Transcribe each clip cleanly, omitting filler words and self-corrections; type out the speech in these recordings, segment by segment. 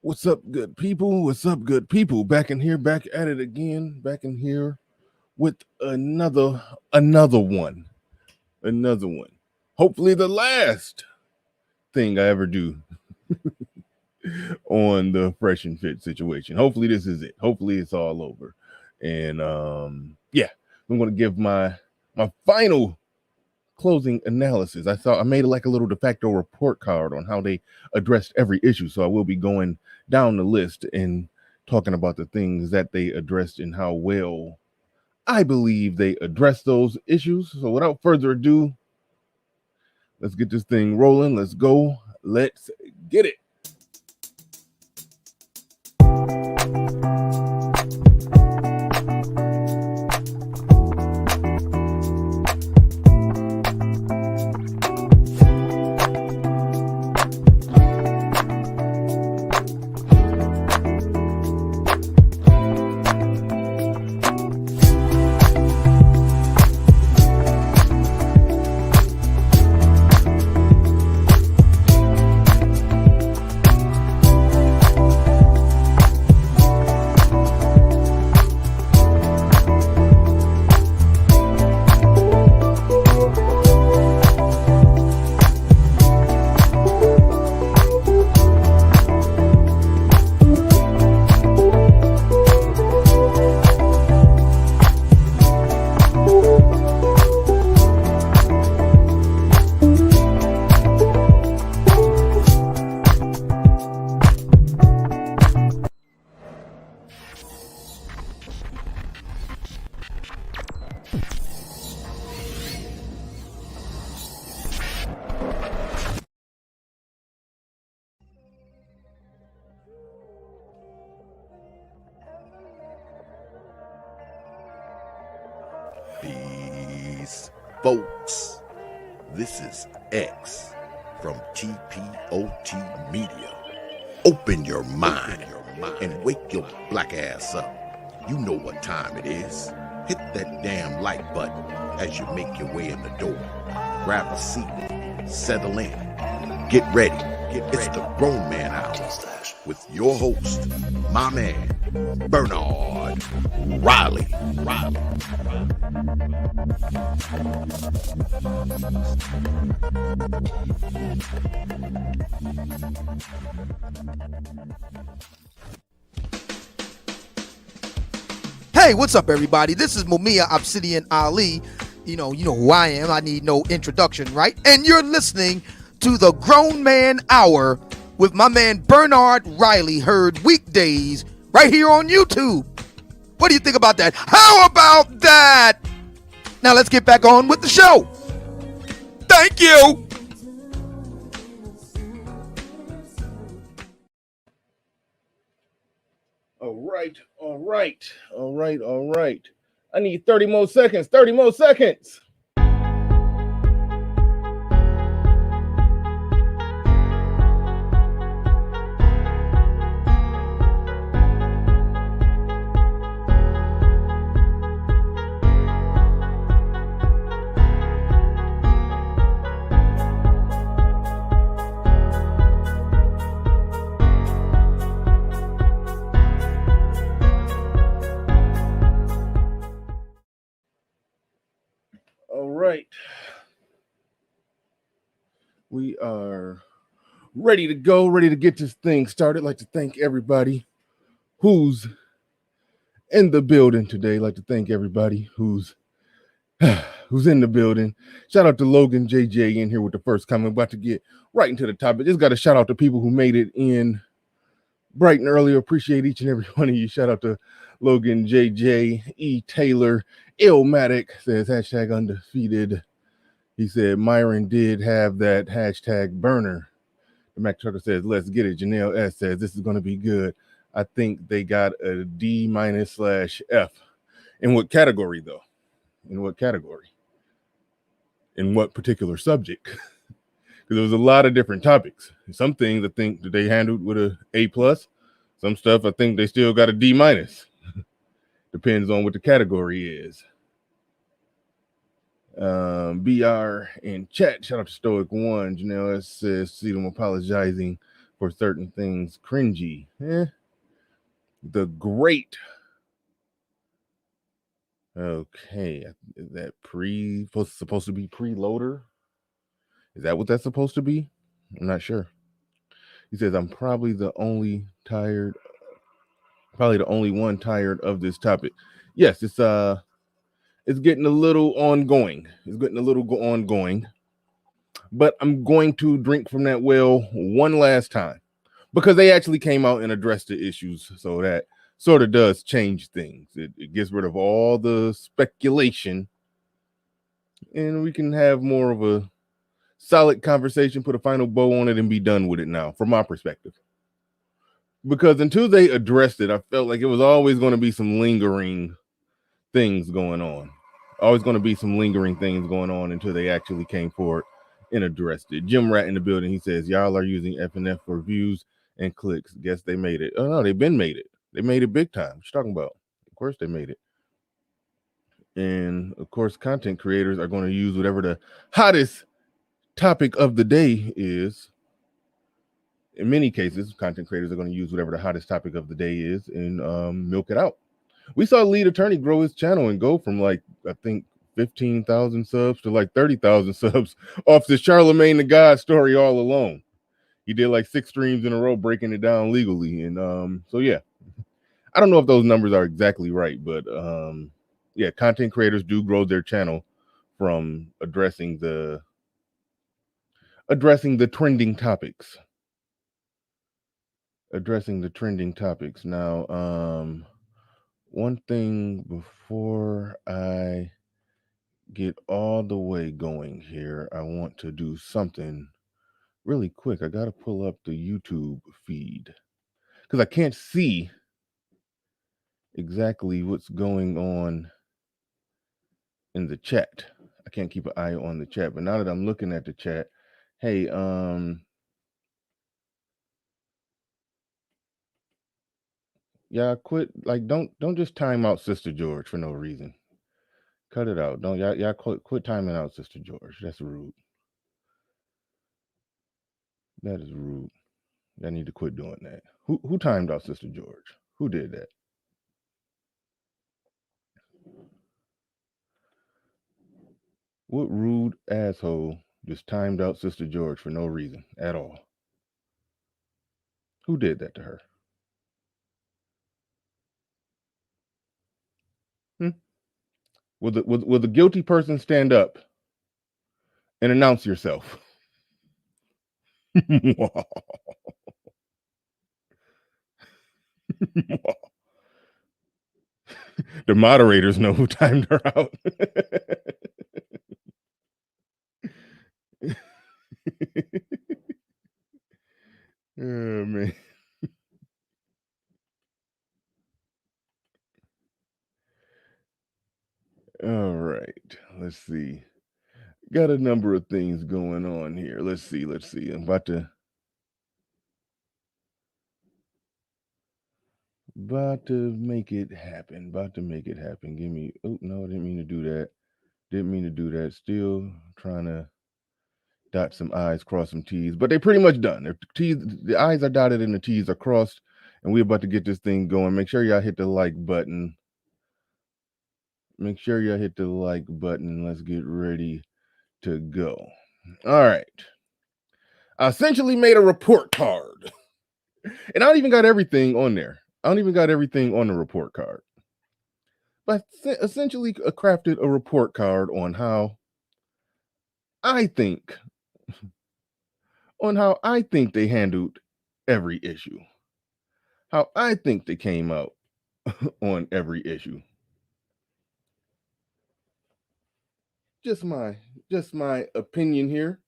What's up, good people? What's up, good people? Back in here, back at it again, back in here with another one. Hopefully, the last thing I ever do on the Fresh and Fit situation. Hopefully, this is it. Hopefully, it's all over. And yeah, I'm gonna give my final closing analysis. I made like a little de facto report card on how they addressed every issue. So I will be going down the list and talking about the things that they addressed and how well I believe they addressed those issues. So without further ado, let's get this thing rolling. Let's go. Let's get it. Peace, folks. This is X from TPOT Media. Open your mind and wake your black ass up. You know what time it is. Hit that damn like button as you make your way in the door. Grab a seat, settle in, get ready. It's the Grown Man Hour with your host, my man, Bernard Riley. Hey, what's up, everybody? This is Mumia Obsidian Ali. You know who I am. I need no introduction, right? And you're listening to the Grown Man Hour with my man Bernard Riley, heard weekdays right here on YouTube. What do you think about that? How about that? Now let's get back on with the show. Thank you. All right. I need 30 more seconds. 30 more seconds. Right. We are ready to go, ready to get this thing started. I'd like to thank everybody who's in the building today. I'd like to thank everybody who's in the building. Shout out to Logan JJ in here with the first comment. About to get right into the topic. Just got a shout out to people who made it in bright and early. Appreciate each and every one of you. Shout out to Logan JJ, E. Taylor, Illmatic says hashtag undefeated. He said Myron did have that hashtag burner. The Mac Trucker says, let's get it. Janelle S says this is going to be good. I think they got a D-/F. In what category, though? In what category? In what particular subject? Because there was a lot of different topics. Some things I think that they handled with a A+. Some stuff I think they still got a D-. Depends on what the category is. BR in chat, shout out to Stoic One. Janelle S says, see them apologizing for certain things cringy. The great. Okay, is that supposed to be preloader? Is that what that's supposed to be? I'm not sure. He says I'm probably the only one tired of this topic. Yes, it's getting a little ongoing. It's getting a little ongoing. But I'm going to drink from that well one last time because they actually came out and addressed the issues. So that sort of does change things. It gets rid of all the speculation and we can have more of a solid conversation, put a final bow on it and be done with it now, from my perspective. Because until they addressed it, I felt like it was always going to be some lingering things going on. Always going to be some lingering things going on until they actually came forward and addressed it. Jim Rat in the building, he says, y'all are using FNF for views and clicks. Guess they made it. Oh, no, they've been made it. They made it big time. What you talking about? Of course they made it. And, of course, content creators are going to use whatever the hottest topic of the day is. In many cases, content creators are going to use whatever the hottest topic of the day is and milk it out. We saw Lead Attorney grow his channel and go from like, I think, 15,000 subs to like 30,000 subs off this Charlemagne the God story all alone. He did like 6 streams in a row breaking it down legally. And so, yeah, I don't know if those numbers are exactly right, but yeah, content creators do grow their channel from addressing the trending topics. Now, one thing before I get all the way going here, I want to do something really quick. I got to pull up the YouTube feed because I can't see exactly what's going on in the chat. I can't keep an eye on the chat, but now that I'm looking at the chat, hey, yeah, quit. Like, don't just time out Sister George for no reason. Cut it out. Don't y'all quit timing out Sister George. That's rude. That is rude. I need to quit doing that. Who timed out Sister George? Who did that? What rude asshole just timed out Sister George for no reason at all? Who did that to her? Will the guilty person stand up and announce yourself? The moderators know who timed her out. Oh, man. All right. Let's see. Got a number of things going on here. Let's see. I'm about to make it happen. Give me. Oh, no, I didn't mean to do that. Still trying to dot some I's, cross some T's, but they're pretty much done. The I's are dotted and the T's are crossed, and we're about to get this thing going. Make sure y'all hit the like button. Let's get ready to go. All right. I essentially made a report card. And I don't even got everything on there. I don't even got everything on the report card. But essentially crafted a report card on how I think they handled every issue. How I think they came out on every issue. Just my opinion here.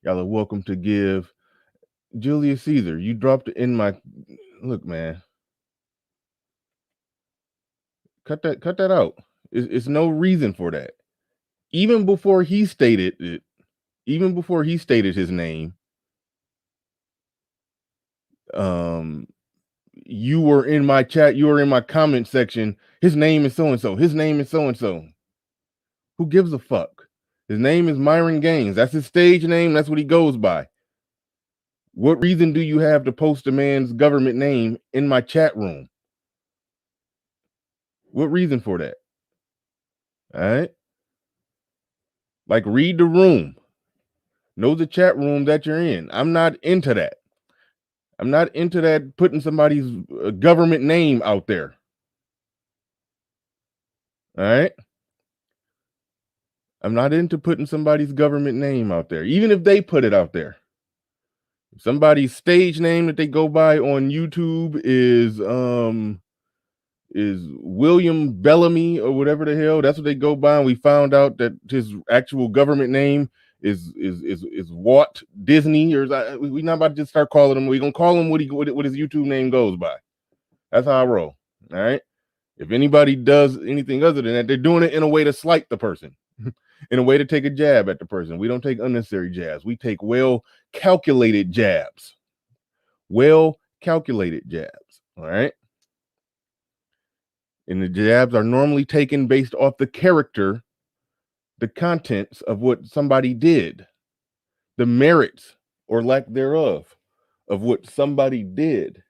Y'all are welcome to give Julius Caesar. You dropped it in my look, man. Cut that out. It's no reason for that. Even before he stated it, his name, you were in my chat, you were in my comment section. His name is so and so. Who gives a fuck? His name is Myron Gaines. That's his stage name. That's what he goes by. What reason do you have to post a man's government name in my chat room? What reason for that? All right. Like, read the room. Know the chat room that you're in. I'm not into that. I'm not into that putting somebody's government name out there. All right. I'm not into putting somebody's government name out there, even if they put it out there. If somebody's stage name that they go by on YouTube is William Bellamy or whatever the hell. That's what they go by. And we found out that his actual government name is Walt Disney. Or we're not about to just start calling him. We're gonna call him what his YouTube name goes by. That's how I roll. All right. If anybody does anything other than that, they're doing it in a way to slight the person, in a way to take a jab at the person. We don't take unnecessary jabs. We take well-calculated jabs. Well-calculated jabs. All right. And the jabs are normally taken based off the character, the contents of what somebody did, the merits or lack thereof of what somebody did,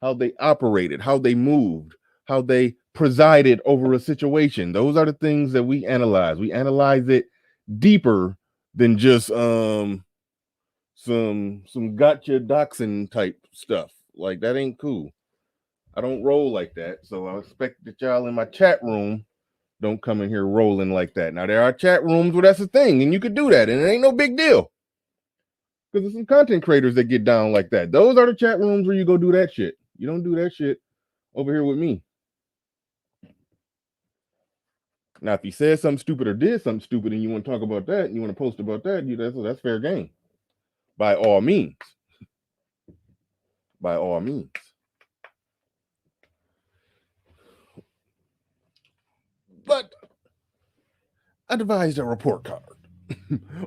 how they operated, how they moved, how they presided over a situation. Those are the things that we analyze. We analyze it deeper than just some gotcha doxing type stuff. Like, that ain't cool. I don't roll like that. So I expect that y'all in my chat room don't come in here rolling like that. Now, there are chat rooms where that's a thing, and you could do that, and it ain't no big deal. Because there's some content creators that get down like that. Those are the chat rooms where you go do that shit. You don't do that shit over here with me. Now, if he says something stupid or did something stupid and you want to talk about that and you want to post about that, that's fair game. By all means. By all means. But I devised a report card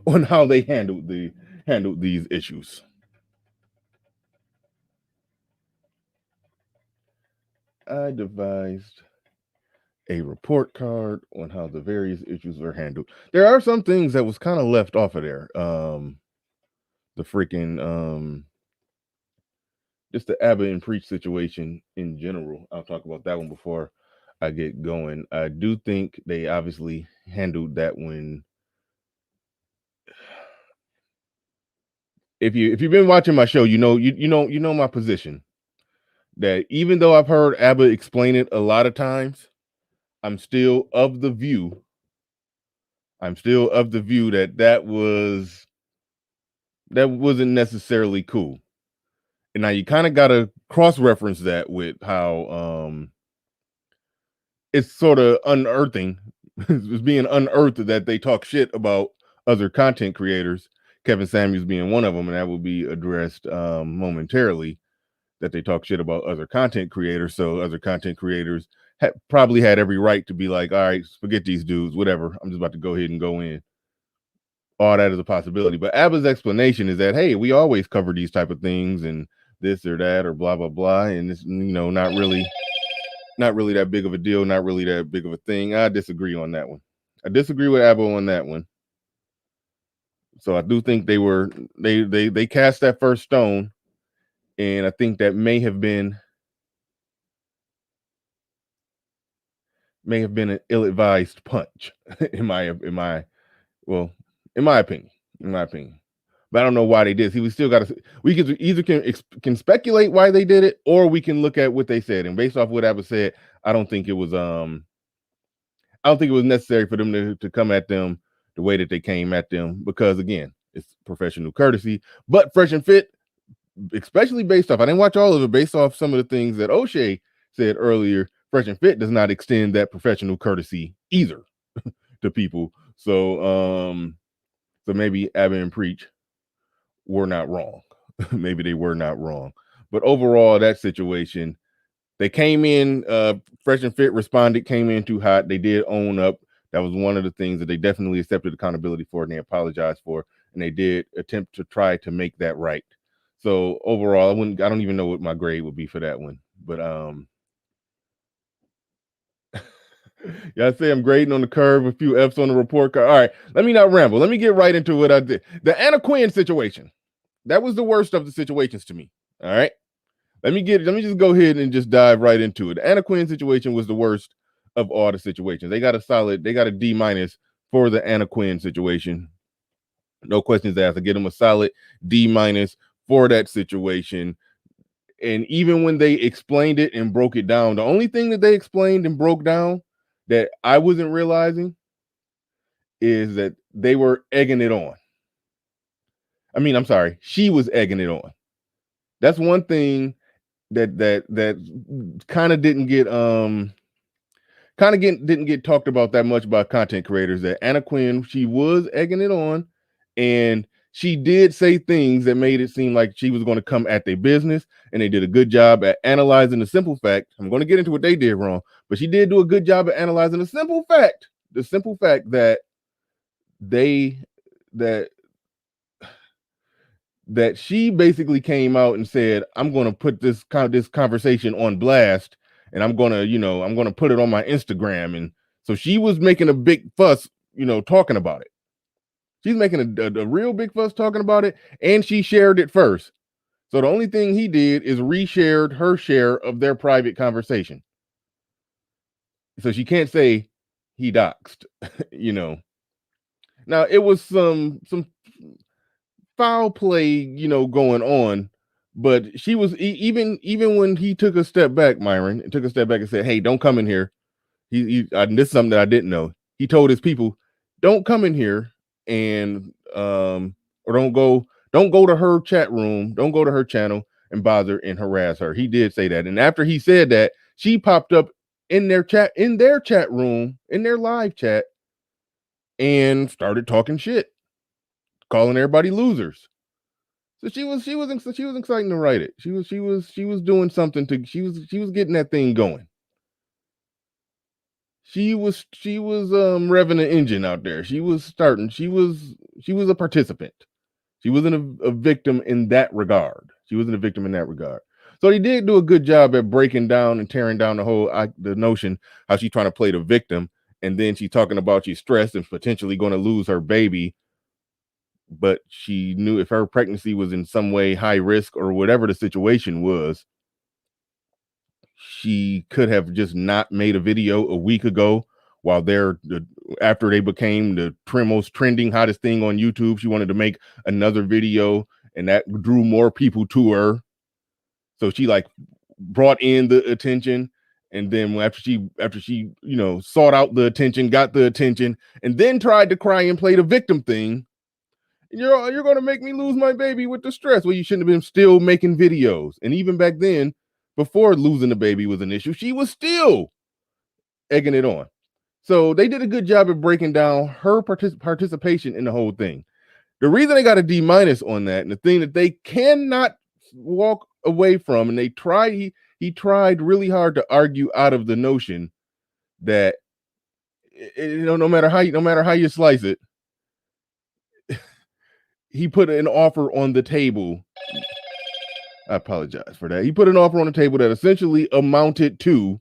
on how they handled these issues. I devised a report card on how the various issues are handled. There are some things that was kind of left off of there. The freaking just the Abba and Preach situation in general. I'll talk about that one before I get going. I do think they obviously handled that one. If you've been watching my show, you know my position. That even though I've heard Abba explain it a lot of times, I'm still of the view that wasn't necessarily cool. And now you kind of got to cross-reference that with how it's sort of unearthing. It's being unearthed that they talk shit about other content creators, Kevin Samuels being one of them, and that will be addressed momentarily, that they talk shit about other content creators. So other content creators probably had every right to be like, all right, forget these dudes, whatever. I'm just about to go ahead and go in. All that is a possibility. But Abba's explanation is that, hey, we always cover these type of things and this or that or blah, blah, blah. And it's, not really that big of a deal, not really that big of a thing. I disagree on that one. I disagree with Abba on that one. So I do think they cast that first stone, and I think that may have been an ill-advised punch, in my opinion. But I don't know why they did. See, we still got to. We could either can speculate why they did it, or we can look at what they said. And based off what Abba said, I don't think it was necessary for them to come at them the way that they came at them, because again, it's professional courtesy. But Fresh and Fit, especially based off, I didn't watch all of it, based off some of the things that O'Shea said earlier, Fresh and Fit does not extend that professional courtesy either to people. So maybe Abba and Preach were not wrong. Maybe they were not wrong. But overall, that situation, they came in, Fresh and Fit responded, came in too hot. They did own up. That was one of the things that they definitely accepted accountability for, and they apologized for, and they did attempt to try to make that right. So overall, I don't even know what my grade would be for that one. But Y'all say I'm grading on the curve, a few F's on the report card. All right, let me not ramble. Let me get right into what I did. The Anna Quinn situation. That was the worst of the situations to me. All right. Let me just go ahead and just dive right into it. The Anna Quinn situation was the worst of all the situations. They got a D- for the Anna Quinn situation. No questions asked. I get them a solid D- for that situation. And even when they explained it and broke it down, the only thing that they explained and broke down that I wasn't realizing is that they were egging it on. I mean, I'm sorry, she was egging it on. That's one thing that kind of didn't get talked about that much by content creators. That Anna Quinn, she was egging it on, and she did say things that made it seem like she was going to come at their business, and they did a good job at analyzing the simple fact. I'm going to get into what they did wrong, but she did do a good job at analyzing the simple fact that they that that she basically came out and said, I'm going to put this conversation on blast, and I'm going to put it on my Instagram. And so she was making a big fuss, talking about it. She's making a real big fuss talking about it, and she shared it first. So the only thing he did is reshared her share of their private conversation. So she can't say he doxed, Now it was some foul play, going on, but she was even when he took a step back, Myron, and took a step back and said, "Hey, don't come in here." This is something that I didn't know. He told his people, "Don't come in here and or don't go to her chat room, don't go to her channel and bother and harass her." He did say that, and after he said that, she popped up in their chat room, in their live chat, and started talking shit, calling everybody losers. So she was exciting to write it. She was doing something she was getting that thing going. She was revving an engine out there. She was starting. She was a participant. She wasn't a victim in that regard. So he did do a good job at breaking down and tearing down the notion how she's trying to play the victim, and then she's talking about she's stressed and potentially going to lose her baby. But she knew if her pregnancy was in some way high risk or whatever the situation was, she could have just not made a video a week ago while after they became the most trending, hottest thing on YouTube. She wanted to make another video, and that drew more people to her. So she brought in the attention. And then after she sought out the attention, got the attention, and then tried to cry and play the victim thing. You're going to make me lose my baby with the stress. Well, you shouldn't have been still making videos. And even back then, before losing the baby was an issue, she was still egging it on. So they did a good job of breaking down her participation in the whole thing. The reason they got a D- on that, and the thing that they cannot walk away from, and he tried really hard to argue out of the notion that no matter how you slice it, he put an offer on the table. I apologize for that. He put an offer on the table that essentially amounted to,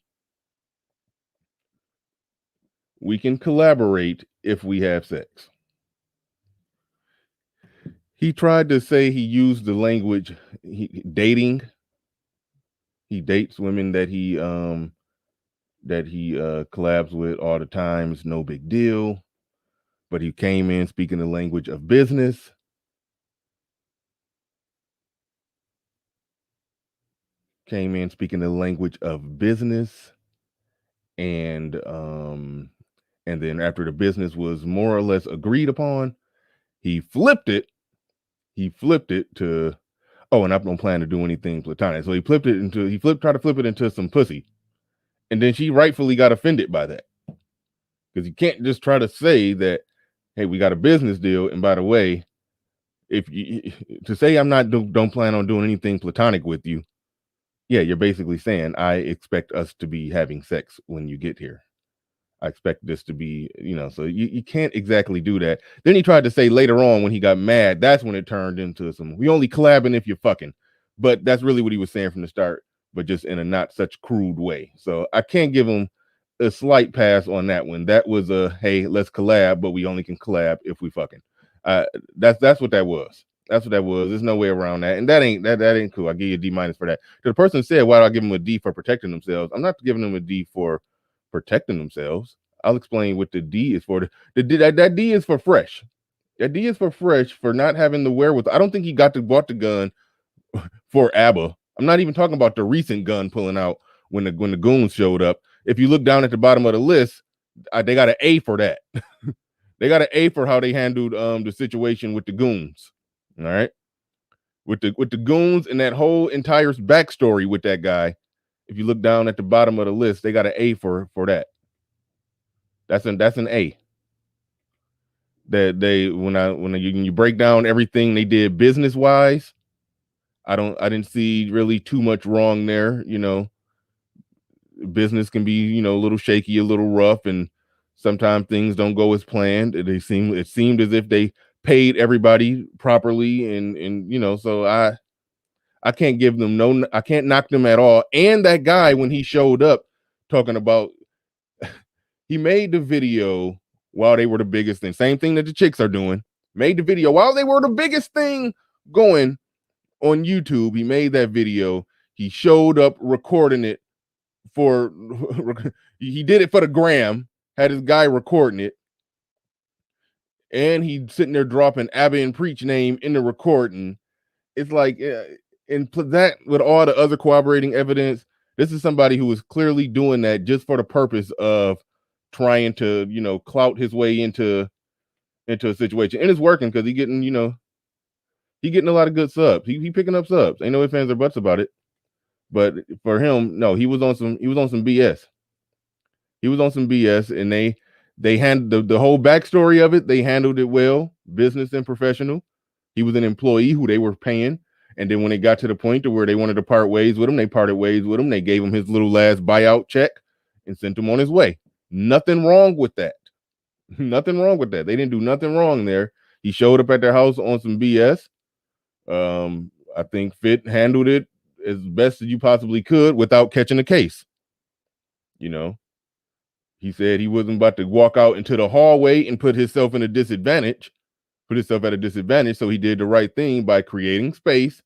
we can collaborate if we have sex. He tried to say he used the language dating. He dates women that he collabs with all the time. It's no big deal. But he came in speaking the language of business. And then after the business was more or less agreed upon, he flipped it to, oh, and I don't plan to do anything platonic. So he tried to flip it into some pussy. And then she rightfully got offended by that. Because you can't just try to say that, hey, we got a business deal, and by the way, if you to say don't plan on doing anything platonic with you, yeah, you're basically saying I expect us to be having sex when you get here. I expect this to be, so you can't exactly do that. Then he tried to say later on when he got mad, that's when it turned into we only collabing if you're fucking. But that's really what he was saying from the start, but just in a not such crude way. So I can't give him a slight pass on that one. That was a hey, let's collab, but we only can collab if we fucking. That's what that was. That's what that was. There's no way around that, and that ain't cool. I give you a D- for that. The person said, "Why do I give them a D for protecting themselves?" I'm not giving them a D for protecting themselves. I'll explain what the D is for. That D is for fresh. That D is for fresh for not having the wherewithal. I don't think he bought the gun for ABBA. I'm not even talking about the recent gun pulling out when the goons showed up. If you look down at the bottom of the list, they got an A for that. They got an A for how they handled the situation with the goons. All right, with the goons and that whole entire backstory with that guy. If you look down at the bottom of the list, they got an A for that. That's an A. That they when you break down everything they did business wise, I didn't see really too much wrong there. You know, business can be, a little shaky, a little rough, and sometimes things don't go as planned. It seemed as if they paid everybody properly, and so I can't give them I can't knock them at all. And that guy, when he showed up talking about, he made the video while they were the biggest thing. Same thing that the chicks are doing. Made the video while they were the biggest thing going on YouTube. He made that video. He showed up recording it for he did it for the gram, had his guy recording it, and he sitting there dropping Abba and Preach name in the recording. It's like, and put that with all the other corroborating evidence, this is somebody who was clearly doing that just for the purpose of trying to, clout his way into a situation. And it's working because he getting a lot of good subs. He picking up subs. Ain't no ifs, ands, or buts about it. But for him, no, he was on some BS. He was on some BS, and they handled the whole backstory of it. They handled it well, business and professional. He was an employee who they were paying, and then when it got to the point to where they wanted to part ways with him, they parted ways with him. They gave him his little last buyout check and sent him on his way. Nothing wrong with that. Nothing wrong with that. They didn't do nothing wrong there. He showed up at their house on some BS. I think Fit handled it as best as you possibly could without catching a case. He said he wasn't about to walk out into the hallway and put himself at a disadvantage. So he did the right thing by creating space,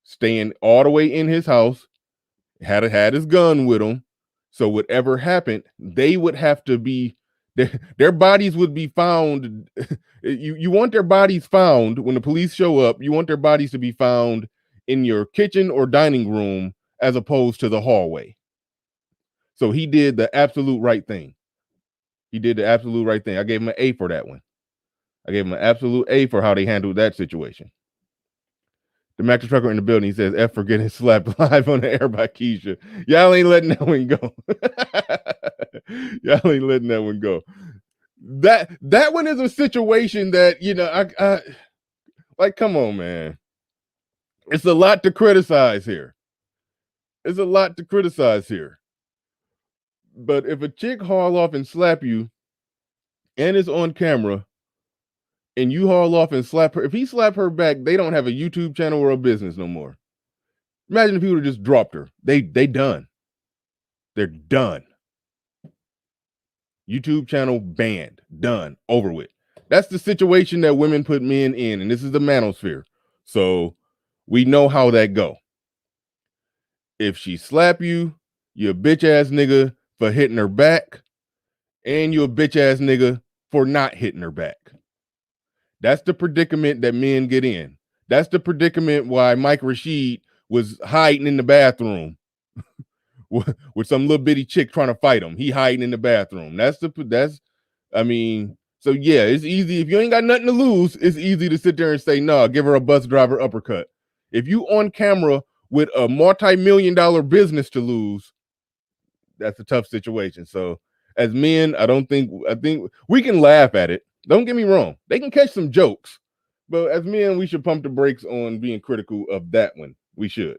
staying all the way in his house, had his gun with him. So whatever happened, they would have to be, their bodies would be found. You want their bodies found when the police show up. You want their bodies to be found in your kitchen or dining room as opposed to the hallway. So he did the absolute right thing. I gave him an A for that one. I gave him an absolute A for how they handled that situation. The Mac Trucker in the building, he says, F for getting slapped live on the air by Keisha. Y'all ain't letting that one go. Y'all ain't letting that one go. That one is a situation that, I like, come on, man. It's a lot to criticize here. But if a chick haul off and slap you and it's on camera, and you haul off and slap her, if he slap her back, they don't have a YouTube channel or a business no more. Imagine if he would have just dropped her. They done. They're done. YouTube channel banned. Done. Over with. That's the situation that women put men in, and this is the manosphere. So we know how that go. If she slap you, you're a bitch ass nigga for hitting her back, and you're a bitch ass nigga for not hitting her back. That's the predicament that men get in. That's the predicament why Mike Rashid was hiding in the bathroom with some little bitty chick trying to fight him. He hiding in the bathroom. So yeah, it's easy. If you ain't got nothing to lose, it's easy to sit there and say, no, give her a bus driver uppercut. If you on camera with a multi-million-dollar business to lose, that's a tough situation. So as men, I think we can laugh at it. Don't get me wrong. They can catch some jokes, but as men, we should pump the brakes on being critical of that one. We should.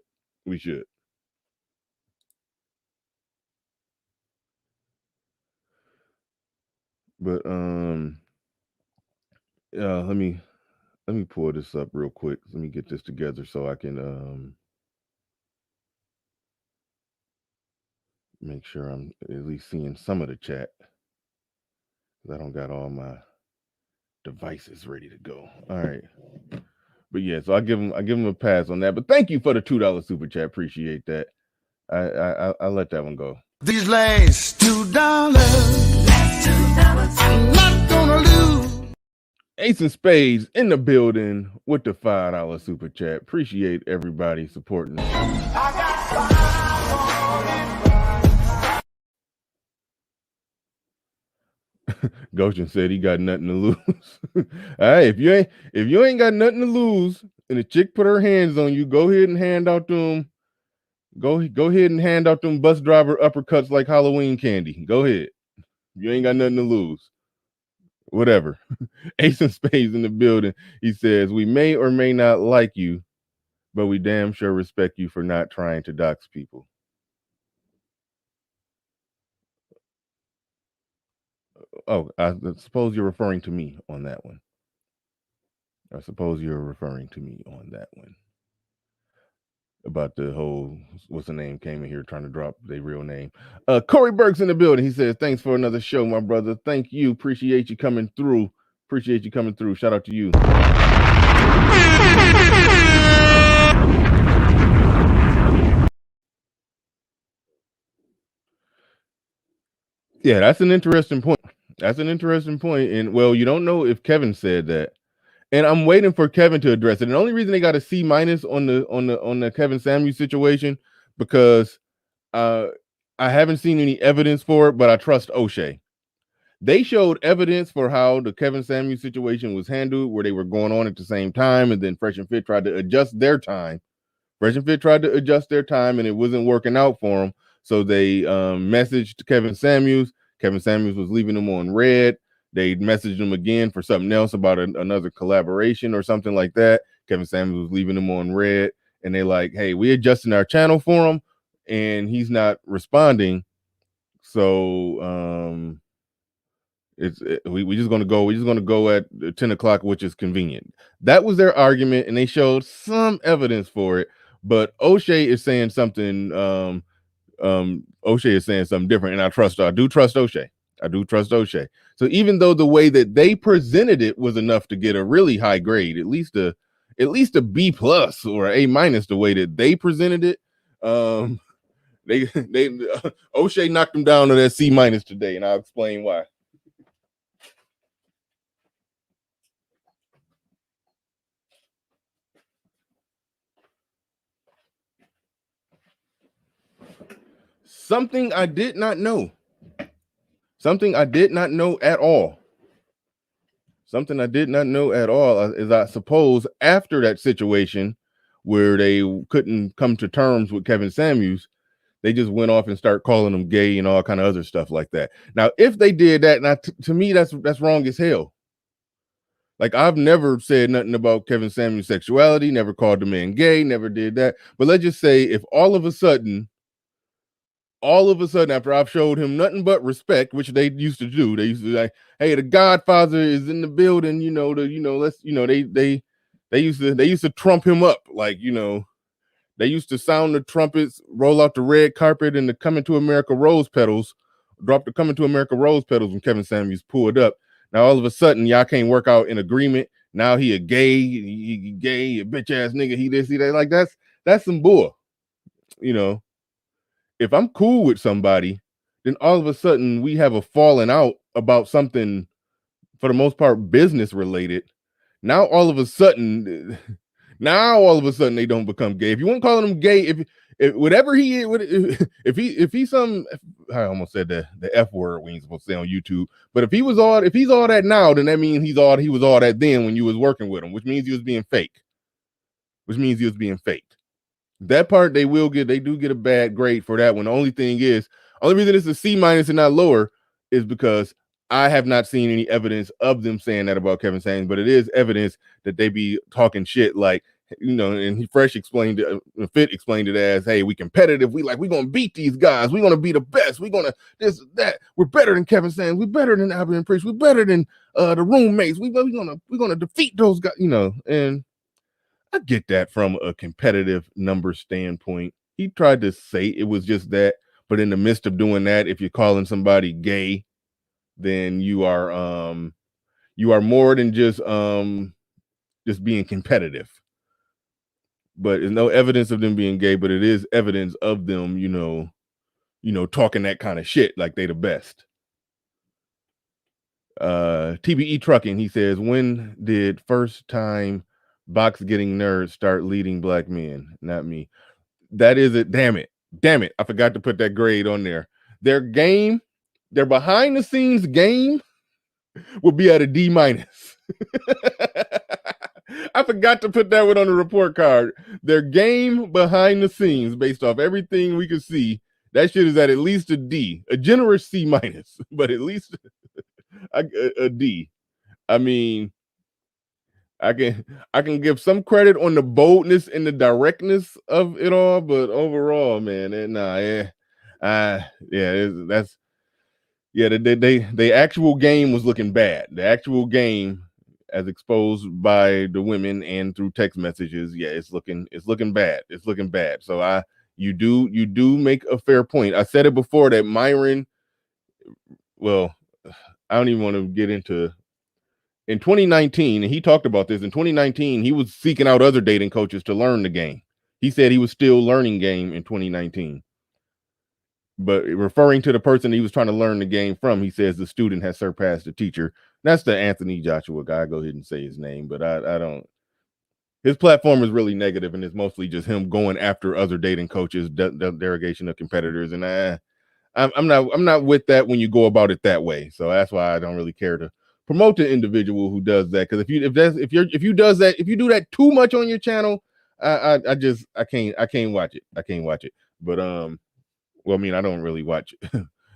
But let me pull this up real quick. Let me get this together so I can Make sure I'm at least seeing some of the chat. I don't got all my devices ready to go. All right. But yeah, so I give him a pass on that. But thank you for the $2 super chat. Appreciate that. I let that one go. These last $2, I'm not gonna lose. Ace and Spades in the building with the $5 super chat. Appreciate everybody supporting. Goshen said he got nothing to lose. All right, if you ain't got nothing to lose, and the chick put her hands on you, go ahead and hand out them. Go ahead and hand out them bus driver uppercuts like Halloween candy. Go ahead. You ain't got nothing to lose. Whatever. Ace and Spades in the building. He says, we may or may not like you, but we damn sure respect you for not trying to dox people. Oh, I suppose you're referring to me on that one. About the whole, what's the name, came in here trying to drop their real name. Corey Burke's in the building. He says, thanks for another show, my brother. Thank you. Appreciate you coming through. Shout out to you. Yeah, that's an interesting point. And well, you don't know if Kevin said that. And I'm waiting for Kevin to address it. And the only reason they got a C- on the Kevin Samuels situation, because I haven't seen any evidence for it, but I trust O'Shea. They showed evidence for how the Kevin Samuels situation was handled, where they were going on at the same time, and then Fresh and Fit tried to adjust their time. And it wasn't working out for them. So they messaged Kevin Samuels. Kevin Samuels was leaving them on red. They messaged him again for something else about another collaboration or something like that. Kevin Samuels was leaving them on red. And they're like, hey, we adjusting our channel for him, and he's not responding. So we're just gonna go at 10 o'clock, which is convenient. That was their argument, and they showed some evidence for it. But O'Shea is saying something. O'Shea is saying something different, and I do trust O'Shea. So even though the way that they presented it was enough to get a really high grade, at least a B+ or A-, the way that they presented it, O'Shea knocked them down to that C- today, and I'll explain why. Something I did not know at all. Is, I suppose, after that situation where they couldn't come to terms with Kevin Samuels, they just went off and start calling him gay and all kind of other stuff like that. Now, if they did that, now to me, that's wrong as hell. Like, I've never said nothing about Kevin Samuels' sexuality, never called the man gay, never did that. But let's just say if all of a sudden, after I've showed him nothing but respect, which they used to do, they used to like, hey, the Godfather is in the building, they used to trump him up, like, they used to sound the trumpets, roll out the red carpet, and the Coming to America rose petals, drop the Coming to America rose petals when Kevin Samuels pulled up. Now all of a sudden, y'all can't work out in agreement. Now he a gay, a bitch ass nigga. He this, he that. Like, that's some bull, If I'm cool with somebody, then all of a sudden we have a falling out about something, for the most part, business related. Now all of a sudden they don't become gay. If you want calling him gay, if whatever he is, if he's some, I almost said the F word we ain't supposed to say on YouTube, but if he's all that now, then that means he was all that then when you was working with him, which means he was being fake. That part they do get a bad grade for that one. The only reason it's a C- and not lower is because I have not seen any evidence of them saying that about Kevin Samuels, but it is evidence that they be talking shit, like, and Fresh explained it, Fit explained it as, hey, we competitive, we gonna beat these guys, we gonna be the best, we gonna this, that, we're better than Kevin Samuels, we're better than Alvin Priest, we're better than the roommates, we're gonna defeat those guys, and I get that from a competitive number standpoint. He tried to say it was just that, But in the midst of doing that, if you're calling somebody gay, then you are more than just being competitive. But there's no evidence of them being gay, but it is evidence of them, talking that kind of shit like they the best. TBE Trucking, he says, when did first time box getting nerds start leading black men? Not me. That is it. Damn it. I forgot to put that grade on there. Their behind the scenes game will be at a D-. I forgot to put that one on the report card. Their game behind the scenes, based off everything we could see, that shit is at least a D, a generous C-, but at least a D. I mean, I can give some credit on the boldness and the directness of it all, but overall, man, the actual game was looking bad. The actual game, as exposed by the women and through text messages, it's looking bad. It's looking bad. So you do make a fair point. I said it before that Myron, well, I don't even want to get into. In 2019, and he talked about this, in 2019, he was seeking out other dating coaches to learn the game. He said he was still learning game in 2019. But referring to the person he was trying to learn the game from, he says the student has surpassed the teacher. That's the Anthony Joshua guy. I go ahead and say his name, but I don't. His platform is really negative, and it's mostly just him going after other dating coaches, derogation of competitors, and I'm not with that when you go about it that way. So that's why I don't really care to promote the individual who does that, because if you do that too much on your channel, I can't watch it. But well, I mean, I don't really watch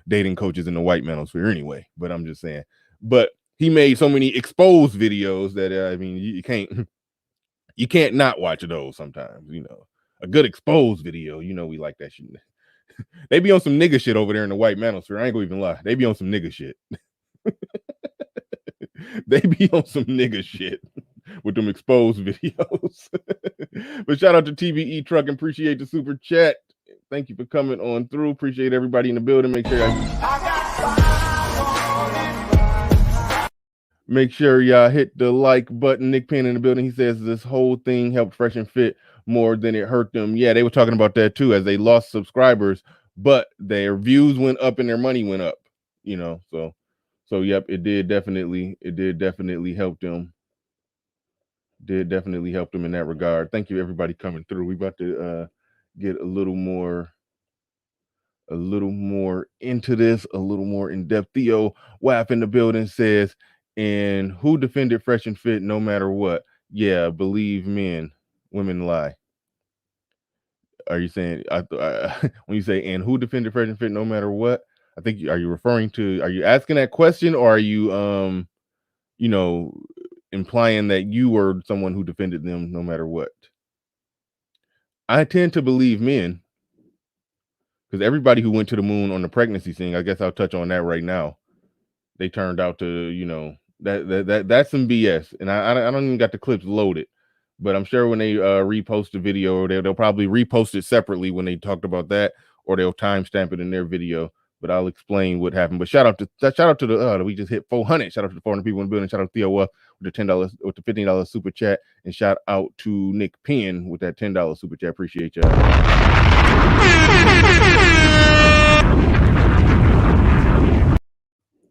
dating coaches in the white manosphere anyway, but I'm just saying. But he made so many exposed videos that I mean, you can't not watch those sometimes. A good exposed video, we like that shit. They be on some nigga shit over there in the white manosphere. I ain't gonna even lie, they be on some nigga shit. They be on some nigga shit with them exposed videos. But shout out to TBE Truck and appreciate the super chat. Thank you for coming on through. Appreciate everybody in the building. Make sure y'all hit the like button. Nick Penn in the building. He says this whole thing helped Fresh and Fit more than it hurt them. Yeah, they were talking about that too, as they lost subscribers, but their views went up and their money went up. So yep, it did definitely help them. Did definitely help them in that regard. Thank you, everybody coming through. We about to get a little more into this, a little more in depth. Theo Waff in the building says, and who defended Fresh and Fit no matter what? Yeah, believe men, women lie. Are you saying when you say and who defended Fresh and Fit no matter what? I think are you asking that question, or are you implying that you were someone who defended them no matter what? I tend to believe men, because everybody who went to the moon on the pregnancy thing, I guess I'll touch on that right now. They turned out to, that's some BS, and I don't even got the clips loaded, but I'm sure when they repost the video, they'll probably repost it separately when they talked about that, or they'll timestamp it in their video. But I'll explain what happened. But shout out to the we just hit 400. Shout out to the 400 people in the building. Shout out to Theo with the $10 with the $15 super chat, and shout out to Nick Penn with that $10 super chat. Appreciate y'all.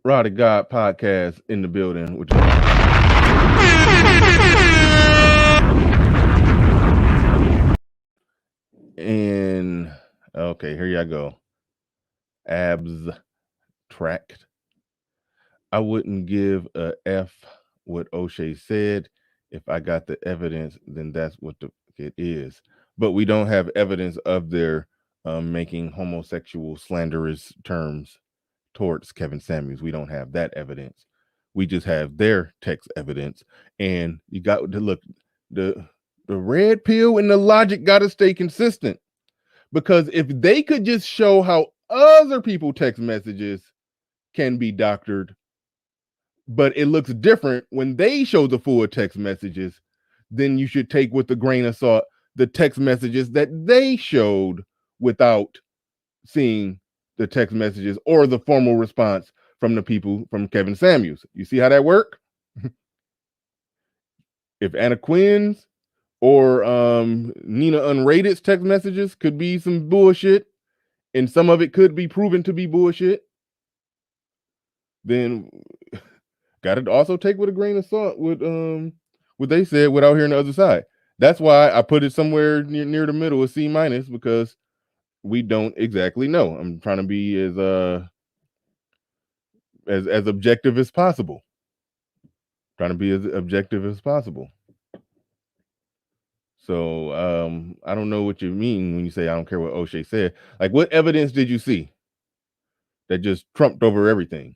Rod of God podcast in the building. And okay, here y'all go. Abstract. I wouldn't give a F what O'Shea said. If I got the evidence, then that's what it is. But we don't have evidence of their making homosexual slanderous terms towards Kevin Samuels. We don't have that evidence. We just have their text evidence. And you got to look, the red pill and the logic got to stay consistent. Because if they could just show how other people text messages can be doctored, but it looks different when they show the full text messages, then you should take with a grain of salt the text messages that they showed without seeing the text messages or the formal response from the people from Kevin Samuels. You see how that work? If Anna Quinn's or Nina Unrated's text messages could be some bullshit, and some of it could be proven to be bullshit, then got to also take with a grain of salt with what they said without hearing the other side. That's why I put it somewhere near the middle of C-, because we don't exactly know. I'm trying to be as objective as possible. Trying to be as objective as possible. So I don't know what you mean when you say I don't care what O'Shea said. Like, what evidence did you see that just trumped over everything?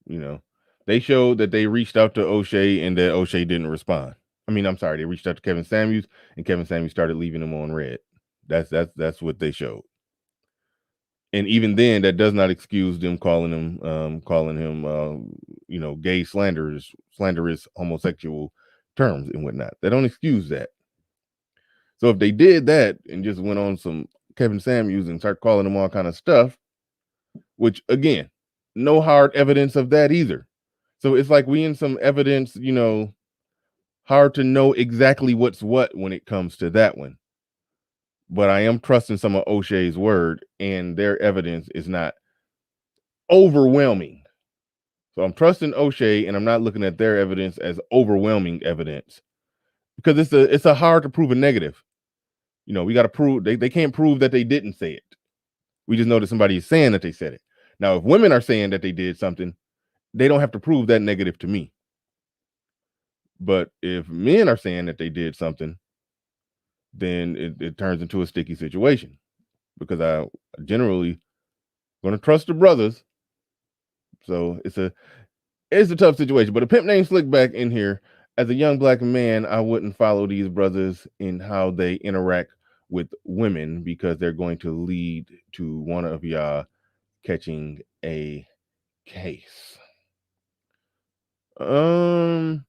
You know, they showed that they reached out to O'Shea and that O'Shea didn't respond. I mean, I'm sorry, they reached out to Kevin Samuels and Kevin Samuels started leaving him on red. That's what they showed. And even then, that does not excuse them calling him gay, slanderous homosexual terms and whatnot. They don't excuse that. So if they did that and just went on some Kevin Samuels and start calling him all kind of stuff, which again, no hard evidence of that either. So it's like we in some evidence, hard to know exactly what's what when it comes to that one. But I am trusting some of O'Shea's word, and their evidence is not overwhelming. So I'm trusting O'Shea, and I'm not looking at their evidence as overwhelming evidence, because it's a hard to prove a negative. We got to prove they can't prove that they didn't say it. We just know that somebody is saying that they said it. Now, if women are saying that they did something, they don't have to prove that negative to me. But if men are saying that they did something, then it turns into a sticky situation, because I generally going to trust the brothers. So it's a tough situation. But a pimp named Slickback in here, as a young black man, I wouldn't follow these brothers in how they interact with women, because they're going to lead to one of y'all catching a case. See,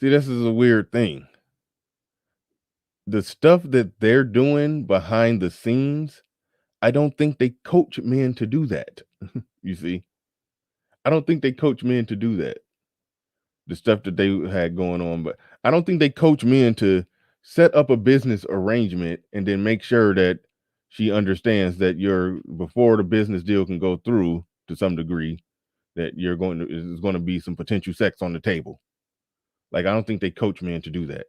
this is a weird thing. The stuff that they're doing behind the scenes, I don't think they coach men to do that. You see, I don't think they coach men to do that. The stuff that they had going on, but I don't think they coach men to set up a business arrangement and then make sure that she understands that before the business deal can go through to some degree, that there's going to be some potential sex on the table. Like, I don't think they coach men to do that.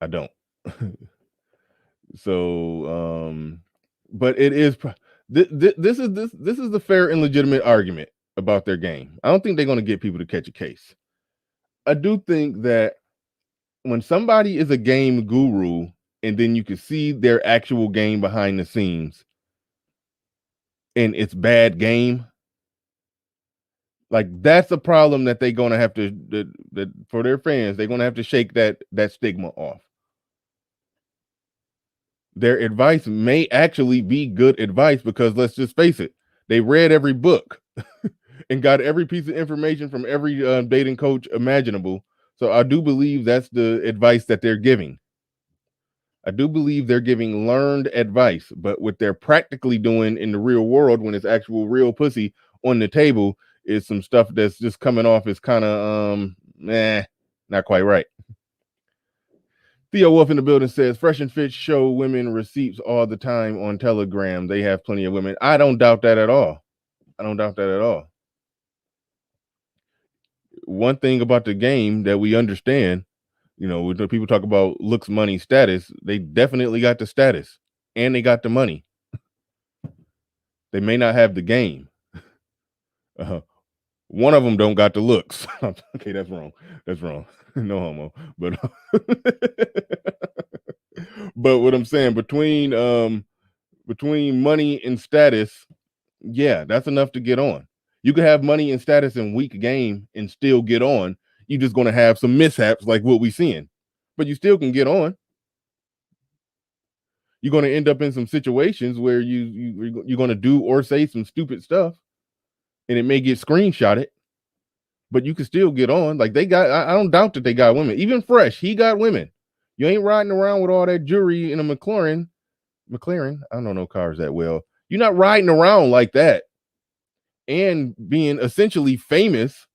I don't. So, but it is. This is the fair and legitimate argument about their game. I don't think they're going to get people to catch a case. I do think that when somebody is a game guru and then you can see their actual game behind the scenes and it's bad game, like, that's a problem that they're going to have to, that for their fans, they're going to have to shake that stigma off. Their advice may actually be good advice, because let's just face it, they read every book and got every piece of information from every dating coach imaginable. So I do believe that's the advice that they're giving. I do believe they're giving learned advice, but what they're practically doing in the real world, when it's actual real pussy on the table, is some stuff that's just coming off as kind of not quite right. Theo Wolf in the building says, Fresh and Fit show women receipts all the time on Telegram. They have plenty of women. I don't doubt that at all. One thing about the game that we understand, when people talk about looks, money, status, they definitely got the status and they got the money. They may not have the game. One of them don't got the looks. Okay, that's wrong. No homo. But but what I'm saying, between money and status, yeah, that's enough to get on. You can have money and status in weak game and still get on. You're just going to have some mishaps like what we're seeing, but you still can get on. You're going to end up in some situations where you're going to do or say some stupid stuff, and it may get screenshotted, but you can still get on. Like, I don't doubt that they got women. Even Fresh, he got women. You ain't riding around with all that jewelry in a McLaren. I don't know cars that well. You're not riding around like that and being essentially famous.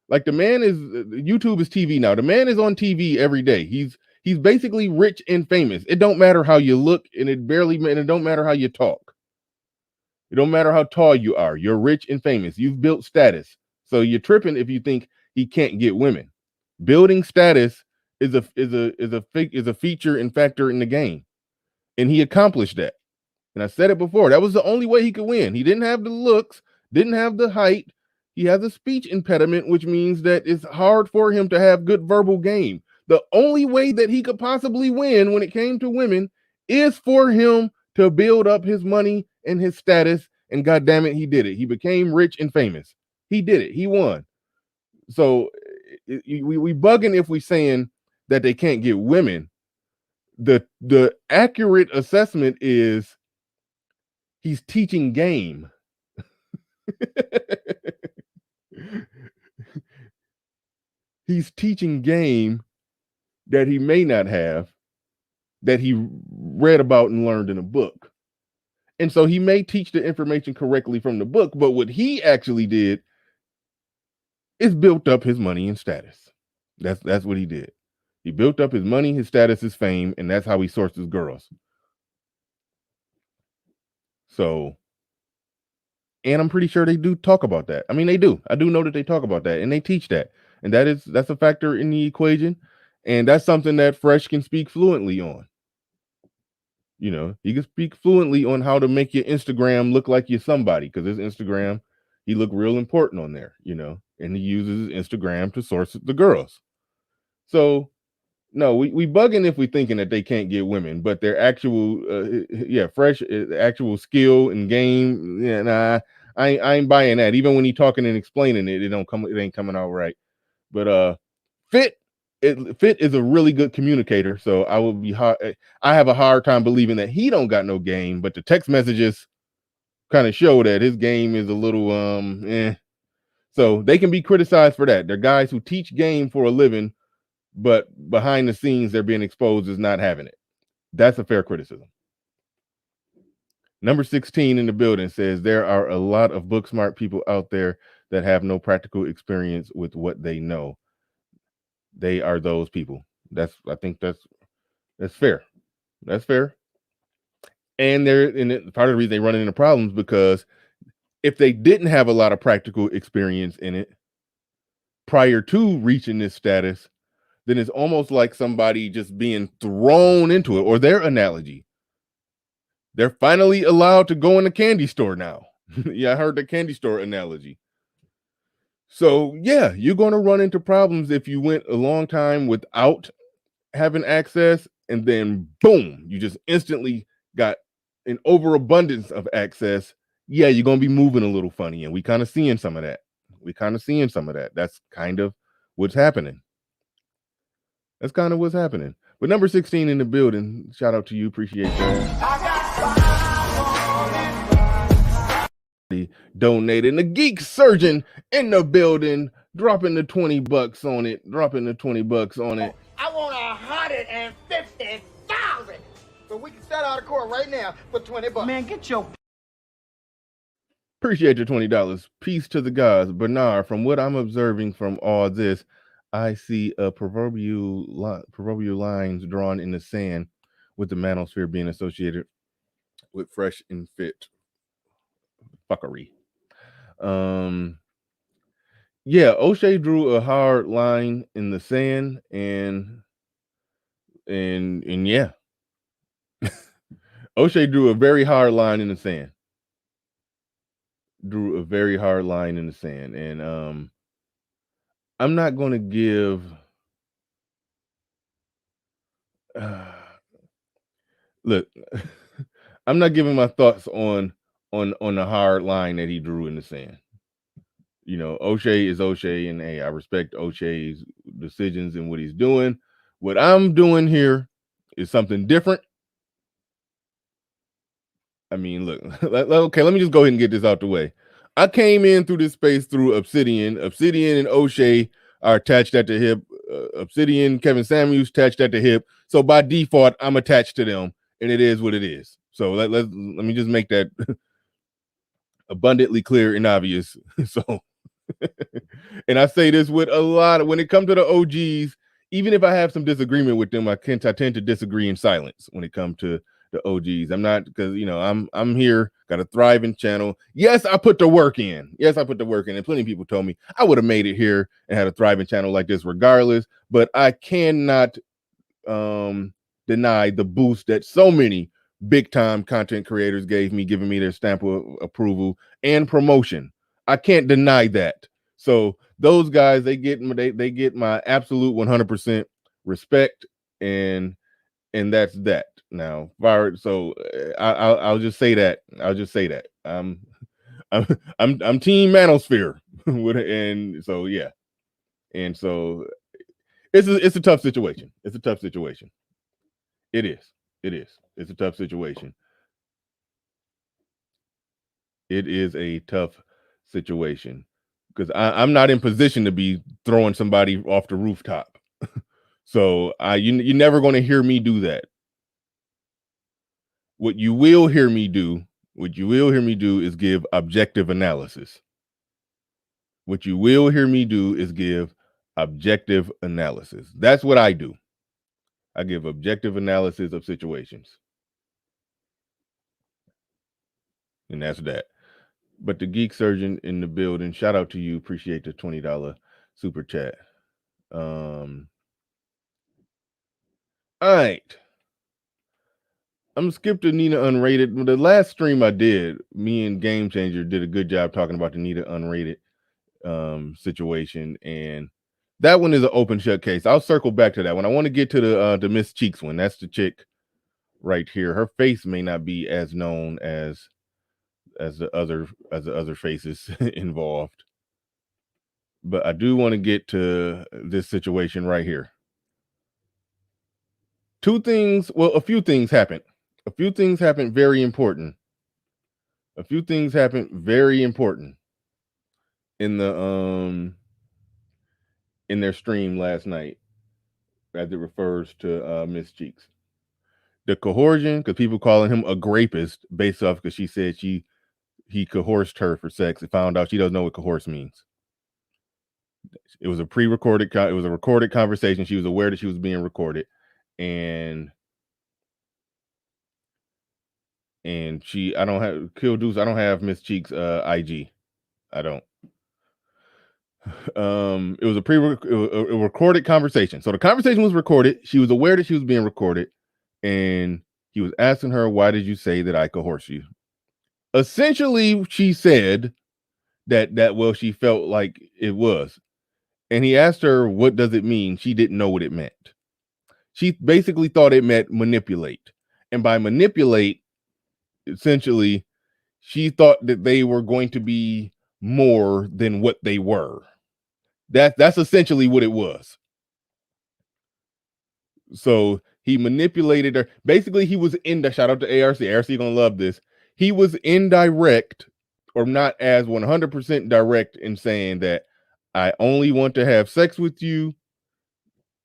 Like the man is, YouTube is TV now. The man is on TV every day. He's basically rich and famous. It don't matter how you look, and it don't matter how you talk. It don't matter how tall you are. You're rich and famous. You've built status. So you're tripping if you think he can't get women. Building status is a feature and factor in the game. And he accomplished that. And I said it before. That was the only way he could win. He didn't have the looks, didn't have the height. He has a speech impediment, which means that it's hard for him to have good verbal game. The only way that he could possibly win when it came to women is for him to build up his money and his status. And God damn it, he did it. He became rich and famous. He did it. He won. So we bugging if we saying that they can't get women. The accurate assessment is he's teaching game. He's teaching game that he may not have, that he read about and learned in a book. And so he may teach the information correctly from the book, but what he actually did is built up his money and status. That's what he did. He built up his money, his status, his fame, and that's how he sources girls. So, and I'm pretty sure they do talk about that. I mean, they do. I do know that they talk about that, and they teach that. And that's a factor in the equation. And that's something that Fresh can speak fluently on. You know, he can speak fluently on how to make your Instagram look like you're somebody, because his Instagram, he look real important on there, you know, and he uses his Instagram to source the girls. So, no, we bugging if we thinking that they can't get women, but their actual, Fresh, actual skill and game, yeah, nah, I ain't buying that. Even when he talking and explaining it, it ain't coming out right. But Fit is a really good communicator, so I have a hard time believing that he don't got no game, but the text messages kind of show that his game is a little So they can be criticized for that. They're guys who teach game for a living, but behind the scenes they're being exposed as not having it. That's a fair criticism. Number 16 in the building says there are a lot of book smart people out there that have no practical experience with what they know. They are those people. I think that's fair. That's fair. And part of the reason they run into problems because if they didn't have a lot of practical experience in it prior to reaching this status, then it's almost like somebody just being thrown into it. Or their analogy, they're finally allowed to go in the candy store now. Yeah, I heard the candy store analogy. So yeah, you're going to run into problems if you went a long time without having access, and then boom, you just instantly got an overabundance of access. Yeah, you're going to be moving a little funny, and we kind of seeing some of that. That's kind of what's happening. But number 16 in the building, shout out to you, appreciate that. Donated. The Geek Surgeon in the building, dropping the $20 on it. I want 150,000. So we can settle out of court right now for $20. Man, get your Appreciate your $20. Peace to the gods. Bernard, from what I'm observing from all this, I see a proverbial lines drawn in the sand with the manosphere being associated with Fresh and Fit fuckery. Yeah, O'Shea drew a hard line in the sand, and yeah. O'Shea drew a very hard line in the sand. And I'm not going to give look, I'm not giving my thoughts on the hard line that he drew in the sand. You know, O'Shea is O'Shea, and hey, I respect O'Shea's decisions and what he's doing. What I'm doing here is something different. I mean, look, okay, let me just go ahead and get this out the way. I came in through this space through Obsidian. Obsidian and O'Shea are attached at the hip. Obsidian, Kevin Samuels attached at the hip. So by default, I'm attached to them, and it is what it is. So let me just make that abundantly clear and obvious. So, and I say this with a lot of, when it comes to the OGs, even if I have some disagreement with them, I tend to disagree in silence when it comes to the OGs. I'm not, because I'm here, got a thriving channel. Yes, I put the work in. And plenty of people told me I would have made it here and had a thriving channel like this regardless. But I cannot deny the boost that so many big time content creators gave me, giving me their stamp of approval and promotion. I can't deny that. So those guys, they get my absolute 100% respect, and that's that. Now, so I'll just say that. I'm Team Manosphere, and so yeah, and so it's a tough situation. It is. It's a tough situation. It is a tough situation because I'm not in position to be throwing somebody off the rooftop. So you're never going to hear me do that. What you will hear me do is give objective analysis. That's what I do. I give objective analysis of situations. And that's that. But the Geek Surgeon in the building, shout out to you. Appreciate the $20 super chat. All right. I'm gonna skip to Nina Unrated. The last stream I did, me and Game Changer did a good job talking about the Nina Unrated situation, and that one is an open shut case. I'll circle back to that one. I want to get to the Miss Cheeks one. That's the chick right here. Her face may not be as known as the other faces involved, but I do want to get to this situation right here. A few things happened. Very important. In the in their stream last night, as it refers to Miss Cheeks. The coercion, because people calling him a grapist based off because she said he coerced her for sex and found out she doesn't know what coerce means. It was a recorded conversation. She was aware that she was being recorded, and I don't have Kill Deuce. I don't have Miss Cheeks IG. I don't. It was a recorded conversation. So the conversation was recorded. She was aware that she was being recorded, and he was asking her, "Why did you say that I coerced you?" Essentially, she said that she felt like it was, and he asked her, "What does it mean?" She didn't know what it meant. She basically thought it meant manipulate, and by manipulate, essentially, she thought that they were going to be more than what they were. That's essentially what it was. So he manipulated her. Basically, he was shout out to ARC. ARC gonna love this. He was indirect, or not as 100% direct, in saying that I only want to have sex with you.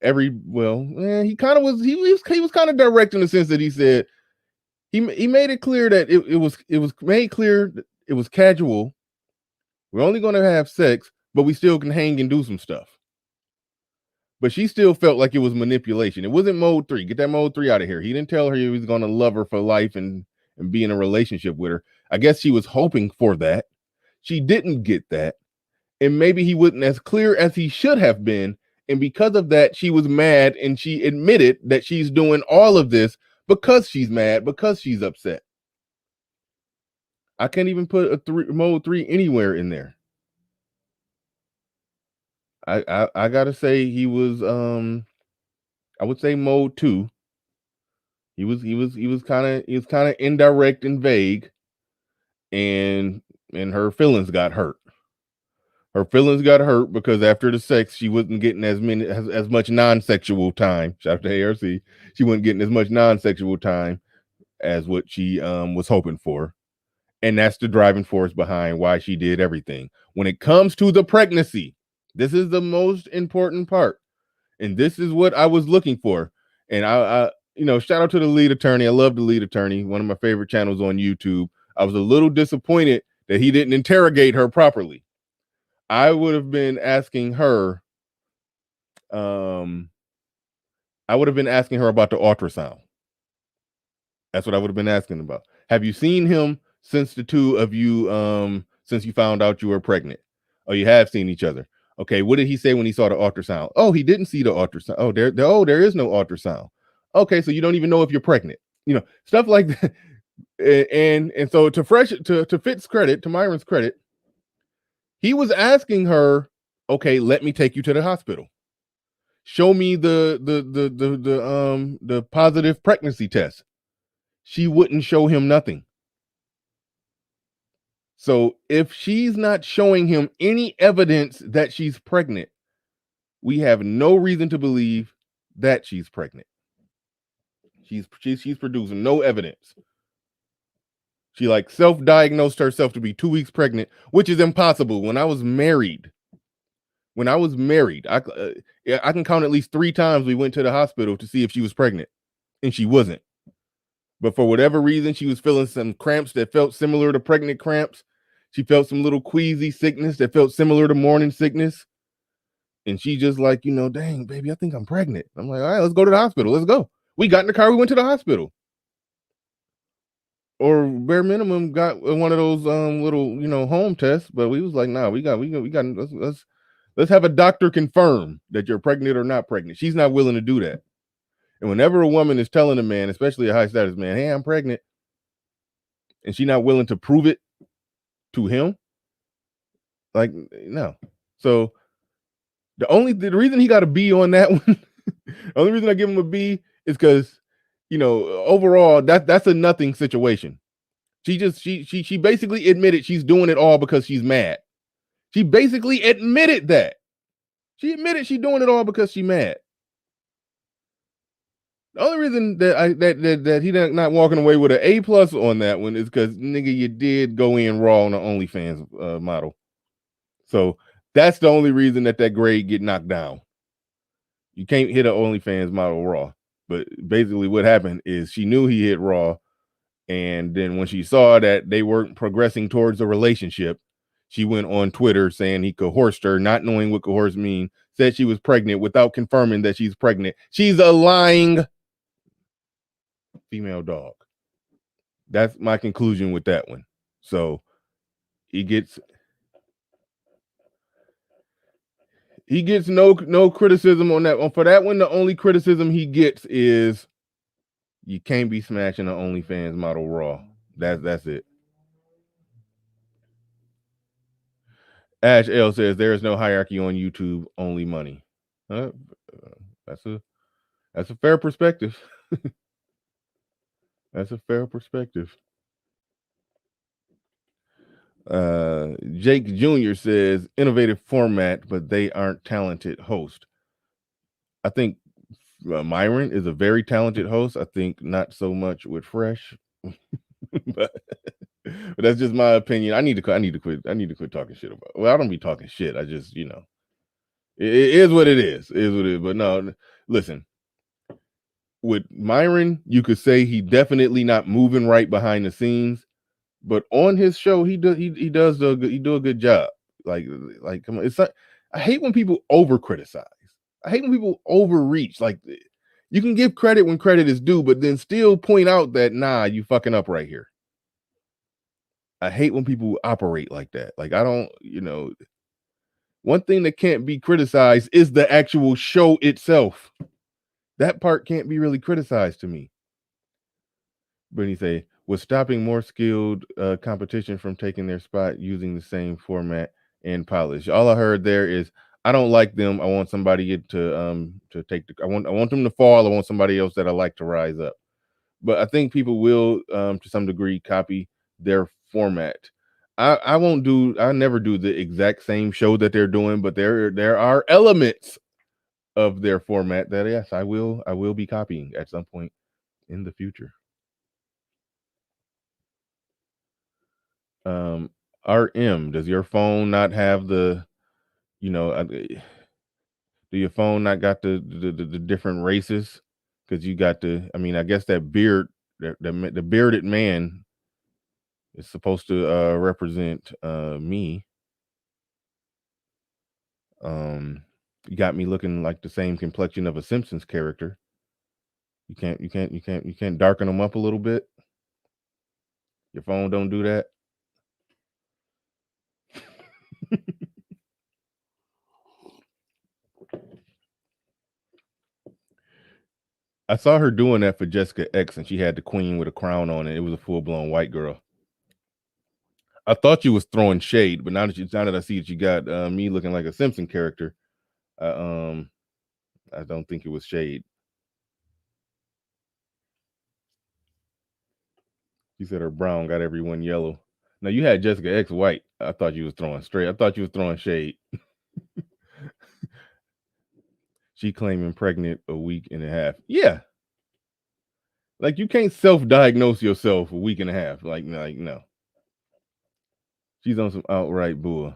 He kind of was. He was kind of direct in the sense that he said he made it clear that it was made clear that it was casual. We're only going to have sex, but we still can hang and do some stuff. But she still felt like it was manipulation. It wasn't mode 3. Get that mode 3 out of here. He didn't tell her he was going to love her for life and be in a relationship with her. I guess she was hoping for that. She didn't get that. And maybe he wasn't as clear as he should have been. And because of that, she was mad, and she admitted that she's doing all of this because she's mad, because she's upset. I can't even put mode 3 anywhere in there. I gotta say he was I would say mode 2. He was kind of indirect and vague, and her feelings got hurt. Her feelings got hurt because after the sex, she wasn't getting as much non-sexual time. Shout out to ARC. She wasn't getting as much non-sexual time as what she was hoping for. And that's the driving force behind why she did everything. When it comes to the pregnancy, this is the most important part. And this is what I was looking for. And I shout out to the lead attorney. I love the lead attorney, one of my favorite channels on YouTube. I was a little disappointed that he didn't interrogate her properly. I would have been asking her, about the ultrasound. That's what I would have been asking about. Have you seen him since the two of you, since you found out you were pregnant? Oh, you have seen each other. Okay, what did he say when he saw the ultrasound? Oh, he didn't see the ultrasound. Oh, there is no ultrasound. Okay, so you don't even know if you're pregnant. Stuff like that. And so to Fitz's credit, to Myron's credit, he was asking her, okay, let me take you to the hospital. Show me the positive pregnancy test. She wouldn't show him nothing. So if she's not showing him any evidence that she's pregnant, we have no reason to believe that she's pregnant. She's producing no evidence. She self-diagnosed herself to be 2 weeks pregnant, which is impossible. When I was married, I can count at least 3 times we went to the hospital to see if she was pregnant, and she wasn't. But for whatever reason, she was feeling some cramps that felt similar to pregnant cramps. She felt some little queasy sickness that felt similar to morning sickness. And she just dang, baby, I think I'm pregnant. I'm like, all right, let's go to the hospital. Let's go. We got in the car. We went to the hospital. Or bare minimum got one of those little, home tests. But we was like, nah, we got, let's have a doctor confirm that you're pregnant or not pregnant. She's not willing to do that. And whenever a woman is telling a man, especially a high status man, hey, I'm pregnant, and she's not willing to prove it to him, no. So the reason he got a B on that one, the only reason I give him a B is because, overall that's a nothing situation. She basically admitted she's doing it all because she's mad. She basically admitted that. She admitted she's doing it all because she's mad. The only reason that he not walking away with an A+ on that one is because, nigga, you did go in raw on the OnlyFans model. So that's the only reason that grade get knocked down. You can't hit an OnlyFans model raw. But basically what happened is she knew he hit raw. And then when she saw that they weren't progressing towards a relationship, she went on Twitter saying he coerced her, not knowing what coerce mean, said she was pregnant without confirming that she's pregnant. She's a lying female dog. That's my conclusion with that one. So he gets no criticism on that one. For that one, the only criticism he gets is you can't be smashing an OnlyFans model raw. That's it. Ash L says there is no hierarchy on YouTube, only money. That's a fair perspective. That's a fair perspective. Jake Jr. says innovative format, but they aren't talented host. I think Myron is a very talented host. I think not so much with Fresh, but that's just my opinion. I need to quit talking shit about. Well, I don't be talking shit. I just it is what it is. It is what it is. But no, listen. With Myron, you could say he definitely not moving right behind the scenes, but on his show, he do a good job. Like come on, it's not. I hate when people over criticize. I hate when people overreach. Like you can give credit when credit is due, but then still point out that you fucking up right here. I hate when people operate like that. Like I don't, one thing that can't be criticized is the actual show itself. That part can't be really criticized to me. Brittany say, was stopping more skilled competition from taking their spot using the same format and polish. All I heard there is, I don't like them. I want somebody to take I want them to fall. I want somebody else that I like to rise up. But I think people will to some degree copy their format. I never do the exact same show that they're doing, but there are elements of their format that yes, I will be copying at some point in the future. RM, does your phone not have the Do your phone not got the different races? Because you got the, I mean, I guess that beard, the bearded man is supposed to represent me. You got me looking like the same complexion of a Simpsons character. You can't darken them up a little bit. Your phone don't do that. I saw her doing that for Jessica X, and she had the queen with a crown on it. It was a full-blown white girl. I thought you was throwing shade, but now that I see that you got me looking like a Simpson character, I don't think it was shade. She said her brown got everyone yellow. Now you had Jessica X white. I thought you was throwing straight. I thought you was throwing shade. She claiming pregnant a week and a half. Yeah. Like you can't self-diagnose yourself a week and a half. Like no. She's on some outright bull.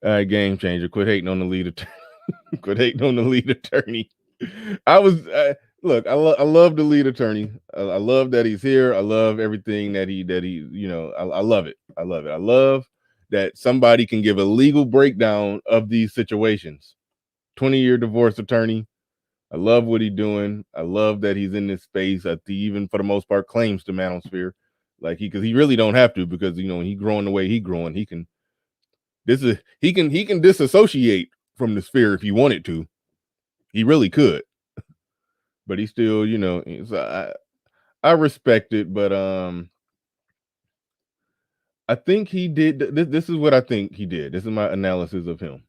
All right, game changer. Quit hating on the lead attorney. Quit hating on the lead attorney. I was look. I love the lead attorney. I love that he's here. I love everything that he. You know. I love it. I love it. I love that somebody can give a legal breakdown of these situations. 20-year divorce attorney. I love what he's doing. I love that he's in this space. He even for the most part claims the manosphere, like because he really don't have to, because you know when he growing the way he growing, he can. He can disassociate from the sphere if he wanted to. He really could, but he still, you know. So I respect it, but I think he did. This is what I think he did. This is my analysis of him.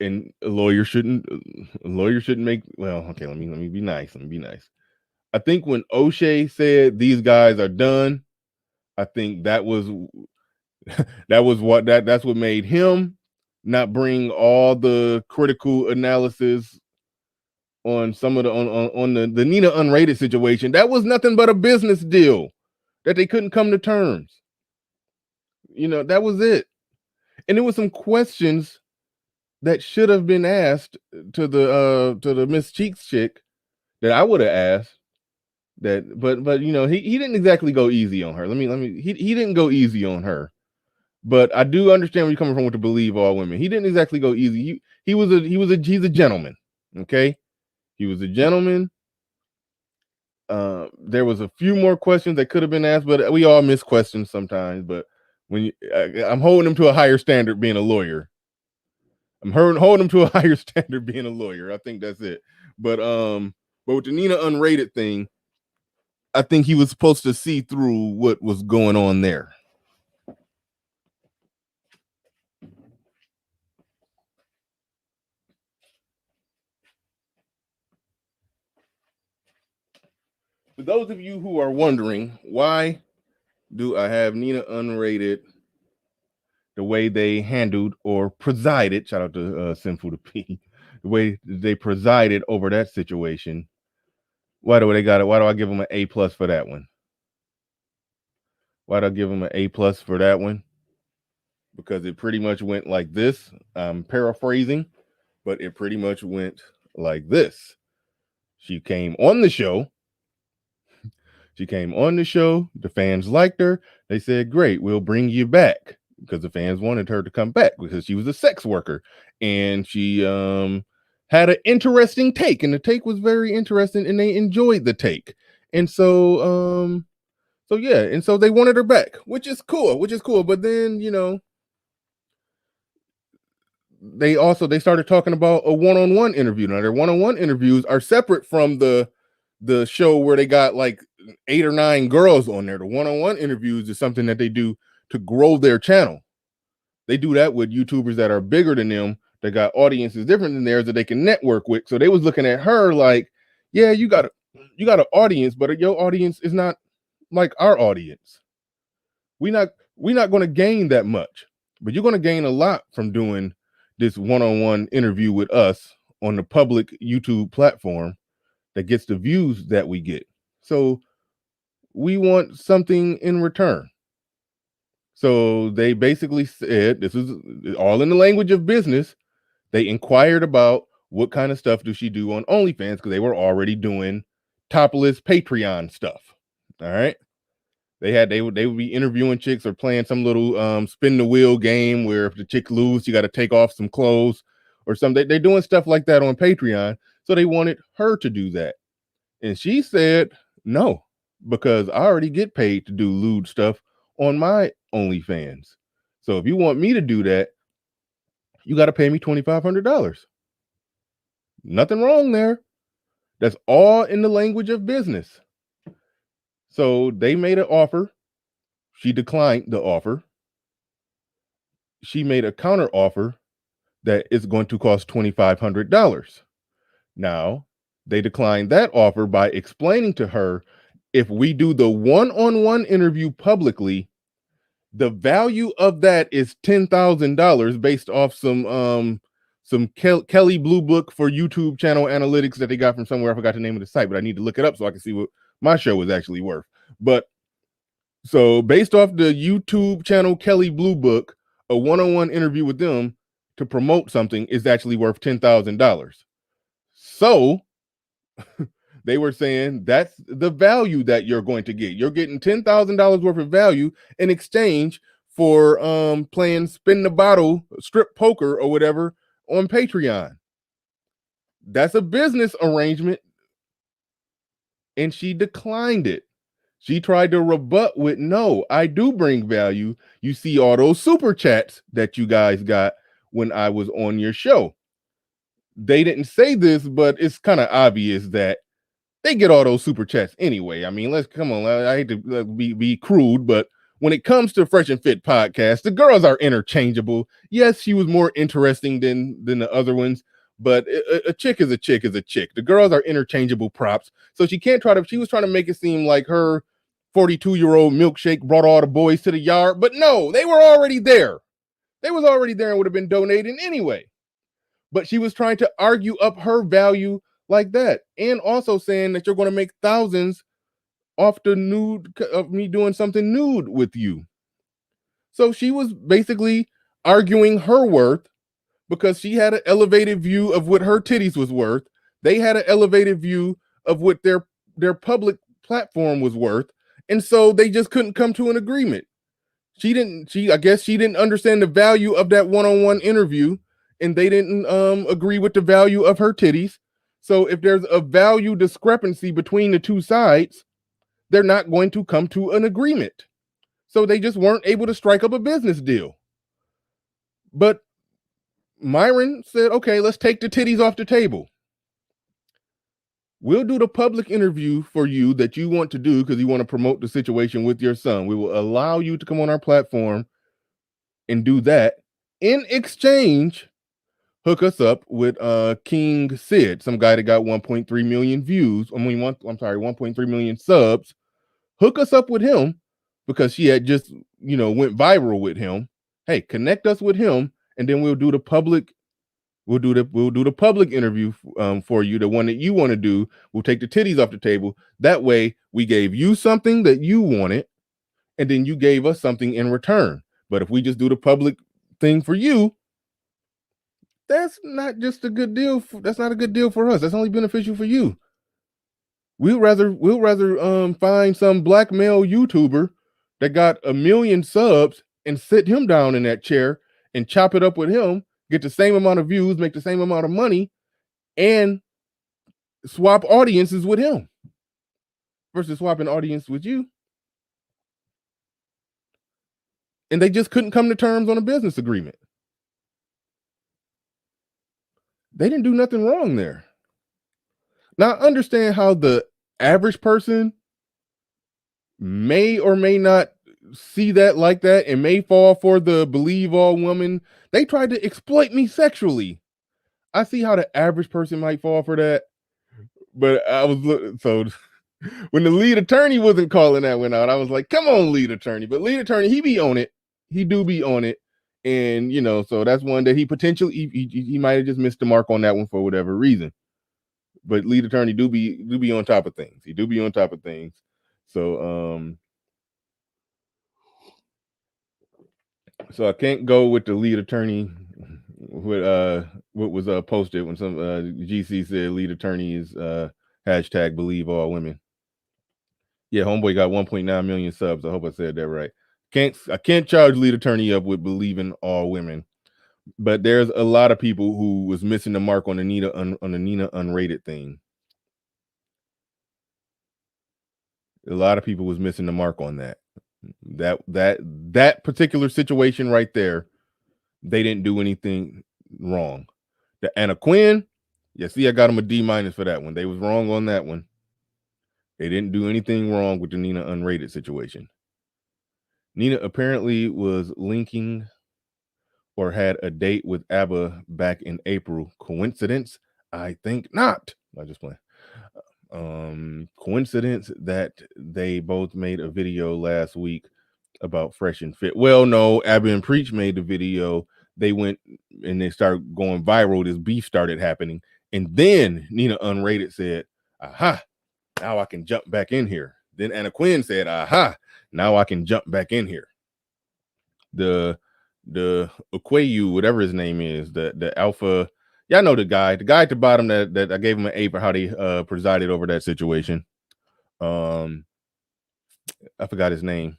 And a lawyer shouldn't make. Well, okay. Let me be nice. Let me be nice. I think when O'Shea said these guys are done, I think that was that's what made him not bring all the critical analysis on some of the on the Nina Unrated situation. That was nothing but a business deal that they couldn't come to terms. You know, that was it. And there was some questions that should have been asked to the Miss Cheeks chick that I would have asked. That, but you know, he didn't exactly go easy on her. He didn't go easy on her. But I do understand where you're coming from with to believe all women. He didn't exactly go easy. He's a gentleman. Okay, he was a gentleman. There was a few more questions that could have been asked, but we all miss questions sometimes. But when I'm holding him to a higher standard being a lawyer. I'm holding him to a higher standard being a lawyer. I think that's it. But with the Nina Unrated thing, I think he was supposed to see through what was going on there. For those of you who are wondering, why do I have Nina Unrated the way they handled or presided, shout out to Sinful to P, the way they presided over that situation, why do they got it? Why do I give them an A+ for that one? Why do I give them an A+ for that one? Because it pretty much went like this. I'm paraphrasing, but it pretty much went like this. She came on the show. The fans liked her. They said, great, we'll bring you back, because the fans wanted her to come back because she was a sex worker. And she had an interesting take, and the take was very interesting, and they enjoyed the take. And so yeah, and so they wanted her back, which is cool. But then, you know, they started talking about a one-on-one interview. Now their one-on-one interviews are separate from the show where they got like 8 or 9 girls on there. The one-on-one interviews is something that they do to grow their channel. They do that with YouTubers that are bigger than them, that got audiences different than theirs that they can network with. So they was looking at her like, yeah, you got an audience, but your audience is not like our audience. We're not going to gain that much, but you're going to gain a lot from doing this one-on-one interview with us on the public YouTube platform that gets the views that we get. So we want something in return. So they basically said, this is all in the language of business. They inquired about what kind of stuff does she do on OnlyFans, because they were already doing topless Patreon stuff. All right. They would be interviewing chicks or playing some little spin the wheel game where if the chick lose, you got to take off some clothes or something. They're doing stuff like that on Patreon. So they wanted her to do that. And she said, no, because I already get paid to do lewd stuff on my OnlyFans. So if you want me to do that, you got to pay me $2,500. Nothing wrong there. That's all in the language of business. So they made an offer. She declined the offer. She made a counter offer that is going to cost $2,500. Now, they declined that offer by explaining to her, if we do the one-on-one interview publicly, the value of that is $10,000 based off some Kelly Blue Book for YouTube channel analytics that they got from somewhere. I forgot the name of the site, but I need to look it up so I can see what my show is actually worth. But so based off the YouTube channel Kelly Blue Book, a one-on-one interview with them to promote something is actually worth $10,000. So they were saying that's the value that you're going to get. You're getting $10,000 worth of value in exchange for playing spin the bottle, strip poker or whatever on Patreon. That's a business arrangement. And she declined it. She tried to rebut with, no, I do bring value. You see all those super chats that you guys got when I was on your show. They didn't say this, but it's kind of obvious that they get all those super chats anyway. I mean, come on. I hate to be crude, but when it comes to Fresh and Fit podcast, the girls are interchangeable. Yes, she was more interesting than the other ones, but a chick is a chick is a chick. The girls are interchangeable props. So she was trying to make it seem like her 42-year-old milkshake brought all the boys to the yard, but no, they were already there. They was already there and would have been donating anyway. But she was trying to argue up her value like that, and also saying that you're going to make thousands off the nude of me doing something nude with you. So she was basically arguing her worth because she had an elevated view of what her titties was worth. They had an elevated view of what their public platform was worth. And so they just couldn't come to an agreement. I guess she didn't understand the value of that one-on-one interview, and they didn't agree with the value of her titties. So if there's a value discrepancy between the two sides, they're not going to come to an agreement. So they just weren't able to strike up a business deal. But Myron said, okay, let's take the titties off the table. We'll do the public interview for you that you want to do because you want to promote the situation with your son. We will allow you to come on our platform and do that. In exchange, hook us up with King Sid, some guy that got 1.3 million views. 1.3 million subs. Hook us up with him because she had just, went viral with him. Hey, connect us with him, and then we'll do the public. We'll do the public interview for you, the one that you want to do. We'll take the titties off the table. That way, we gave you something that you wanted, and then you gave us something in return. But if we just do the public thing for you, that's not just a good deal. That's not a good deal for us. That's only beneficial for you. We'll rather find some black male YouTuber that got 1 million subs and sit him down in that chair and chop it up with him, get the same amount of views, make the same amount of money, and swap audiences with him versus swapping audience with you. And they just couldn't come to terms on a business agreement. They didn't do nothing wrong there. Now, I understand how the average person may or may not see that like that and may fall for the believe all woman. They tried to exploit me sexually. I see how the average person might fall for that. But I was so when the lead attorney wasn't calling that one out, I was like, come on, lead attorney. But lead attorney, he be on it. He do be on it. And, so that's one that he potentially, he might have just missed the mark on that one for whatever reason. But lead attorney do be on top of things. He do be on top of things. So, so I can't go with the lead attorney with what was posted when some GC said lead attorney is hashtag believe all women. Yeah, homeboy got 1.9 million subs. I hope I said that right. I can't charge lead attorney up with believing all women, but there's a lot of people who was missing the mark on the Nina unrated thing. A lot of people was missing the mark on that. That particular situation right there, they didn't do anything wrong. The Anna Quinn, yeah, see, I got them a D- for that one. They was wrong on that one. They didn't do anything wrong with the Nina unrated situation. Nina apparently was linking or had a date with ABBA back in April. Coincidence? I think not. I just playing. Coincidence that they both made a video last week about Fresh and Fit. Well, no, ABBA and Preach made the video. They went and they started going viral. This beef started happening. And then Nina Unrated said, aha, now I can jump back in here. Then Anna Quinn said, aha, now I can jump back in here. The Okweyu, whatever his name is, the alpha, y'all know the guy at the bottom that I gave him an A for how they presided over that situation. I forgot his name.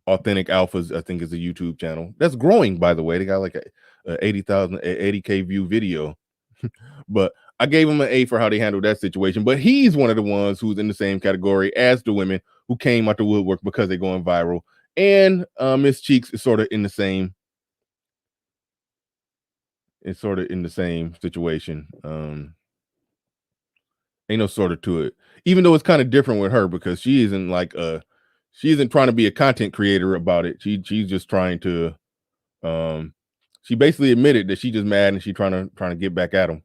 Authentic Alphas, I think, is a YouTube channel that's growing, by the way. They got like a 80K view video. But I gave him an A for how they handled that situation. But he's one of the ones who's in the same category as the women who came out the woodwork because they're going viral. And Miss Cheeks is sort of in the same. It's sort of in the same situation. Ain't no sort of to it. Even though it's kind of different with her because she isn't like she isn't trying to be a content creator about it. She's just trying to she basically admitted that she's just mad and she's trying to get back at him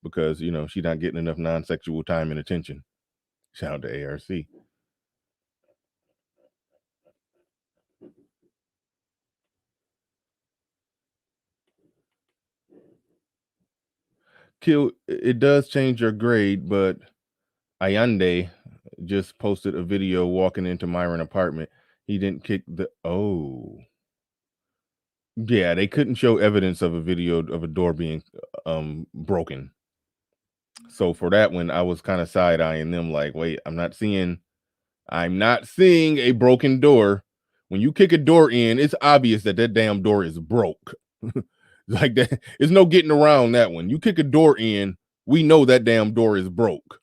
because she's not getting enough non-sexual time and attention. Shout out to ARC. Kill, it does change your grade, but Ayande just posted a video walking into Myron apartment. He didn't kick the yeah, they couldn't show evidence of a video of a door being broken. So for that one, I was kind of side-eyeing them like, wait, I'm not seeing a broken door. When you kick a door in, it's obvious that damn door is broke. Like that, there's no getting around that one. You kick a door in, we know that damn door is broke.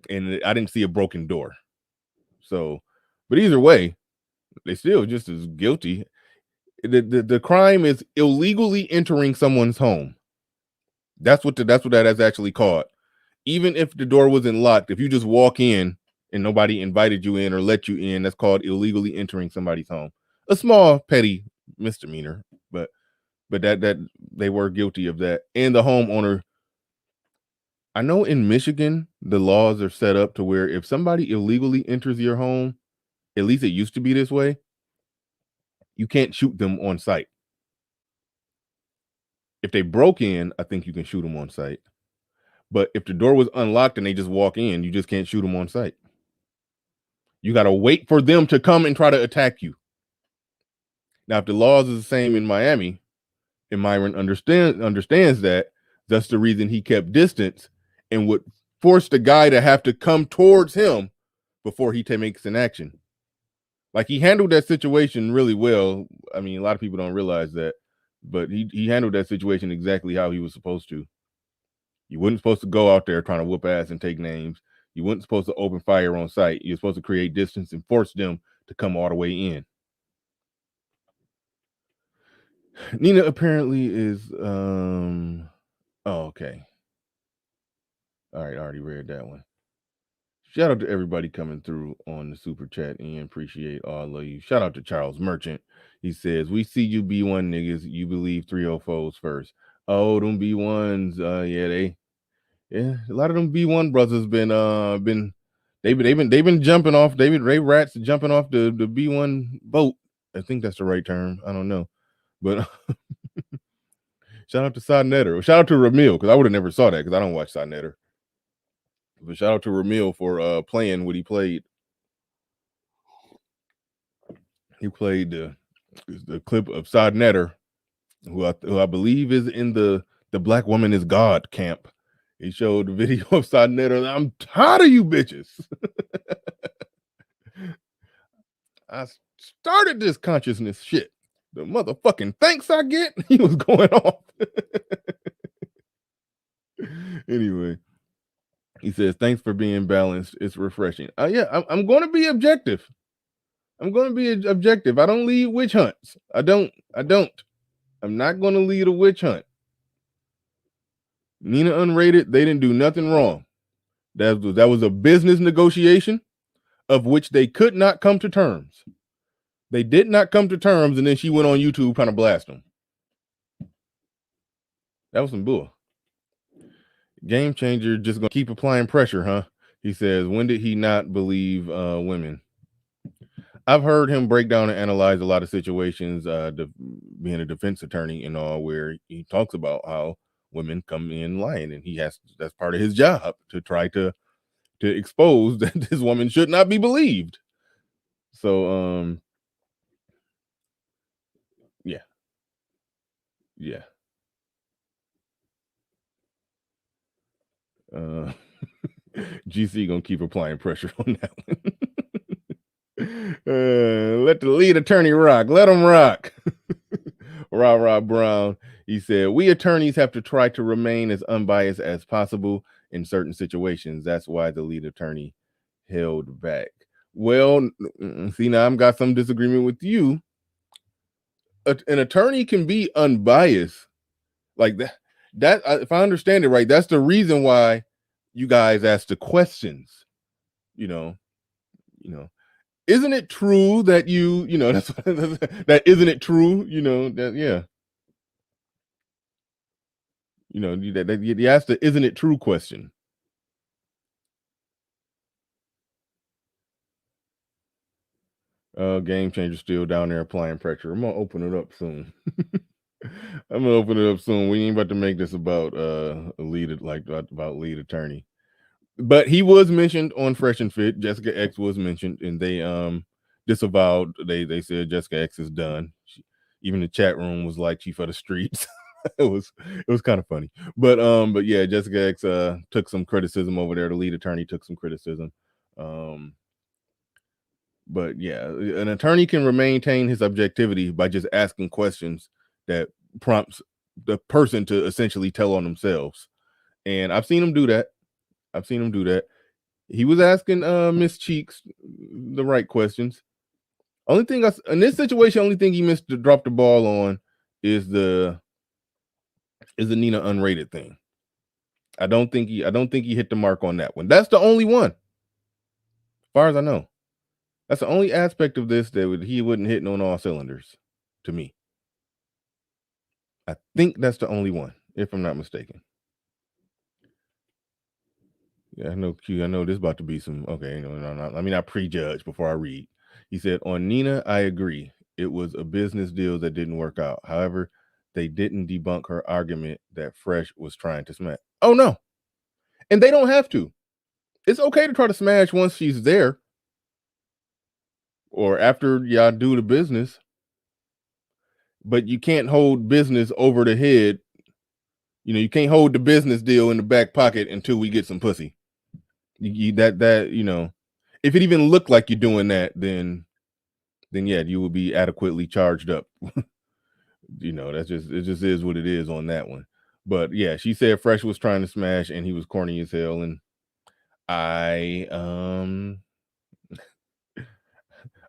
And I didn't see a broken door. So, but either way, they still just as guilty. The crime is illegally entering someone's home. That's what that is actually called. Even if the door wasn't locked, if you just walk in and nobody invited you in or let you in, that's called illegally entering somebody's home. A small petty misdemeanor, but that they were guilty of that. And the homeowner, I know in Michigan, the laws are set up to where if somebody illegally enters your home, at least it used to be this way, you can't shoot them on site. If they broke in, I think you can shoot them on site. But if the door was unlocked and they just walk in, you just can't shoot them on site. You got to wait for them to come and try to attack you. Now, if the laws is the same in Miami, and Myron understands that, that's the reason he kept distance and would force the guy to have to come towards him before he makes an action. Like, he handled that situation really well. I mean, a lot of people don't realize that, but he handled that situation exactly how he was supposed to. You weren't supposed to go out there trying to whoop ass and take names. You weren't supposed to open fire on site. You're supposed to create distance and force them to come all the way in. Nina apparently is okay. All right, I already read that one. Shout out to everybody coming through on the super chat and appreciate all of you. Shout out to Charles Merchant. He says, we see you B1 niggas, you believe 304s first. Oh, them B1s, yeah, a lot of them B1 brothers they've been jumping off, they rats jumping off the B1 boat. I think that's the right term. I don't know. But shout out to Sodnetter. Shout out to Ramil, because I would have never saw that because I don't watch Sodnetter. But shout out to Ramil for playing what he played. He played the clip of Sodnetter who I believe is in the Black Woman is God camp. He showed the video of Sonetta. I'm tired of you bitches. I started this consciousness shit. The motherfucking thanks I get, he was going off. Anyway, he says, thanks for being balanced. It's refreshing. Yeah, I'm going to be objective. I'm going to be objective. I don't lead witch hunts. I don't. I'm not going to lead a witch hunt. Nina Unrated, they didn't do nothing wrong. That was a business negotiation of which they could not come to terms. They did not come to terms, and then she went on YouTube trying to blast them. That was some bull. Game Changer just going to keep applying pressure, huh? He says, when did he not believe women? I've heard him break down and analyze a lot of situations, being a defense attorney and all, where he talks about how women come in lying, and that's part of his job, to try to expose that this woman should not be believed. So, yeah. GC gonna keep applying pressure on that one. Let the lead attorney rock. Let him rock. Rah Brown. He said, we attorneys have to try to remain as unbiased as possible in certain situations. That's why the lead attorney held back. Well, see, now I've got some disagreement with you. An attorney can be unbiased like that. If I understand it right, that's the reason why you guys ask the questions. You know, isn't it true that that's that isn't it true? That yeah. That you ask the isn't it true question. Game Changer still down there applying pressure. I'm gonna open it up soon. We ain't about to make this about lead attorney. But he was mentioned on Fresh and Fit. Jessica X was mentioned, and they disavowed. They said Jessica X is done. Even the chat room was like, "Chief of the streets." it was kind of funny. But yeah, Jessica X took some criticism over there. The lead attorney took some criticism. But yeah, an attorney can maintain his objectivity by just asking questions that prompts the person to essentially tell on themselves. And I've seen him do that. He was asking Miss Cheeks the right questions. Only thing in this situation, only thing he missed to drop the ball on is the Nina Unrated thing. I don't think he hit the mark on that one. That's the only one, as far as I know. That's the only aspect of this that he wouldn't hit on all cylinders, to me. I think that's the only one, if I'm not mistaken. Yeah, I know Q. I know this is about to be some. Okay, I prejudge before I read. He said, on Nina, I agree. It was a business deal that didn't work out. However, they didn't debunk her argument that Fresh was trying to smash. Oh, no. And they don't have to. It's okay to try to smash once she's there, or after y'all do the business. But you can't hold business over the head. You can't hold the business deal in the back pocket until we get some pussy. If it even looked like you're doing that, then yeah, you will be adequately charged up. It just is what it is on that one. But yeah, she said Fresh was trying to smash and he was corny as hell. And I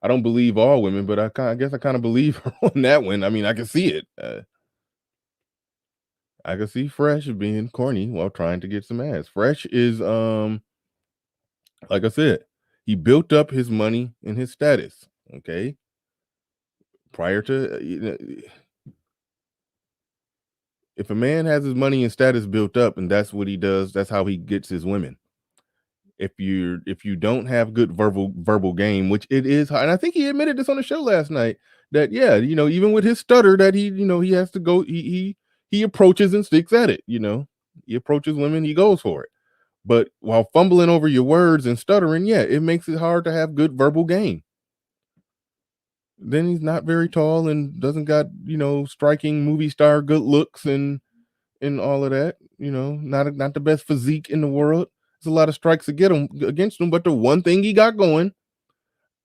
don't believe all women, but I guess I kind of believe her on that one. I mean, I can see it. I can see Fresh being corny while trying to get some ass. Fresh is like I said, he built up his money and his status. Okay, prior to if a man has his money and status built up, and that's what he does, that's how he gets his women. If you don't have good verbal game, which it is, and I think he admitted this on the show last night, that yeah, even with his stutter, that he has to go, he approaches and sticks at it. He approaches women, he goes for it. But while fumbling over your words and stuttering, yeah, it makes it hard to have good verbal game. then he's not very tall and doesn't got, striking movie star good looks and all of that. Not the best physique in the world. There's a lot of strikes against him, but the one thing he got going,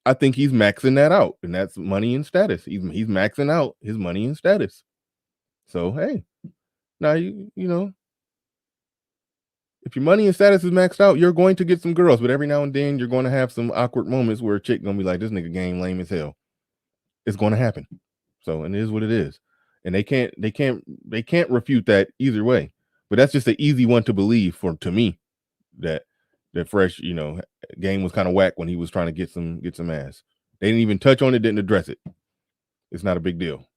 I think he's maxing that out, and that's money and status. He's maxing out his money and status. So hey, now you know, if your money and status is maxed out, you're going to get some girls, but every now and then you're going to have some awkward moments where a chick gonna be like, "This nigga game lame as hell." It's going to happen. So, and it is what it is, and they can't refute that either way. But that's just an easy one to believe to me that Fresh, game was kind of whack when he was trying to get some ass. They didn't even touch on it, didn't address it. It's not a big deal.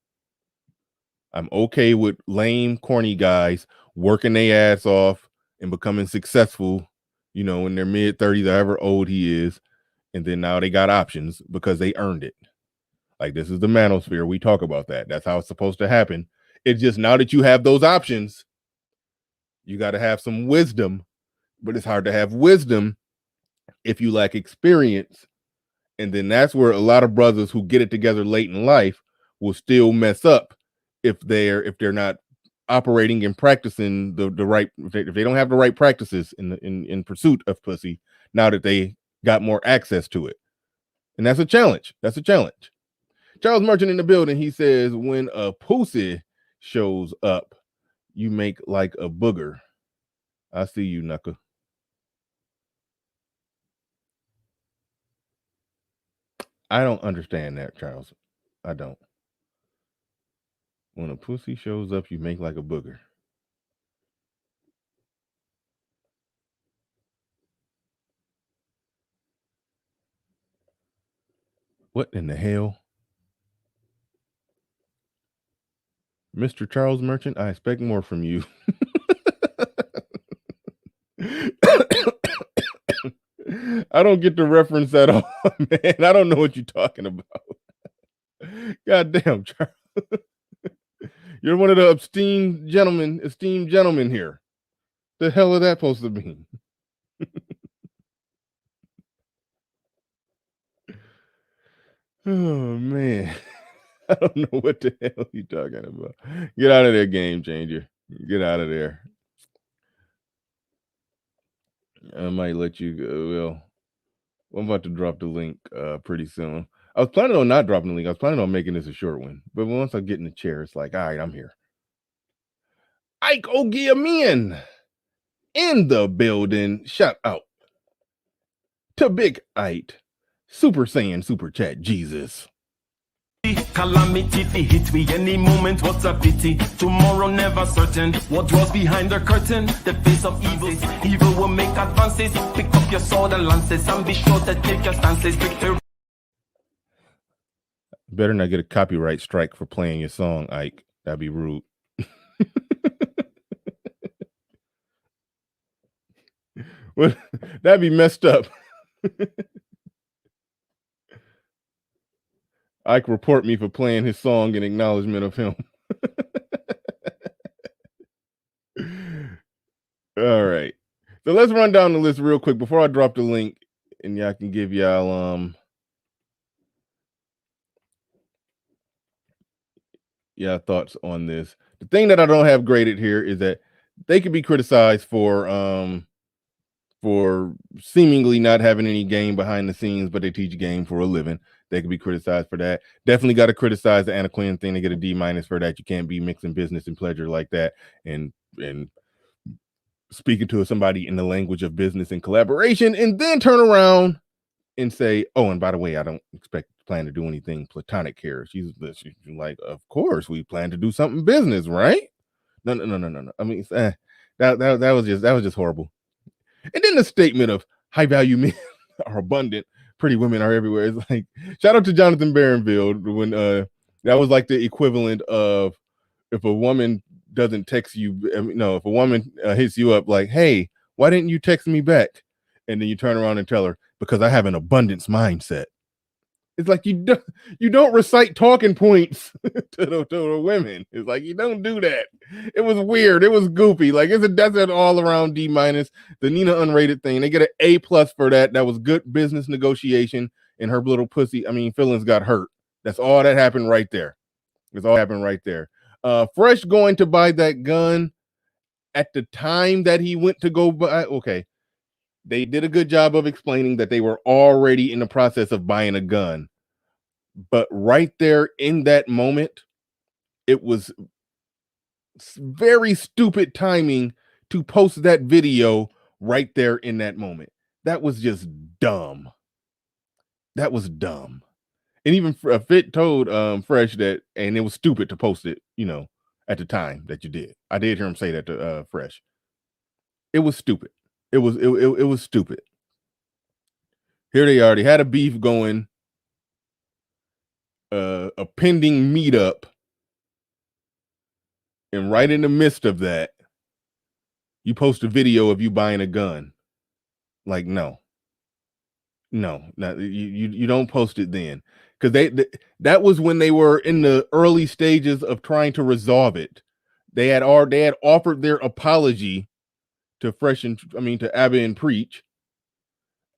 I'm okay with lame, corny guys working their ass off and becoming successful, in their mid-30s, however old he is, and then now they got options because they earned it. Like, this is the manosphere. We talk about that. That's how it's supposed to happen. It's just now that you have those options, you got to have some wisdom, but it's hard to have wisdom if you lack experience. And then that's where a lot of brothers who get it together late in life will still mess up if they're not operating and practicing the right, if they don't have the right practices in pursuit of pussy now that they got more access to it. And that's a challenge. Charles Merchant in the building. He says, when a pussy shows up, you make like a booger. I see you, Knuckle. I don't understand that, Charles. I don't. When a pussy shows up, you make like a booger. What in the hell? Mr. Charles Merchant, I expect more from you. I don't get the reference at all, man. I don't know what you're talking about. Goddamn, Charles. You're one of the esteemed gentlemen here. The hell is that supposed to mean? Oh, man. I don't know what the hell you're talking about. Get out of there, game changer. Get out of there. I might let you go. Well, I'm about to drop the link pretty soon. I was planning on not dropping the link. I was planning on making this a short one. But once I get in the chair, it's like, all right, I'm here. Ike Ogiamin in the building. Shout out to Big Ike. Super Saiyan Super Chat Jesus. Calamity fi hit we any moment, what's a pity? Tomorrow never certain. What was behind the curtain? The face of evil. Evil will make advances. Pick up your sword and lances and be sure to take your stances. Victory. Better not get a copyright strike for playing your song, Ike. That'd be rude. Well, that'd be messed up. Ike report me for playing his song in acknowledgement of him. All right. So let's run down the list real quick before I drop the link and y'all can give y'all thoughts on this. The thing that I don't have graded here is that they could be criticized for seemingly not having any game behind the scenes, but they teach game for a living. They could be criticized for that. Definitely got to criticize the Anna Quinn thing. They get a D- for that. You can't be mixing business and pleasure like that and speaking to somebody in the language of business and collaboration, and then turn around and say, oh, and by the way, I don't plan to do anything platonic here. She's like, of course we plan to do something business, right? No. I mean, that was just horrible. And then the statement of high value men are abundant, pretty women are everywhere. It's like, shout out to Jonathan Barenfield when that was like the equivalent of if a woman doesn't text you, if a woman hits you up like, hey, why didn't you text me back? And then you turn around and tell her, because I have an abundance mindset. It's like you don't recite talking points to the women. It's like you don't do that. It was weird. It was goofy. Like that's an all around D-. The Nina unrated thing, they get an A+ for that. That was good business negotiation. And her little pussy, feelings got hurt. That's all that happened right there. That's all happened right there. Fresh going to buy that gun at the time that he went to go buy. Okay, they did a good job of explaining that they were already in the process of buying a gun, but right there in that moment, it was very stupid timing to post that video right there in that moment. That was just dumb. That was dumb. And even Fit told Fresh that, and it was stupid to post it, at the time that you did. I did hear him say that to Fresh. It was stupid. It was stupid. Here they are. They had a beef going, a pending meetup, and right in the midst of that, you post a video of you buying a gun. Like, no, you don't post it then, because that was when they were in the early stages of trying to resolve it. They had offered their apology to to Abbott and Preach.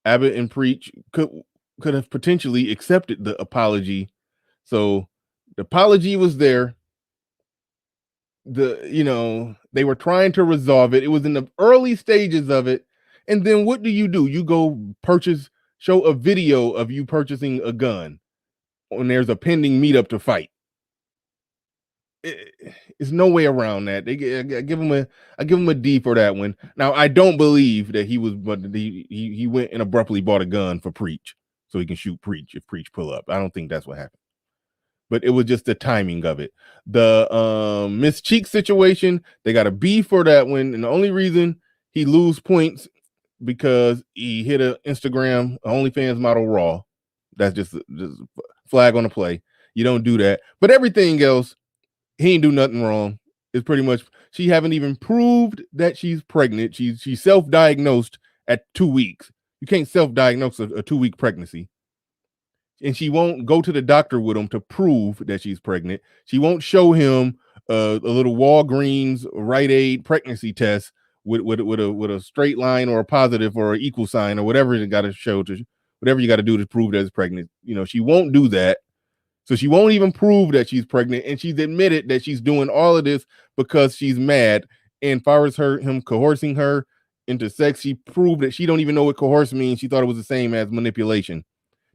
Abbott and Preach could have potentially accepted the apology. So the apology was there. They were trying to resolve it. It was in the early stages of it. And then what do? You go show a video of you purchasing a gun when there's a pending meetup to fight. It's no way around that. I give him a D for that one. Now, I don't believe that he went and abruptly bought a gun for Preach so he can shoot Preach if Preach pull up. I don't think that's what happened. But it was just the timing of it. The Miss Cheek situation, they got a B for that one. And the only reason he lose points because he hit an Instagram OnlyFans model raw. That's just flag on the play. You don't do that. But everything else, he ain't do nothing wrong. It's pretty much, she haven't even proved that she's pregnant. She's self-diagnosed at 2 weeks. You can't self-diagnose a 2-week pregnancy. And she won't go to the doctor with him to prove that she's pregnant. She won't show him a little Walgreens Rite Aid pregnancy test with a straight line or a positive or an equal sign or whatever you got to show to whatever you got to do to prove that it's pregnant. She won't do that. So she won't even prove that she's pregnant. And she's admitted that she's doing all of this because she's mad. And far as him coercing her into sex, she proved that she don't even know what coerce means. She thought it was the same as manipulation.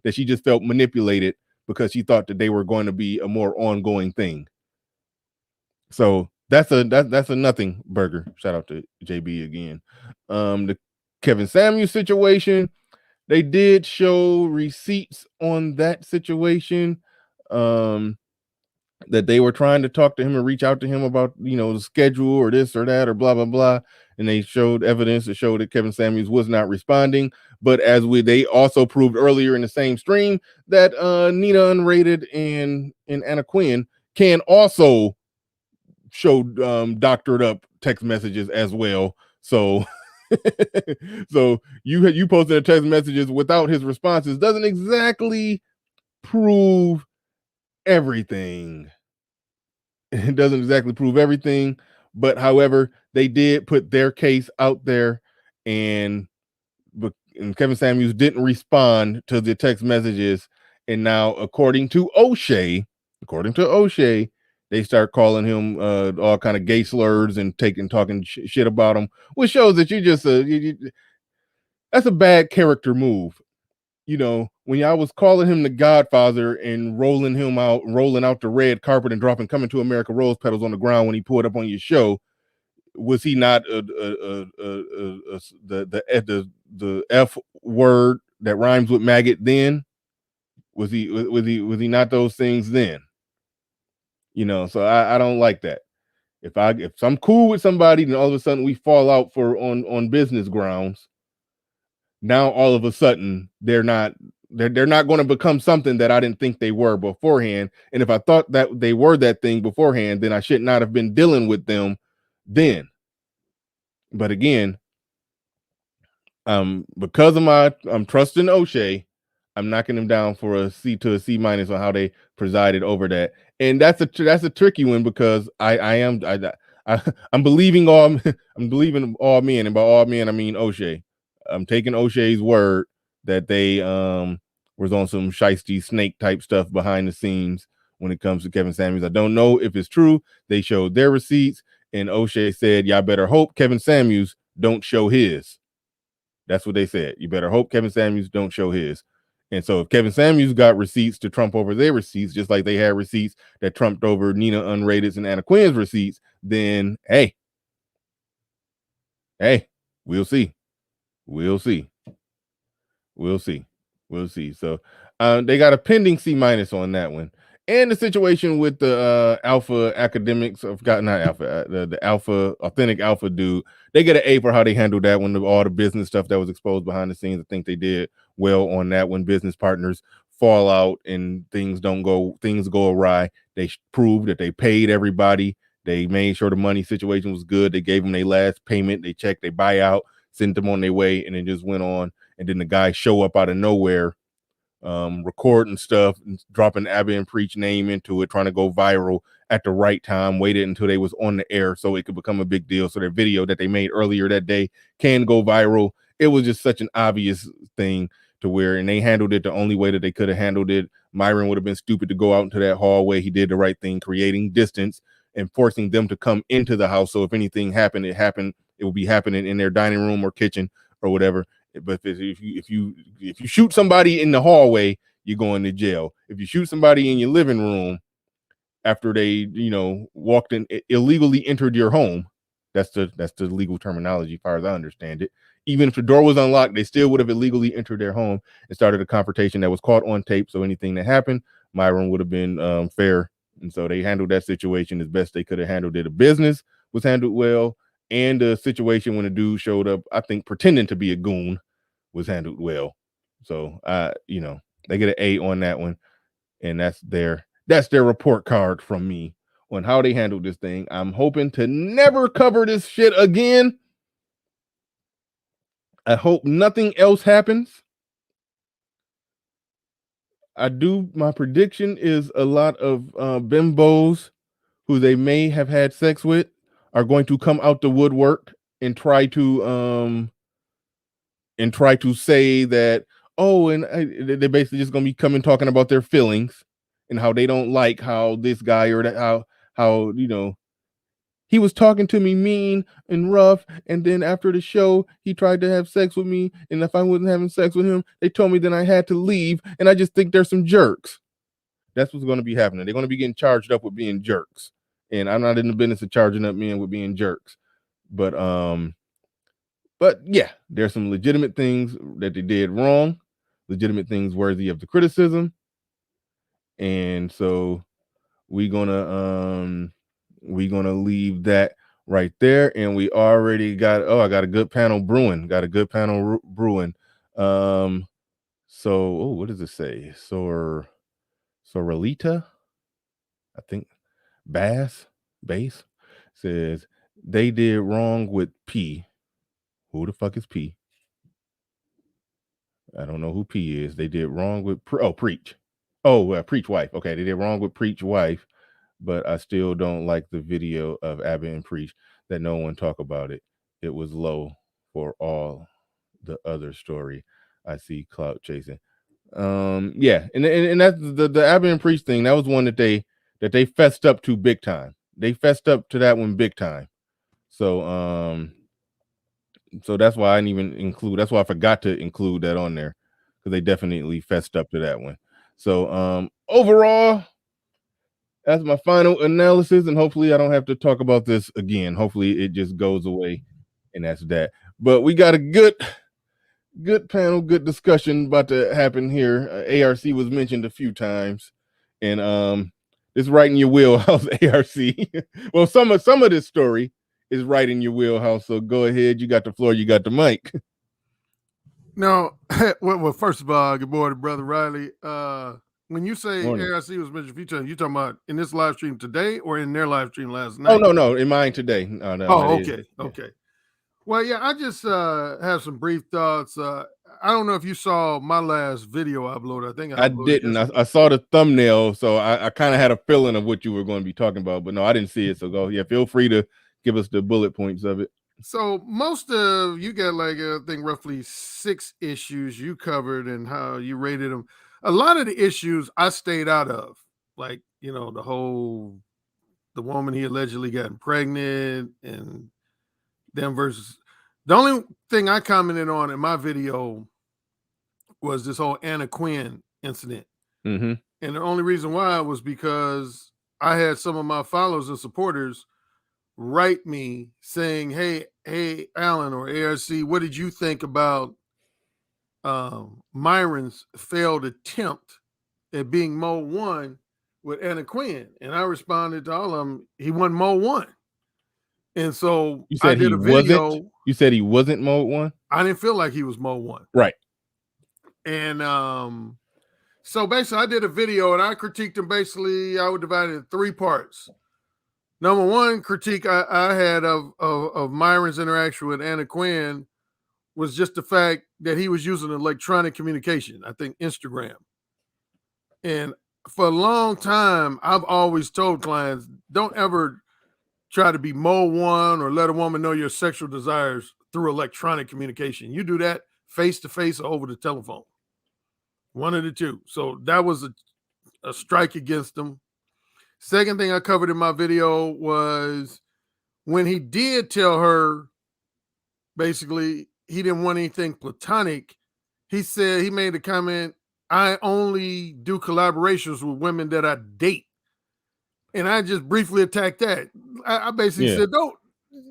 That she just felt manipulated because she thought that they were going to be a more ongoing thing. So that's a nothing burger. Shout out to JB again. The Kevin Samuels situation, they did show receipts on that situation. That they were trying to talk to him and reach out to him about, the schedule or this or that or blah, blah, blah. And they showed evidence to show that Kevin Samuels was not responding. But they also proved earlier in the same stream that Nina Unrated and Anna Quinn can also show doctored up text messages as well. So so you posting text messages without his responses doesn't exactly prove everything. It doesn't exactly prove everything, but however, they did put their case out there, and Kevin Samuels didn't respond to the text messages. And now, according to O'Shea, they start calling him all kind of gay slurs and talking shit about him, which shows that you just that's a bad character move. When I was calling him the Godfather and rolling out the red carpet and dropping Coming to America rose petals on the ground when he pulled up on your show, was he not the F word that rhymes with maggot then? Was he not those things then? So I don't like that. If I'm cool with somebody, then all of a sudden we fall out on business grounds. Now all of a sudden they're not going to become something that I didn't think they were beforehand. And if I thought that they were that thing beforehand, then I should not have been dealing with them then. But again, because I'm trusting O'Shea, I'm knocking him down for a C to a C- on how they presided over that. And that's a tricky one, because I'm believing all men, and by all men I mean O'Shea. I'm taking O'Shea's word that they was on some shiesty snake type stuff behind the scenes when it comes to Kevin Samuels. I don't know if it's true. They showed their receipts, and O'Shea said, y'all better hope Kevin Samuels don't show his. That's what they said. You better hope Kevin Samuels don't show his. And so if Kevin Samuels got receipts to trump over their receipts, just like they had receipts that trumped over Nina Unrated's and Anna Quinn's receipts, then hey, we'll see. We'll see. So they got a pending C- on that one. And the situation with the Alpha Academics, I've forgotten, not Alpha, the Alpha, Authentic Alpha dude, they get an A for how they handled that one, all the business stuff that was exposed behind the scenes. I think they did well on that when business partners fall out and things go awry. They proved that they paid everybody. They made sure the money situation was good. They gave them their last payment. They checked, they buy out, sent them on their way, and then just went on. And then the guy show up out of nowhere, recording stuff, and dropping Abba and Preach name into it, trying to go viral at the right time, waited until they was on the air so it could become a big deal. So their video that they made earlier that day can go viral. It was just such an obvious thing to where, and they handled it the only way that they could have handled it. Myron would have been stupid to go out into that hallway. He did the right thing, creating distance and forcing them to come into the house. So if anything happened, it would be happening in their dining room or kitchen or whatever. But if you shoot somebody in the hallway, you're going to jail. If you shoot somebody in your living room after they, walked in, illegally entered your home, that's the legal terminology, as far as I understand it. Even if the door was unlocked, they still would have illegally entered their home and started a confrontation that was caught on tape. So anything that happened, Myron would have been fair. And so they handled that situation as best they could have handled it. The business was handled well, and the situation when a dude showed up, I think pretending to be a goon, was handled well. So they get an A on that one, and that's their report card from me on how they handled this thing. I'm hoping to never cover this shit again. I hope nothing else happens. My prediction is a lot of bimbos who they may have had sex with are going to come out the woodwork and try to say that, they're basically just going to be coming talking about their feelings and how they don't like how this guy or that how he was talking to me mean and rough, and then after the show he tried to have sex with me, and if I wasn't having sex with him, they told me then I had to leave, and I just think they're some jerks. That's what's going to be happening. They're going to be getting charged up with being jerks, and I'm not in the business of charging up men with being jerks. But yeah, there's some legitimate things that they did wrong, legitimate things worthy of the criticism. And so we're gonna leave that right there. And we already got, I got a good panel brewing. So what does it say? Sorelita, I think Bass says they did wrong with P. Who the fuck is P? I don't know who P is. They did wrong with Preach. Preach wife. Okay, they did wrong with Preach wife, but I still don't like the video of Abba and Preach that no one talk about it. It was low for all the other story. I see clout chasing. Yeah, and that's the Abba and Preach thing. That was one that they fessed up to big time. They fessed up to that one big time. So that's why I didn't even include. That's why I forgot to include that on there, because they definitely fessed up to that one. So overall, that's my final analysis, and hopefully I don't have to talk about this again. Hopefully it just goes away, and that's that. But we got a good panel, good discussion about to happen here. ARC was mentioned a few times, and it's right in your wheelhouse, ARC. Well, some of this story is right in your wheelhouse. So go ahead. You got the floor. You got the mic. No, well, first of all, good morning, Brother Riley. When you say Morning. ARC was mentioned a few times, you talking about in this live stream today or in their live stream last night? Oh, no, in mine today. Okay. Well, yeah, I just have some brief thoughts. I don't know if you saw my last video upload. I think I didn't. I saw the thumbnail, so I kind of had a feeling of what you were going to be talking about, but no, I didn't see it. So go, feel free to give us the bullet points of it. So most of you got like I think roughly 6 issues you covered and how you rated them. a lot of the issues I stayed out of, like, you know, the woman he allegedly got pregnant and them versus the only thing I commented on in my video was this whole Anna Quinn incident. Mm-hmm. And the only reason why was because I had some of my followers and supporters write me saying, hey, Alan or ARC, what did you think about Myron's failed attempt at being Mo 1 with Anna Quinn? And I responded to all of them, he won Mo 1. And so You said I did a video. You said he wasn't Mode 1? I didn't feel like he was Mo 1. Right. And so basically I did a video and I critiqued him. Basically, I would divide it in 3 parts. Number 1 critique I had of Myron's interaction with Anna Quinn was just the fact that he was using electronic communication, I think Instagram. And for a long time, I've always told clients, don't ever try to be Mo 1 or let a woman know your sexual desires through electronic communication. You do that face-to-face or over the telephone. One of the two. So that was a strike against him. Second thing I covered in my video was when he did tell her, basically, he didn't want anything platonic. He said, he made a comment, I only do collaborations with women that I date. And I just briefly attacked that. I basically said, don't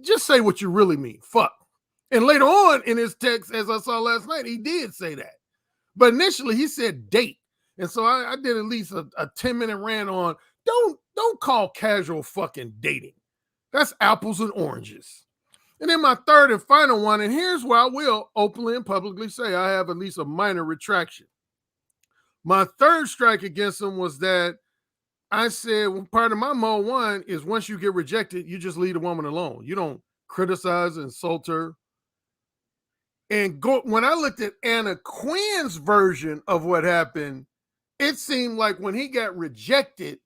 just say what you really mean. Fuck. And later on in his text, as I saw last night, he did say that. But initially he said date. And so I did at least a 10-minute rant on don't call casual fucking dating. That's apples and oranges. And then my third and final one, and here's where I will openly and publicly say I have at least a minor retraction. My third strike against him was that I said, well, part of my Mo 1 is once you get rejected, you just leave the woman alone. You don't criticize, insult her. And when I looked at Anna Quinn's version of what happened, it seemed like when he got rejected,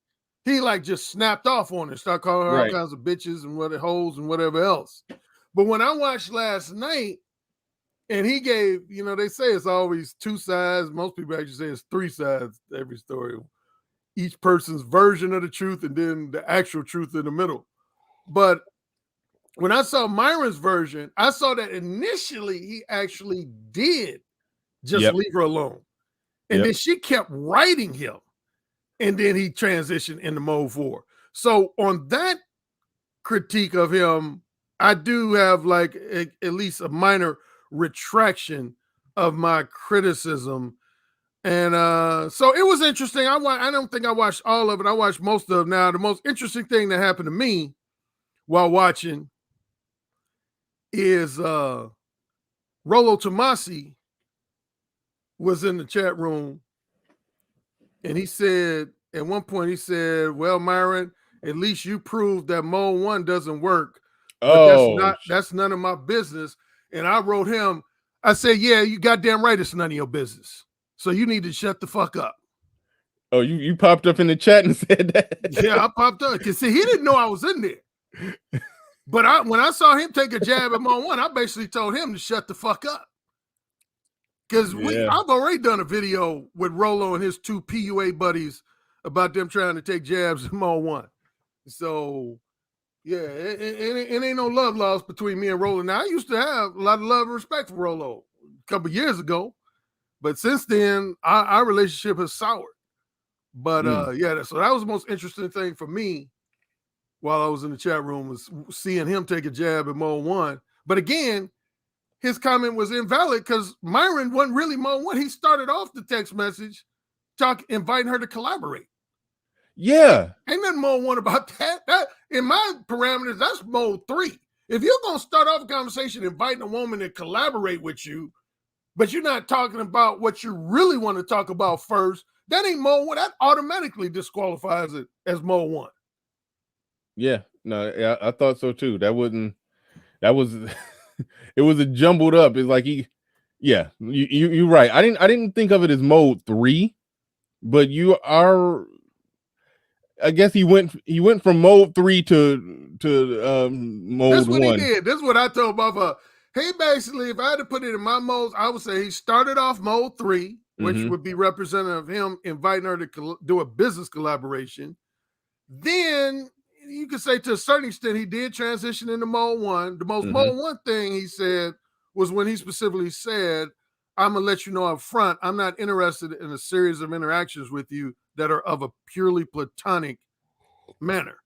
he like just snapped off on her, started calling her all kinds of bitches and what hoes and whatever else. But when I watched last night, and he gave, you know, they say it's always 2 sides. Most people actually say it's 3 sides to every story. Each person's version of the truth and then the actual truth in the middle. But when I saw Myron's version, I saw that initially he actually did just leave her alone. And then she kept writing him. And then he transitioned into Mode 4. So on that critique of him, I do have like at least a minor retraction of my criticism. And so it was interesting. I don't think I watched all of it. I watched most of it. Now, the most interesting thing that happened to me while watching is Rollo Tomasi was in the chat room. And he said, at one point, he said, well, Myron, at least you proved that Mo 1 doesn't work. But that's none of my business. And I wrote him, I said, yeah, you goddamn right, it's none of your business. So you need to shut the fuck up. Oh, you popped up in the chat and said that? Yeah, I popped up. Because see, he didn't know I was in there. But when I saw him take a jab at Mo 1, I basically told him to shut the fuck up. Because I've already done a video with Rollo and his 2 PUA buddies about them trying to take jabs at Mo 1. So, yeah, it ain't no love lost between me and Rollo. Now, I used to have a lot of love and respect for Rollo a couple years ago. But since then, our relationship has soured. But, so that was the most interesting thing for me while I was in the chat room was seeing him take a jab at Mo 1. But again, his comment was invalid because Myron wasn't really Mo 1. He started off the text message inviting her to collaborate. Yeah. Ain't nothing Mo 1 about that. That in my parameters, that's Mo 3. If you're going to start off a conversation inviting a woman to collaborate with you, but you're not talking about what you really want to talk about first, that ain't Mo 1. That automatically disqualifies it as Mo 1. Yeah. No, I thought so too. That was it was a jumbled up. It's like you're right. I didn't think of it as Mode 3, but I guess he went from Mode 3 to Mode 1. That's what he did. That's what I told Bubba. He basically, if I had to put it in my modes, I would say he started off Mode 3 which Mhm. would be representative of him inviting her to do a business collaboration. Then you could say to a certain extent he did transition into Mode 1. The most Mode 1 thing he said was when he specifically said, I'm gonna let you know up front, I'm not interested in a series of interactions with you that are of a purely platonic manner.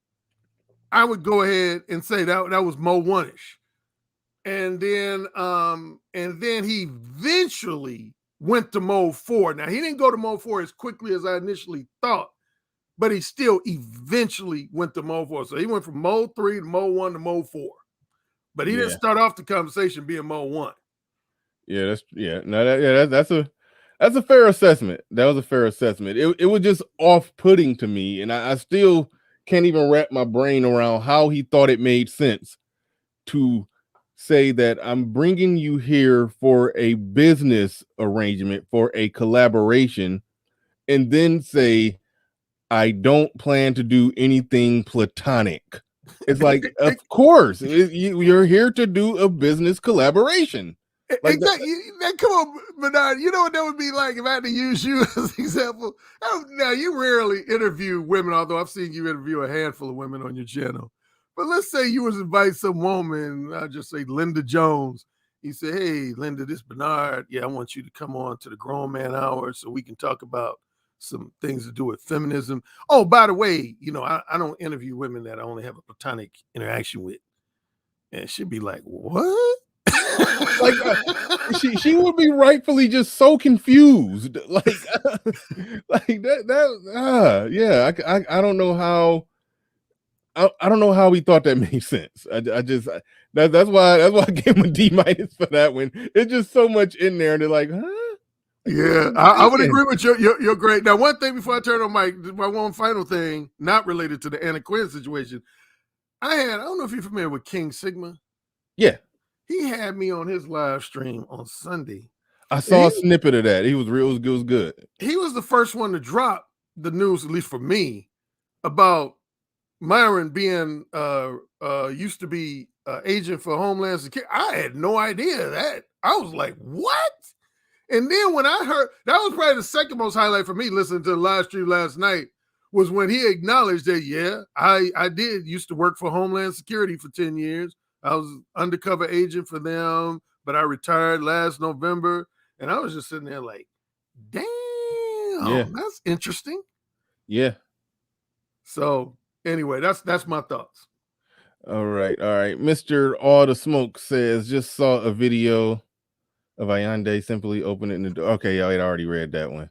I would go ahead and say that was Mode 1-ish. And then he eventually went to Mode 4. Now he didn't go to Mode 4 as quickly as I initially thought, but he still eventually went to Mode 4. So he went from Mode 3 to Mode 1 to Mode 4. But he didn't start off the conversation being Mode 1. Yeah, that's a fair assessment. That was a fair assessment. It was just off-putting to me, and I still can't even wrap my brain around how he thought it made sense to say that I'm bringing you here for a business arrangement, for a collaboration, and then say, I don't plan to do anything platonic. It's like, of course, you're here to do a business collaboration. Like exactly. Come on, Bernard. You know what that would be like if I had to use you as an example? Now, you rarely interview women, although I've seen you interview a handful of women on your channel. But let's say you was invite some woman, I'll just say Linda Jones. You say, hey, Linda, this Bernard. Yeah, I want you to come on to the Grown Man Hour so we can talk about some things to do with feminism. Oh, by the way, I don't interview women that I only have a platonic interaction with. And she'd be like, what? Like she would be rightfully just so confused. Like that yeah, I don't know how I don't know how he thought that made sense. That's why I gave him a D- for that one. It's just so much in there, and they're like, huh? Yeah, I would agree with you. You're great. Now, one thing before I turn on my one final thing, not related to the Anna Quinn situation. I don't know if you're familiar with King Sigma. Yeah. He had me on his live stream on Sunday. I saw a snippet of that. He was real. It was good. He was the first one to drop the news, at least for me, about Myron being used to be agent for Homeland Security. I had no idea that. I was like, what? And then when I heard, that was probably the second most highlight for me listening to the live stream last night, was when he acknowledged that, yeah, I did used to work for Homeland Security for 10 years. I was undercover agent for them, but I retired last November. And I was just sitting there like, damn, that's interesting. Yeah. So anyway, that's my thoughts. All right. Mr. All the Smoke says, just saw a video of Ayande simply opening the door. Okay, I already read that one.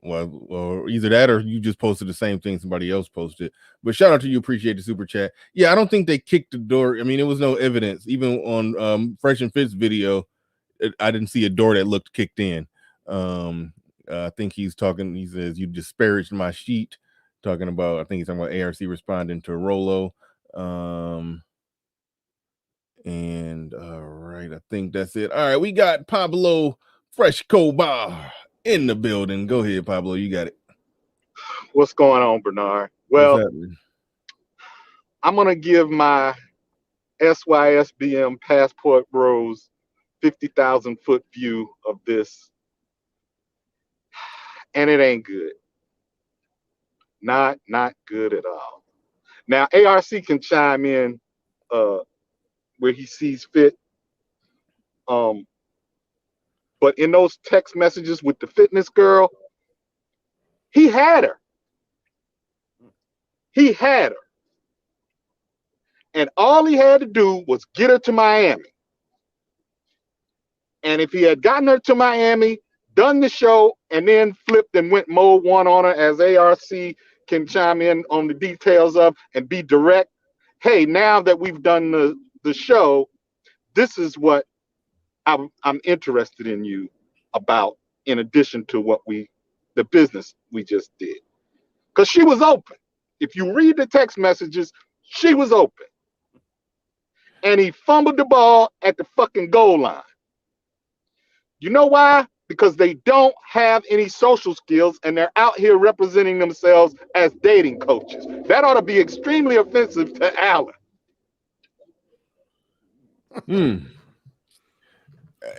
Well, either that or you just posted the same thing somebody else posted. But shout out to you, appreciate the super chat. Yeah, I don't think they kicked the door. I mean, there was no evidence. Even on Fresh and Fit's video, I didn't see a door that looked kicked in. I think he says, you disparaged my sheet, talking about, I think he's talking about ARC responding to Rolo. And all right, I think that's it. All right, we got Pablo Frescobar in the building. Go ahead, Pablo, you got it. What's going on, Bernard? Well, I'm going to give my SYSBM Passport Bros 50,000 foot view of this. And it ain't good. Not good at all. Now, ARC can chime in where he sees fit. But in those text messages with the fitness girl, he had her. He had her. And all he had to do was get her to Miami. And if he had gotten her to Miami, done the show, and then flipped and went Mode 1 on her, as ARC can chime in on the details of and be direct, hey, now that we've done the show, this is what I'm interested in you about, in addition to the business we just did. Because she was open. If you read the text messages, she was open. And he fumbled the ball at the fucking goal line. You know why? Because they don't have any social skills and they're out here representing themselves as dating coaches. That ought to be extremely offensive to Alan.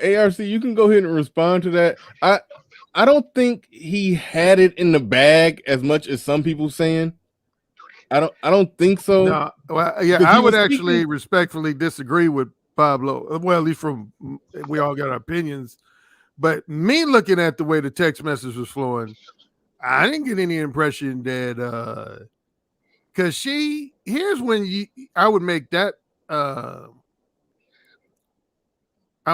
ARC, you can go ahead and respond to that. I don't think he had it in the bag as much as some people saying. I don't think so. No, well, yeah, Because I he would was actually speaking- respectfully disagree with Pablo. Well, at least from we all got our opinions, but me looking at the way the text message was flowing, I didn't get any impression that because here's when I would make that I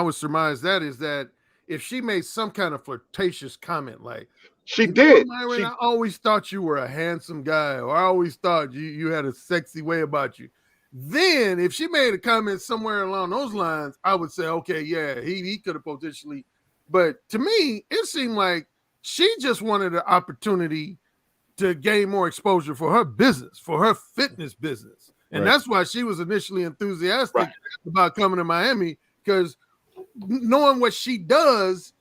would surmise that is that if she made some kind of flirtatious comment like, She "You know did. what, Myron, She, I always thought you were a handsome guy, or I always thought you had a sexy way about you." Then, if she made a comment somewhere along those lines, I would say, okay, yeah, he could have potentially. But to me, it seemed like she just wanted an opportunity to gain more exposure for her business, for her fitness business. And Right. that's why she was initially enthusiastic Right. about coming to Miami, because knowing what she does,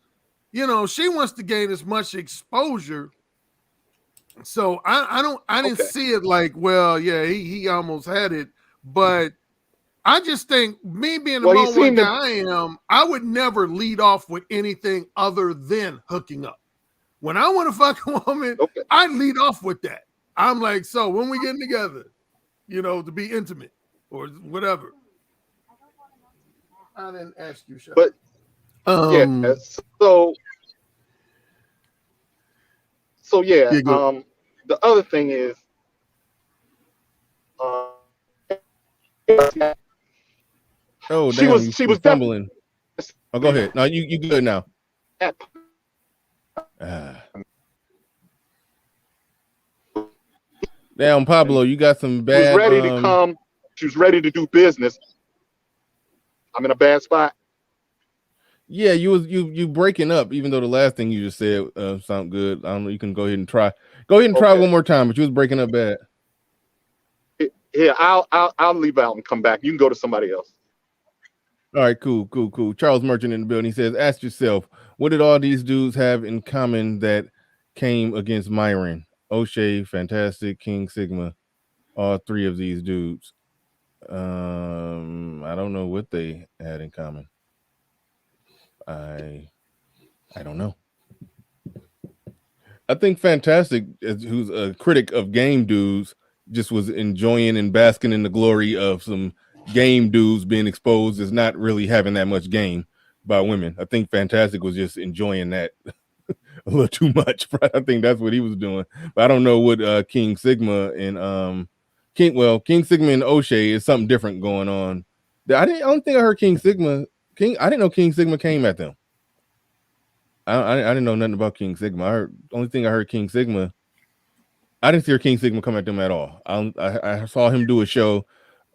you know, she wants to gain as much exposure. So I didn't Okay. see it like, well, yeah, he almost had it, but I just think me being the Well, he Mo one seemed to- guy I am, I would never lead off with anything other than hooking up. When I want to fuck a woman, Okay. I lead off with that. I'm like, so when we getting together, you know, to be intimate or whatever. I didn't ask you, Sean. But Um, yeah. So yeah. Yeah, go The other thing is, Oh, She damn, was- you she you was fumbling. Oh, go ahead. No, you good now. at- Ah. Damn, Pablo, you got some she was bad. ready to come. She was ready to do business. I'm in a bad spot. Yeah, you breaking up. Even though the last thing you just said sound good. I don't know. You can go ahead and try. Go ahead and try Okay. one more time. But you was breaking up bad. Here, I'll leave out and come back. You can go to somebody else. All right, cool. Charles Merchant in the building. He says, ask yourself, what did all these dudes have in common that came against Myron? O'Shea, Fantastic, King Sigma, all three of these dudes. I don't know what they had in common. I don't know. I think Fantastic, who's a critic of game dudes, just was enjoying and basking in the glory of some game dudes being exposed as not really having that much game by women. I think Fantastic was just enjoying that a little too much. I think that's what he was doing. But I don't know what King Sigma and King Sigma and O'Shea is something different going on. I don't think I heard King Sigma. I didn't know King Sigma came at them. I didn't know nothing about King Sigma. Only thing I heard King Sigma. I didn't hear King Sigma come at them at all. I saw him do a show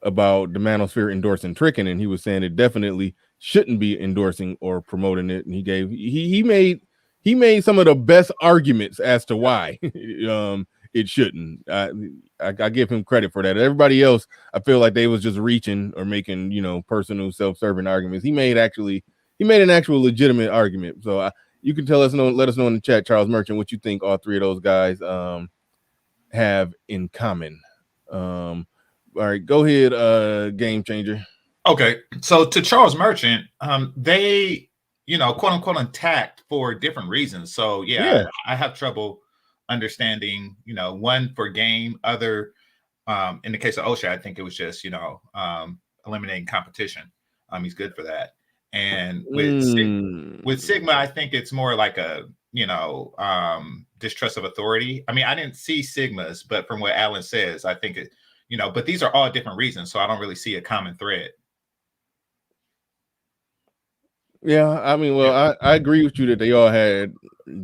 about the Manosphere endorsing tricking, and he was saying it definitely shouldn't be endorsing or promoting it. And he made some of the best arguments as to why it shouldn't. I give him credit for that. Everybody else, I feel like they was just reaching or making personal self-serving arguments. He made an actual legitimate argument. So you can let us know in the chat, Charles Merchant, what you think all three of those guys have in common. All right, go ahead, Game Changer. Okay, so to Charles Merchant, they, quote unquote, attacked for different reasons. So yeah. I have trouble understanding, one for game, other, in the case of O'Shea, I think it was just, eliminating competition. He's good for that. And with Sigma, I think it's more like a, distrust of authority. I mean, I didn't see Sigma's, but from what Alan says, I think it, but these are all different reasons. So I don't really see a common thread. Yeah, I mean, well, I agree with you that they all had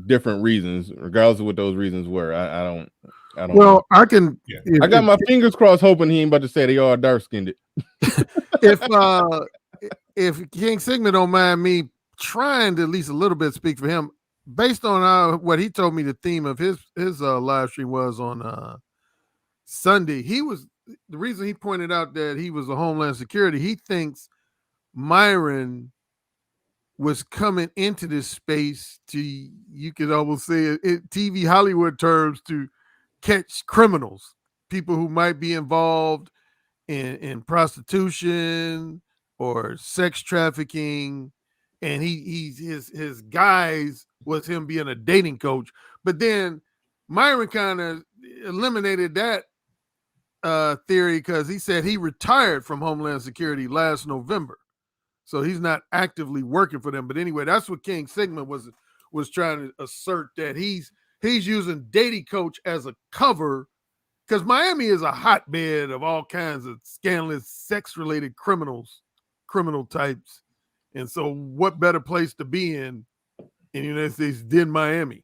different reasons, regardless of what those reasons were. I don't well, know. I can. Yeah. I got my fingers crossed, hoping he ain't about to say they all dark skinned. If King Sigma don't mind me trying to at least a little bit speak for him, based on what he told me the theme of his live stream was on Sunday. The reason he pointed out that he was a Homeland Security, he thinks Myron was coming into this space to, you could almost say it TV Hollywood terms, to catch criminals, people who might be involved in prostitution or sex trafficking, and his guys was him being a dating coach. But then Myron kind of eliminated that theory because he said he retired from Homeland Security last November, so he's not actively working for them. But anyway, that's what King Sigmund was trying to assert, that he's using dating coach as a cover, because Miami is a hotbed of all kinds of scandalous sex-related criminal types. And so what better place to be in the United States than Miami?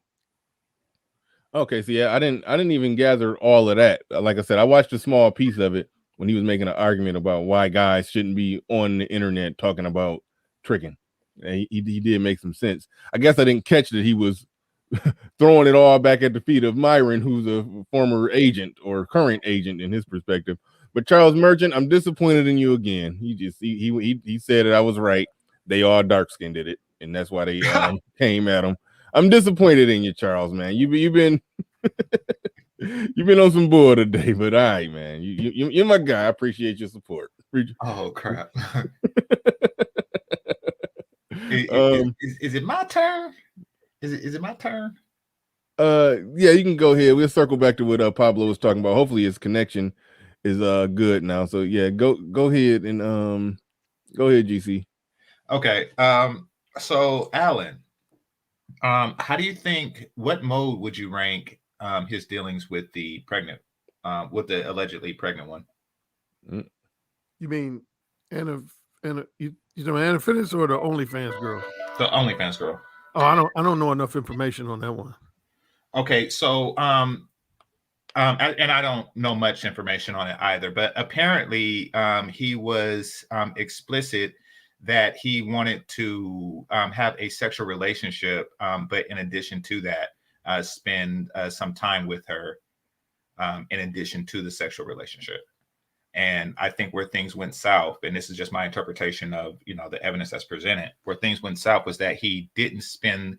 Okay, so yeah, I didn't even gather all of that. Like I said, I watched a small piece of it when he was making an argument about why guys shouldn't be on the internet talking about tricking. And he did make some sense. I guess I didn't catch that he was throwing it all back at the feet of Myron, who's a former agent or current agent in his perspective. But Charles Merchant, I'm disappointed in you again. He said that I was right. They all dark-skinned did it, and that's why they came at him. I'm disappointed in you, Charles, man. You've been you've been on some bull today, but all right, man. You're my guy. I appreciate your support. Oh crap. Is it my turn? Is it my turn? Yeah, you can go ahead. We'll circle back to what Pablo was talking about. Hopefully his connection is good now. So yeah, go ahead and go ahead, GC. Okay. So Alan, how do you think, what mode would you rank his dealings with the allegedly pregnant one? You mean you know Anna Fitness or the OnlyFans girl? The OnlyFans girl. Oh, I don't know enough information on that one. Okay, so and I don't know much information on it either, but apparently he was explicit that he wanted to have a sexual relationship, but in addition to that, spend some time with her in addition to the sexual relationship. And I think where things went south, and this is just my interpretation of, the evidence that's presented, where things went south was that he didn't spend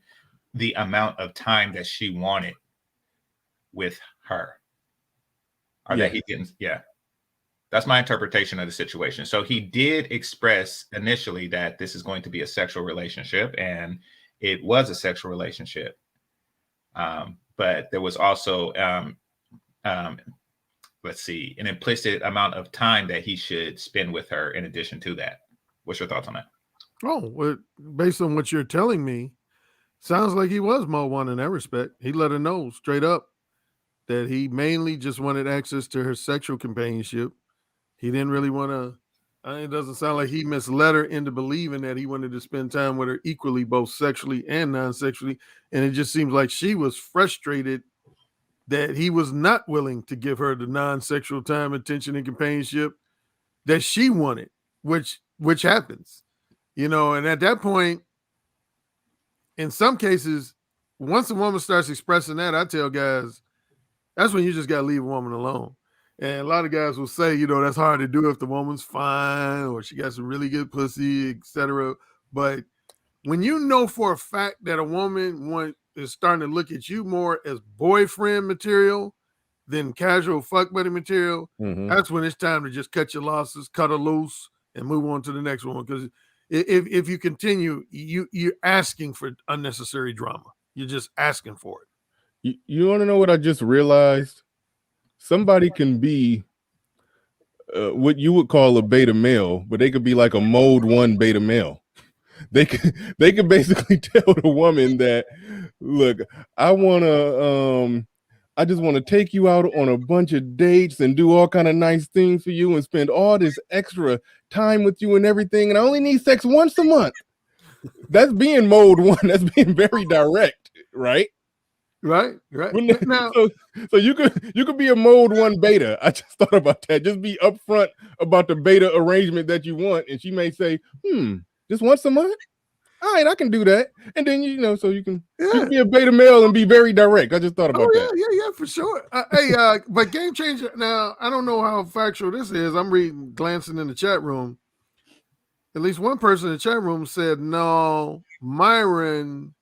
the amount of time that she wanted with her. Or that he didn't, That's my interpretation of the situation. So he did express initially that this is going to be a sexual relationship, and it was a sexual relationship. But there was also, an implicit amount of time that he should spend with her in addition to that. What's your thoughts on that? Oh, well, based on what you're telling me, sounds like he was Mo one in that respect. He let her know straight up that he mainly just wanted access to her sexual companionship. He didn't really want to, it doesn't sound like he misled her into believing that he wanted to spend time with her equally, both sexually and non-sexually. And it just seems like she was frustrated that he was not willing to give her the non-sexual time, attention, and companionship that she wanted, which happens, and at that point, in some cases, once a woman starts expressing that, I tell guys, that's when you just got to leave a woman alone. And a lot of guys will say, that's hard to do if the woman's fine or she got some really good pussy, etc. But when you know for a fact that a woman is starting to look at you more as boyfriend material than casual fuck buddy material, that's when it's time to just cut your losses, cut her loose, and move on to the next one. Because if you continue, you're asking for unnecessary drama. You're just asking for it. You want to know what I just realized? Somebody can be what you would call a beta male, but they could be like a mode 1 beta male. They could basically tell the woman that, look, I just want to take you out on a bunch of dates and do all kind of nice things for you and spend all this extra time with you and everything, and I only need sex once a month. That's being mode 1. That's being very direct, right? Right. Now, so you could be a mode 1 beta. I just thought about that. Just be upfront about the beta arrangement that you want, and she may say, just once a month? All right, I can do that. And then, so you can be a beta male and be very direct. I just thought about that. Yeah, for sure. But Game Changer, now, I don't know how factual this is. I'm glancing in the chat room. At least one person in the chat room said, no, Myron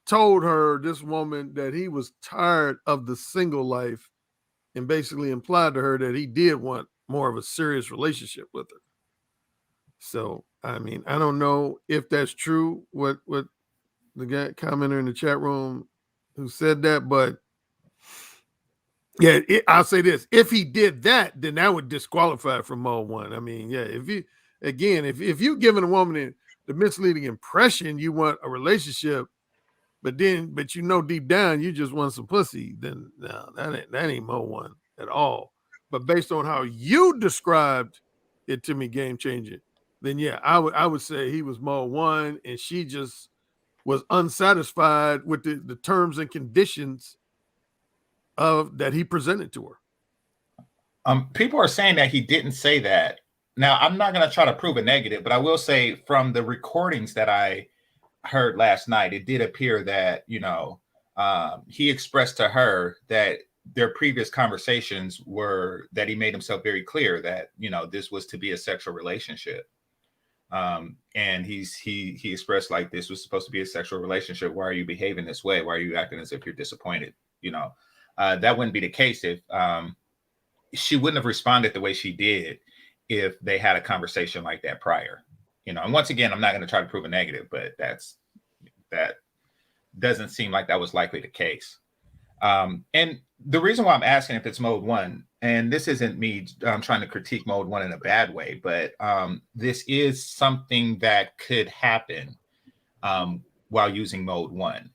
told her, this woman, that he was tired of the single life and basically implied to her that he did want more of a serious relationship with her. So, I mean, I don't know if that's true, what the guy commenter in the chat room who said that, but yeah, I'll say this. If he did that, then that would disqualify from Mode 1. I mean, yeah, if you're giving a woman the misleading impression you want a relationship, but you know deep down you just want some pussy, then no, that ain't Mode 1 at all. But based on how you described it to me, Game Changer, then yeah, I would say he was Mode 1, and she just was unsatisfied with the terms and conditions of that he presented to her. People are saying that he didn't say that. Now, I'm not going to try to prove a negative, but I will say from the recordings that I heard last night, it did appear that, he expressed to her that their previous conversations were that he made himself very clear that, this was to be a sexual relationship. And he expressed like, this was supposed to be a sexual relationship. Why are you behaving this way? Why are you acting as if you're disappointed? That wouldn't be the case if she wouldn't have responded the way she did if they had a conversation like that prior. And once again, I'm not going to try to prove a negative, but that doesn't seem like that was likely the case. And the reason why I'm asking if it's Mode 1, and this isn't me trying to critique Mode 1 in a bad way, but this is something that could happen while using Mode 1.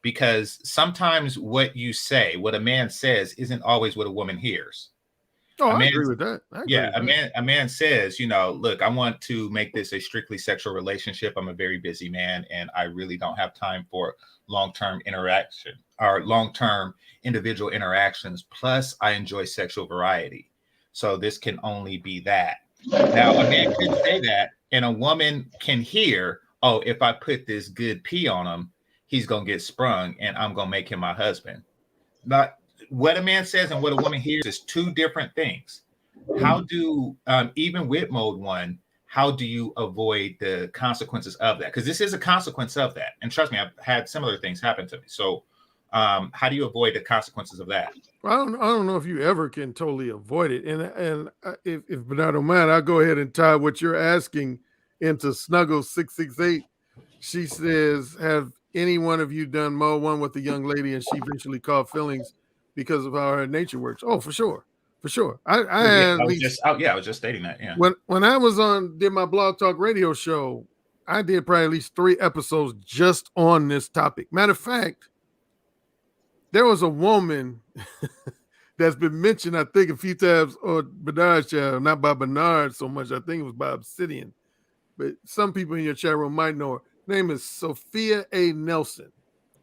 Because sometimes what a man says isn't always what a woman hears. Oh, I agree with that. A man says, look, I want to make this a strictly sexual relationship. I'm a very busy man, and I really don't have time for long-term interaction or long-term individual interactions. Plus, I enjoy sexual variety. So this can only be that. Now, a man could say that, and a woman can hear, oh, if I put this good pee on him, he's going to get sprung and I'm going to make him my husband. But what a man says and what a woman hears is two different things. How do, even with Mode 1, how do you avoid the consequences of that? Because this is a consequence of that. And trust me, I've had similar things happen to me. So how do you avoid the consequences of that? Well, I don't know if you ever can totally avoid it. And if I don't mind, I'll go ahead and tie what you're asking into Snuggle 668. She says, have any one of you done Mode 1 with a young lady and she eventually caught feelings because of how her nature works? Oh, for sure. I was just stating that. Yeah. When I did my Blog Talk radio show, I did probably at least 3 episodes just on this topic. Matter of fact, there was a woman that's been mentioned, I think, a few times on Bernard's channel, not by Bernard so much. I think it was by Obsidian, but some people in your chat room might know her. Name is Sophia A. Nelson.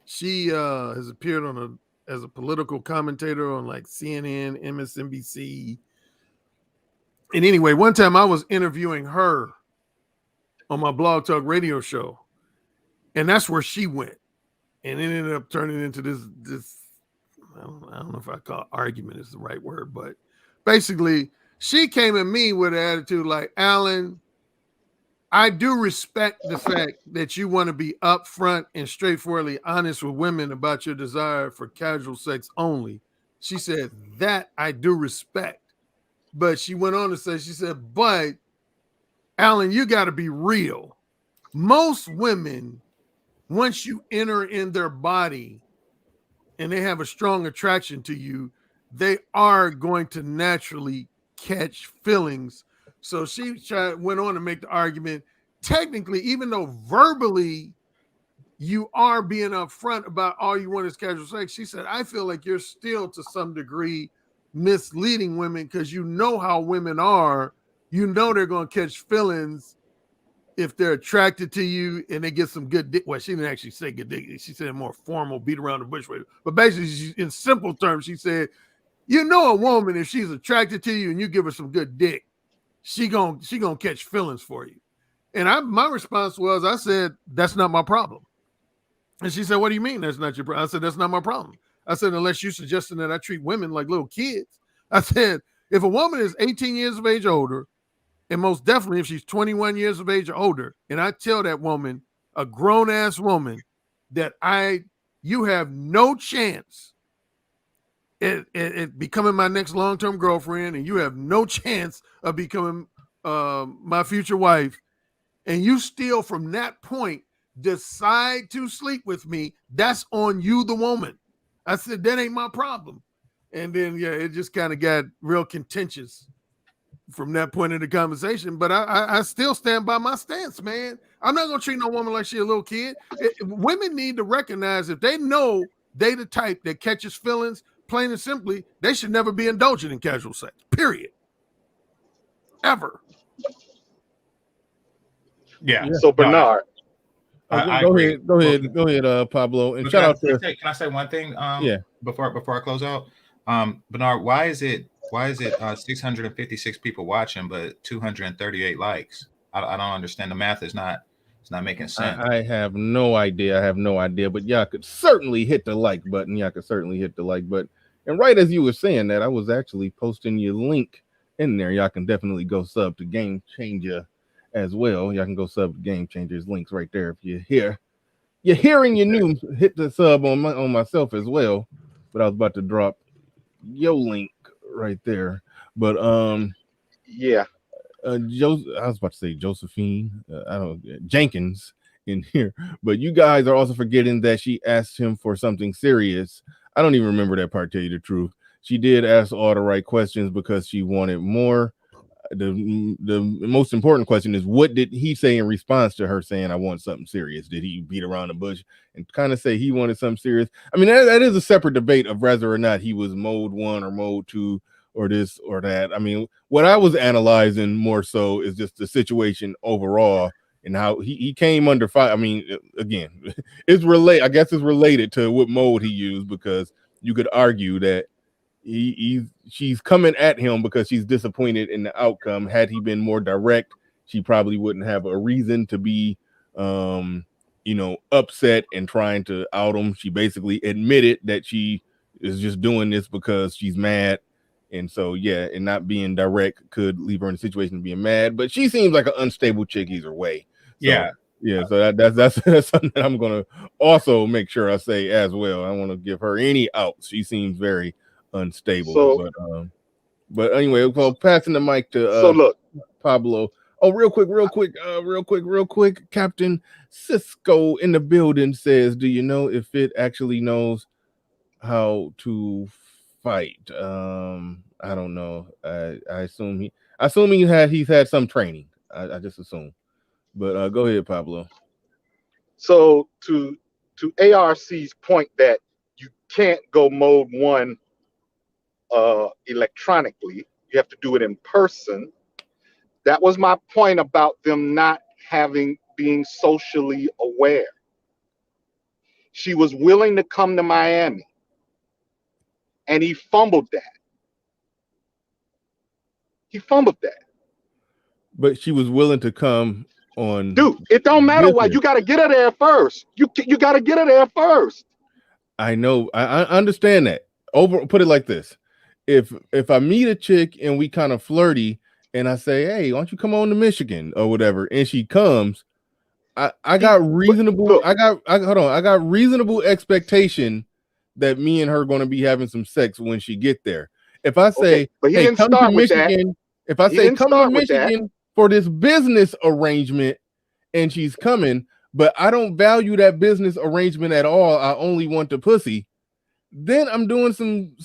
She has appeared as a political commentator on like CNN, MSNBC. And anyway, one time I was interviewing her on my Blog Talk radio show, and that's where she went. And it ended up turning into this I don't know if I call it argument is the right word, but basically she came at me with an attitude like, Alan, I do respect the fact that you want to be upfront and straightforwardly honest with women about your desire for casual sex only. She said, that I do respect. But she went on to say, she said, but Alan, you got to be real. Most women, once you enter in their body and they have a strong attraction to you, they are going to naturally catch feelings. So she went on to make the argument, technically, even though verbally you are being upfront about all you want is casual sex, she said, I feel like you're still to some degree misleading women because you know how women are. You know they're going to catch feelings if they're attracted to you and they get some good dick. Well, she didn't actually say good dick. She said more formal, beat around the bush way. But basically, in simple terms, she said, you know a woman, if she's attracted to you and you give her some good dick, she gonna catch feelings for you. And my response was, I said, that's not my problem. And she said, what do you mean that's not your problem? I said, that's not my problem. I said, unless you're suggesting that I treat women like little kids. I said, if a woman is 18 years of age older, and most definitely if she's 21 years of age or older, and I tell that woman, a grown-ass woman, that you have no chance at becoming my next long-term girlfriend, and you have no chance of becoming my future wife and you still from that point decide to sleep with me, that's on you, the woman. I said, that ain't my problem. And then, yeah, it just kind of got real contentious from that point in the conversation. But I still stand by my stance, man. I'm not going to treat no woman like she a little kid. Women need to recognize if they know they the type that catches feelings, plain and simply, they should never be indulging in casual sex, period. Ever. Yeah. So Bernard, Go ahead, Pablo. And shout out to. Can I say one thing? Yeah. Before I close out, Bernard, why is it 656 people watching but 238 likes? I don't understand. The math is not making sense. I have no idea. But y'all could certainly hit the like button. And right as you were saying that, I was actually posting your link in there. Y'all can definitely go sub to Game Changer as well. Y'all can go sub to Game Changers, links right there. If you're hearing your news, hit the sub on myself as well. But I was about to drop your link right there. But yeah. I was about to say Josephine, Jenkins in here, but you guys are also forgetting that she asked him for something serious. I don't even remember that part, tell you the truth. She did ask all the right questions because she wanted more. The most important question is, what did he say in response to her saying, I want something serious? Did he beat around the bush and kind of say he wanted something serious? I mean, that is a separate debate of whether or not he was mode 1 or mode 2 or this or that. I mean, what I was analyzing more so is just the situation overall and how he came under fire. I mean, again, it's related to what mode he used, because you could argue that she's coming at him because she's disappointed in the outcome. Had he been more direct, she probably wouldn't have a reason to be upset and trying to out him. She basically admitted that she is just doing this because she's mad. And so, yeah, and not being direct could leave her in a situation of being mad. But she seems like an unstable chick either way. So, yeah. So that's something that I'm gonna also make sure I say as well. I want to give her any outs. She seems very unstable. So, but anyway, well, passing the mic to Pablo. Oh, real quick. Captain Cisco in the building says, "Do you know if it actually knows how to fight?" I don't know. I assume he's had some training. I just assume. But go ahead, Pablo. So to ARC's point that you can't go mode 1 electronically, you have to do it in person. That was my point about them not being socially aware. She was willing to come to Miami, and he fumbled that. But she was willing to come on. Dude, it don't matter what. You got to get her there first. You got to get her there first. I know. I understand that. Put it like this. If I meet a chick and we kind of flirty and I say, hey, why don't you come on to Michigan or whatever, and she comes, I got reasonable expectation that me and her are going to be having some sex when she get there. If I say, hey, come to Michigan, if I say come to Michigan for this business arrangement and she's coming, but I don't value that business arrangement at all, I only want the pussy, then I'm doing some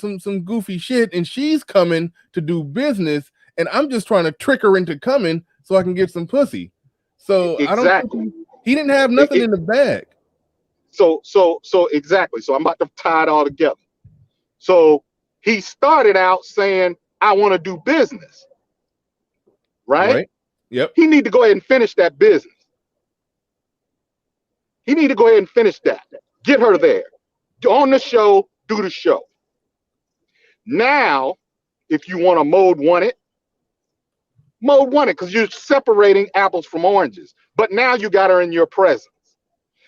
goofy shit and she's coming to do business and I'm just trying to trick her into coming so I can get some pussy. So exactly. He didn't have nothing in the bag. So exactly. So I'm about to tie it all together. So he started out saying, I want to do business. Right? Yep. He need to go ahead and finish that business. He need to go ahead and finish that. Get her there. On the show, do the show. Now, if you want to mode 1 it because you're separating apples from oranges. But now you got her in your presence.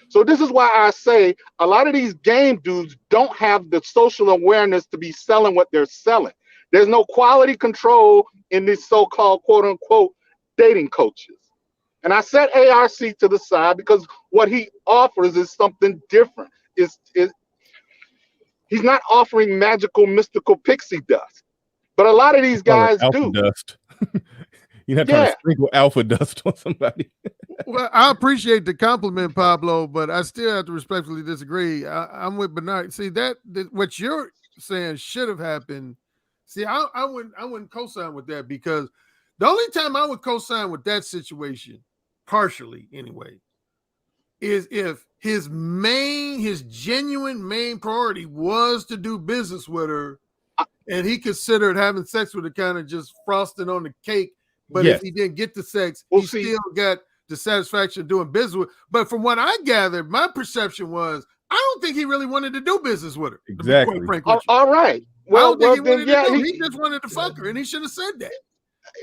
So this is why I say a lot of these game dudes don't have the social awareness to be selling what they're selling. There's no quality control in these so-called quote unquote dating coaches. And I set ARC to the side because what he offers is something different. He's not offering magical, mystical pixie dust. But a lot of these guys do. Dust. You're not trying to sprinkle alpha dust on somebody. Well, I appreciate the compliment, Pablo, but I still have to respectfully disagree. I'm with Bernard. See that what you're saying should have happened. See, I wouldn't co-sign with that, because the only time I would co-sign with that situation, partially anyway, is if his genuine main priority was to do business with her, and he considered having sex with her kind of just frosting on the cake. But if he didn't get the sex, he still got the satisfaction of doing business with. But from what I gathered, my perception was, I don't think he really wanted to do business with her. Exactly. All right. Well, he just wanted to fuck her, and he should have said that.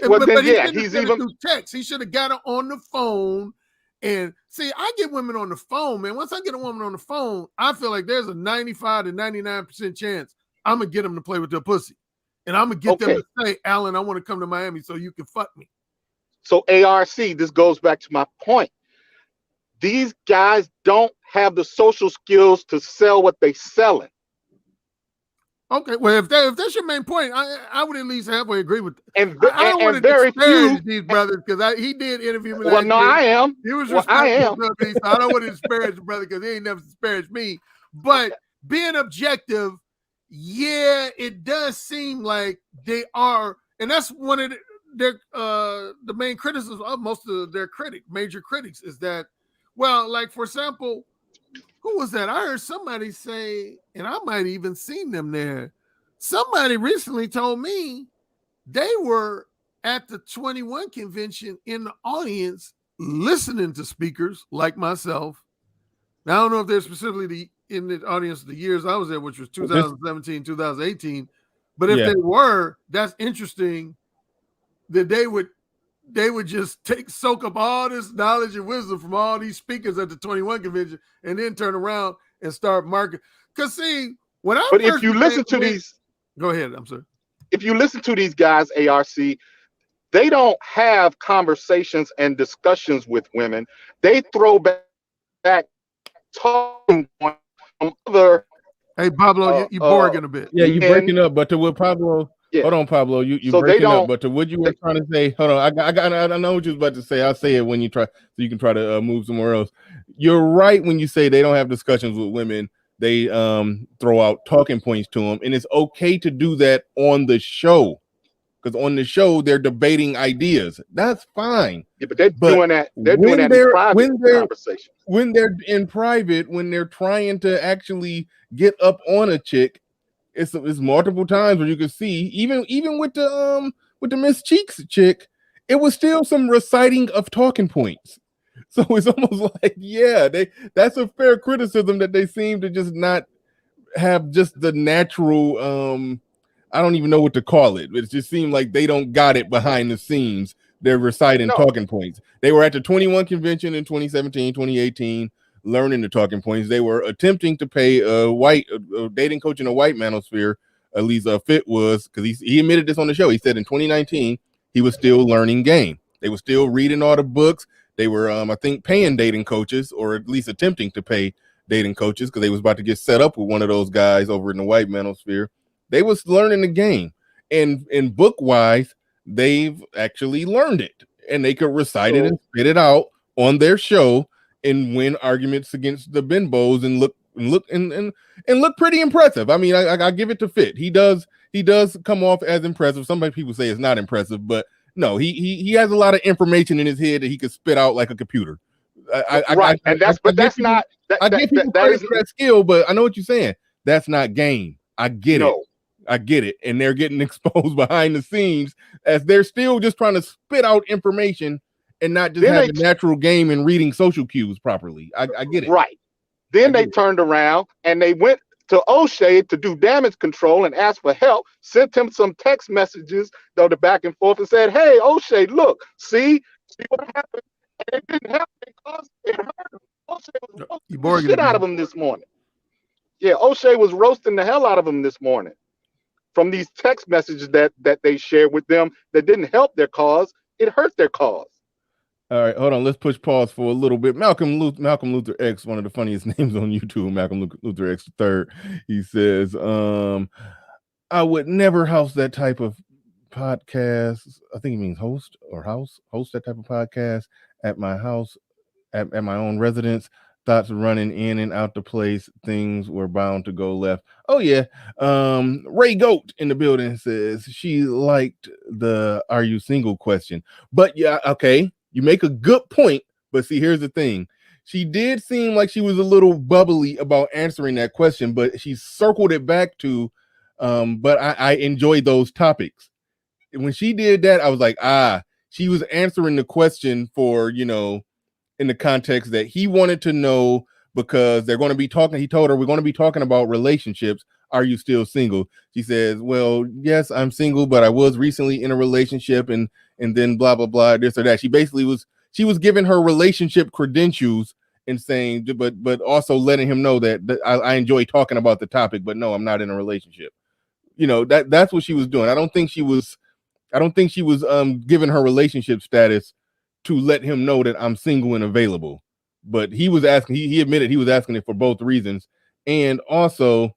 Well, but he he's even through text. He should have got her on the phone. And see, I get women on the phone, man. Once I get a woman on the phone, I feel like there's a 95 to 99% chance I'm gonna get them to play with their pussy, and I'm gonna get them to say, "Alan, I want to come to Miami so you can fuck me." So ARC, this goes back to my point. These guys don't have the social skills to sell what they selling. Okay, well, if that's your main point, I would at least halfway agree with that. And I don't want to very disparage few these brothers, because he did interview me. Well, no, I am. He was I am. so I don't want to disparage the brother, because he ain't never disparaged me. But being objective, yeah, it does seem like they are, and that's one of their the main criticism of most of their major critics is that, well, like for example, who was that? I heard somebody say, and I might even seen them there. Somebody recently told me they were at the 21 convention in the audience listening to speakers like myself. Now, I don't know if they're specifically in the audience the years I was there, which was 2017, 2018. But if they were, that's interesting that they would just soak up all this knowledge and wisdom from all these speakers at the 21 convention and then turn around and start marketing. Because see, if you listen to these, go ahead. I'm sorry. If you listen to these guys, ARC, they don't have conversations and discussions with women. They throw back talking points from other. Hey, Pablo, you boring a bit. Yeah, you're breaking up, but to what Pablo. Yeah. Hold on, Pablo. You so breaking up, but to what you were trying to say, hold on. I know what you was about to say. I'll say it when you try, so you can try to move somewhere else. You're right when you say they don't have discussions with women. They throw out talking points to them, and it's okay to do that on the show, because on the show they're debating ideas. That's fine. Yeah, but they're doing that. They're doing that in private conversation. When they're in private, when they're trying to actually get up on a chick. It's multiple times where you can see, even with the Miss Cheeks chick, it was still some reciting of talking points. So it's almost like, that's a fair criticism that they seem to just not have just the natural, I don't even know what to call it. It just seemed like they don't got it behind the scenes. They're reciting talking points. They were at the 21 convention in 2017, 2018. Learning the talking points. They were attempting to pay a dating coach in a white manosphere. At least Fit was, because he admitted this on the show. He said in 2019 he was still learning game. They were still reading all the books. They were, I think, paying dating coaches, or at least attempting to pay dating coaches, because they was about to get set up with one of those guys over in the white manosphere. They was learning the game, and book wise, they've actually learned it, and they could recite it and spit it out on their show and win arguments against the bimbos and look pretty impressive. I mean, I give it to Fit. He does come off as impressive. Some people say it's not impressive, but no, he has a lot of information in his head that he could spit out like a computer. I give people credit for that skill, but I know what you're saying. That's not game. I get it. I get it. And they're getting exposed behind the scenes as they're still just trying to spit out information and not just have a natural game in reading social cues properly. I get it. Right. Then they turned around and they went to O'Shea to do damage control and asked for help, sent him some text messages, though, the back and forth, and said, hey, O'Shea, look, see what happened? And it didn't happen because it hurt him. O'Shea was roasting the shit out of him this morning. Yeah, O'Shea was roasting the hell out of him this morning from these text messages that they shared with them that didn't help their cause. It hurt their cause. All right, hold on. Let's push pause for a little bit. Malcolm Luther X, one of the funniest names on YouTube, Malcolm Luther X III. He says, I would never house that type of podcast. I think he means host or house. Host that type of podcast at my house, at my own residence. Thoughts running in and out the place. Things were bound to go left. Oh yeah. Ray Goat in the building says she liked the "Are you single?" question. But yeah, okay, you make a good point. But see, here's the thing. She did seem like she was a little bubbly about answering that question, but she circled it back to, but I enjoy those topics. When she did that, I was like, she was answering the question for, in the context that he wanted to know, because they're going to be talking. He told her, we're going to be talking about relationships. Are you still single? She says, well, yes, I'm single, but I was recently in a relationship, and then blah, blah, blah, this or that. She basically was giving her relationship credentials and saying, but also letting him know that I enjoy talking about the topic, but no, I'm not in a relationship. That's what she was doing. I don't think she was giving her relationship status to let him know that I'm single and available. But he was asking, he admitted he was asking it for both reasons. And also,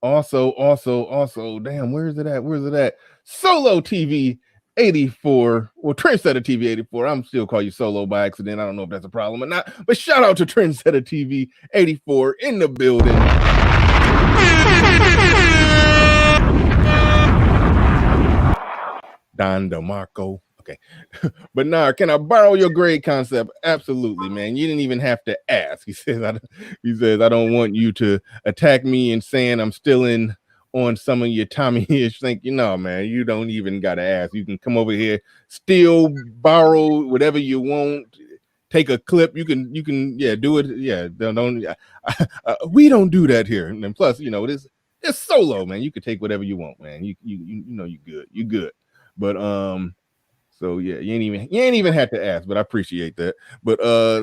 damn, where's it at? Solo TV 84, well, Trendsetter TV 84. I'm still call you Solo by accident. I don't know if that's a problem or not, but shout out to Trendsetter TV 84 in the building. Don DeMarco. Okay. But can I borrow your grade concept? Absolutely, man. You didn't even have to ask. He says, I don't want you to attack me and saying I'm still in on some of your Tommy-ish thinking. No, man, you don't even gotta ask. You can come over here, steal, borrow whatever you want, take a clip. You can do it. Yeah, don't we don't do that here. And then plus, it's Solo, man. You can take whatever you want, man. You good. But so yeah, you ain't even had to ask, but I appreciate that. But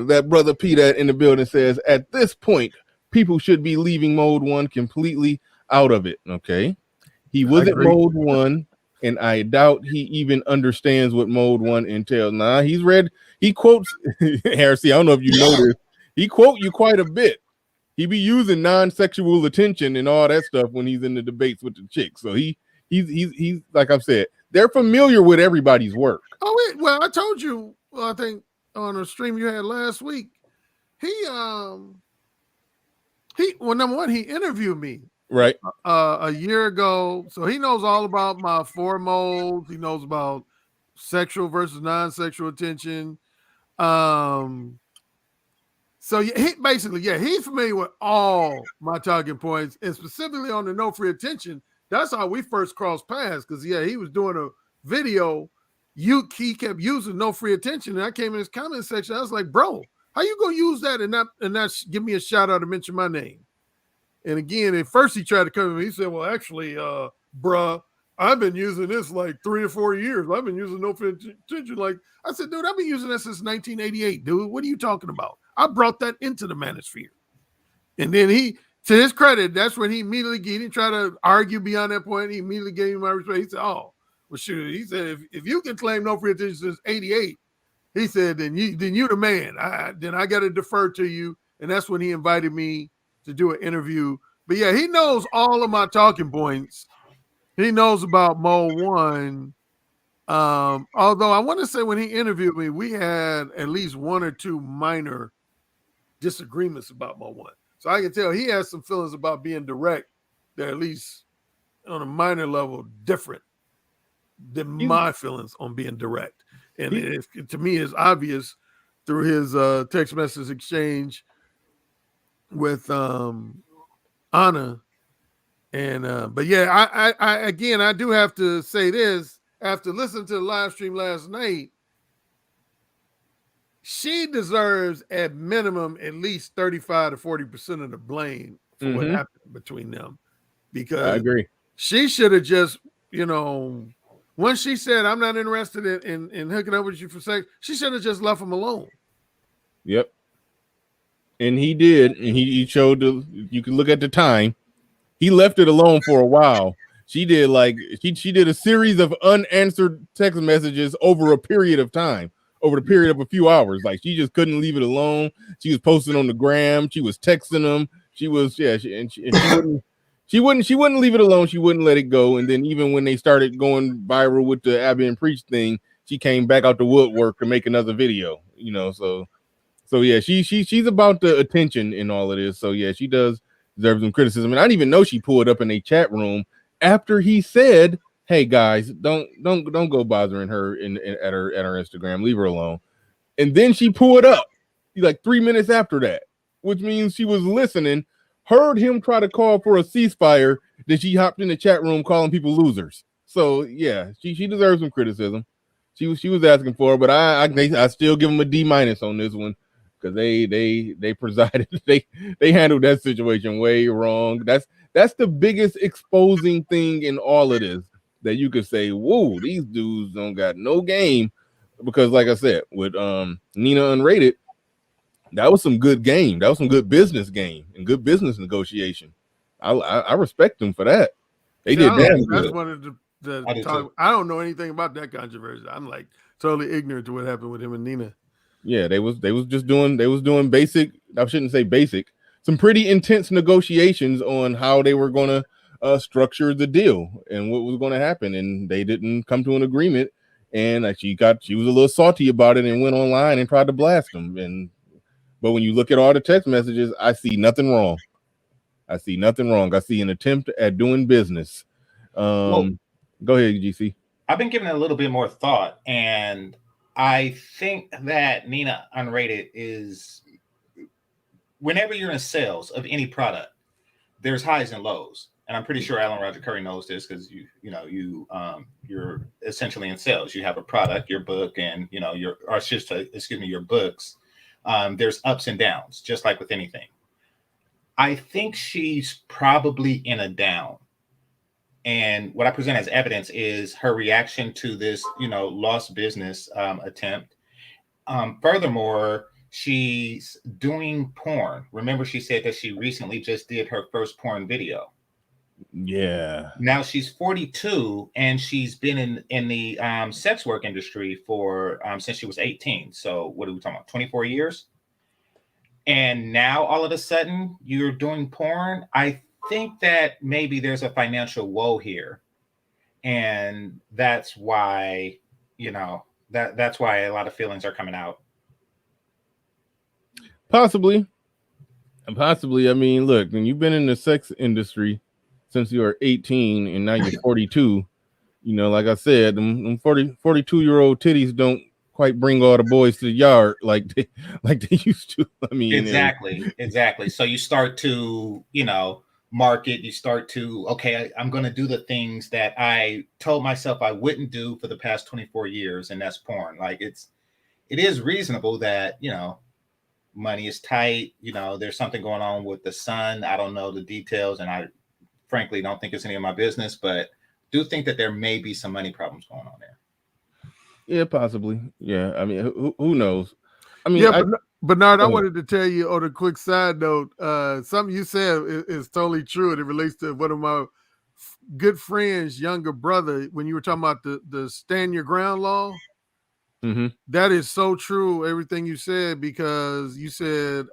that brother Peter in the building says, at this point, people should be leaving Mode 1 completely out of it. Okay. He was at Mode 1, and I doubt he even understands what Mode 1 entails. He quotes Harris. I don't know if you know this. He quote you quite a bit. He be using non-sexual attention and all that stuff when he's in the debates with the chicks. So he's like I've said, they're familiar with everybody's work. Oh, wait, well, I told you, I think on a stream you had last week, number one, he interviewed me right a year ago, so he knows all about my 4 modes. He knows about sexual versus non-sexual attention. So he's familiar with all my talking points, and specifically on the no free attention. That's how we first crossed paths, because he was doing a video. He kept using no free attention, and I came in his comment section. I was like, bro, how you gonna use that and not give me a shout out and mention my name? And again, at first he tried to come to me. He said, well, actually, bruh, I've been using this like 3 or 4 years. I've been using no free attention. Like I said, dude, I've been using that since 1988, dude. What are you talking about? I brought that into the manosphere. And then to his credit, that's when he didn't try to argue beyond that point. He immediately gave me my respect. He said, oh, well, shoot. He said, if you can claim no free attention since 88, he said, then you the man. Then I got to defer to you. And that's when he invited me to do an interview. But yeah, he knows all of my talking points. He knows about Mode 1. Although I want to say when he interviewed me, we had at least 1 or 2 minor disagreements about Mode 1. So I can tell he has some feelings about being direct that at least on a minor level different than my feelings on being direct. And to me, it's obvious through his text message exchange with Anna. And but yeah, I do have to say this. After listening to the live stream last night, she deserves at minimum at least 35 to 40% of the blame for what happened between them. Because I agree. She should have just, when she said, I'm not interested in hooking up with you for sex, she should have just left him alone. Yep. And he did. And he showed you can look at the time. He left it alone for a while. She did she did a series of unanswered text messages over a period of time. Over the period of a few hours. Like she just couldn't leave it alone. She was posting on the gram. She was texting him. She was, she She wouldn't leave it alone. She wouldn't let it go. And then even when they started going viral with the Abby and Preach thing, she came back out the woodwork to make another video. So yeah, she's about the attention in all of this. So yeah, she does deserve some criticism. And I didn't even know she pulled up in a chat room after he said, "Hey guys, don't go bothering her at her Instagram. Leave her alone." And then she pulled up like 3 minutes after that, which means she was listening. Heard him try to call for a ceasefire, then she hopped in the chat room calling people losers. So yeah, she deserves some criticism. She was asking for it, but I still give them a D- on this one because they presided they handled that situation way wrong. That's the biggest exposing thing in all of this that you could say, whoa, these dudes don't got no game, because like I said with Nina Unrated. That was some good game. That was some good business game and good business negotiation. I respect them for that. They did damn good. I just wanted to talk. I don't know anything about that controversy. I'm like totally ignorant to what happened with him and Nina. Yeah, they was doing basic. I shouldn't say basic. Some pretty intense negotiations on how they were going to structure the deal and what was going to happen, and they didn't come to an agreement. And she was a little salty about it and went online and tried to blast them. But when you look at all the text messages, I see nothing wrong. I see an attempt at doing business. Go ahead, GC. I've been giving it a little bit more thought, and I think that Nina Unrated is, whenever you're in sales of any product, there's highs and lows. And I'm pretty sure Alan Roger Curry knows this because you're essentially in sales. You have a product, your book, and your books. There's ups and downs, just like with anything. I think she's probably in a down. And what I present as evidence is her reaction to this, lost business attempt. Furthermore, she's doing porn. Remember, she said that she recently just did her first porn video. Yeah. Now she's 42 and she's been in the sex work industry for since she was 18. So what are we talking about? 24 years. And now all of a sudden you're doing porn. I think that maybe there's a financial woe here, and that's why that's why a lot of feelings are coming out. Possibly. I mean, look, when you've been in the sex industry since you were 18 and now you're 42, like I said, them 42-year-old titties don't quite bring all the boys to the yard like they used to. I mean, exactly. So you start to, market, you start to, okay, I'm going to do the things that I told myself I wouldn't do for the past 24 years. And that's porn. Like it is reasonable that, money is tight. There's something going on with the son. I don't know the details, and I frankly don't think it's any of my business, but do think that there may be some money problems going on there. Yeah, possibly. Yeah. I mean, who knows? I mean, Bernard, I wanted to tell you on a quick side note, something you said is totally true, and it relates to one of my good friends' younger brother, when you were talking about the stand your ground law. Mm-hmm. That is so true, everything you said, because you said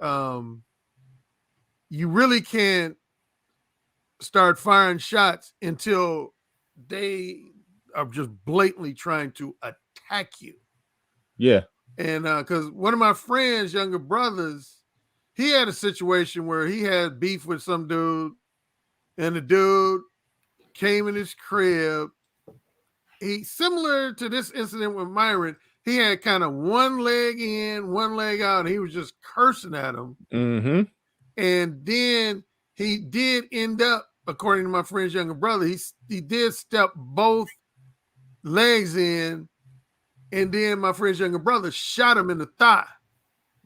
you really can't start firing shots until they are just blatantly trying to attack you. Yeah. And because one of my friends' younger brothers, he had a situation where he had beef with some dude, and the dude came in his crib. He, similar to this incident with Myron, he had kind of one leg in, one leg out, and he was just cursing at him. Mm-hmm. And then he did end up, according to my friend's younger brother, he did step both legs in, and then my friend's younger brother shot him in the thigh.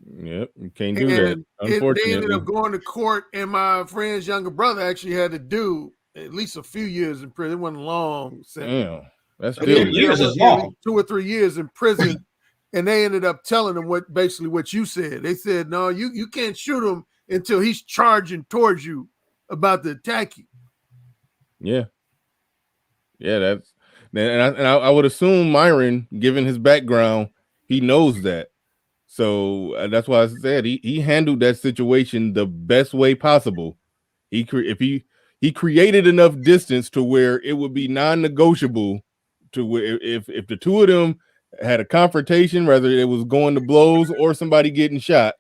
Yep, you can't do that. Unfortunately, they ended up going to court, and my friend's younger brother actually had to do at least a few years in prison. It wasn't long. Damn, that's still years is long. 2 or 3 years in prison, and they ended up telling him what you said. They said, no, you can't shoot him until he's charging towards you about to attack you. Yeah, that's. And I would assume Myron, given his background, he knows that. So that's why I said he handled that situation the best way possible. He he created enough distance to where it would be non-negotiable to where if the two of them had a confrontation, whether it was going to blows or somebody getting shot,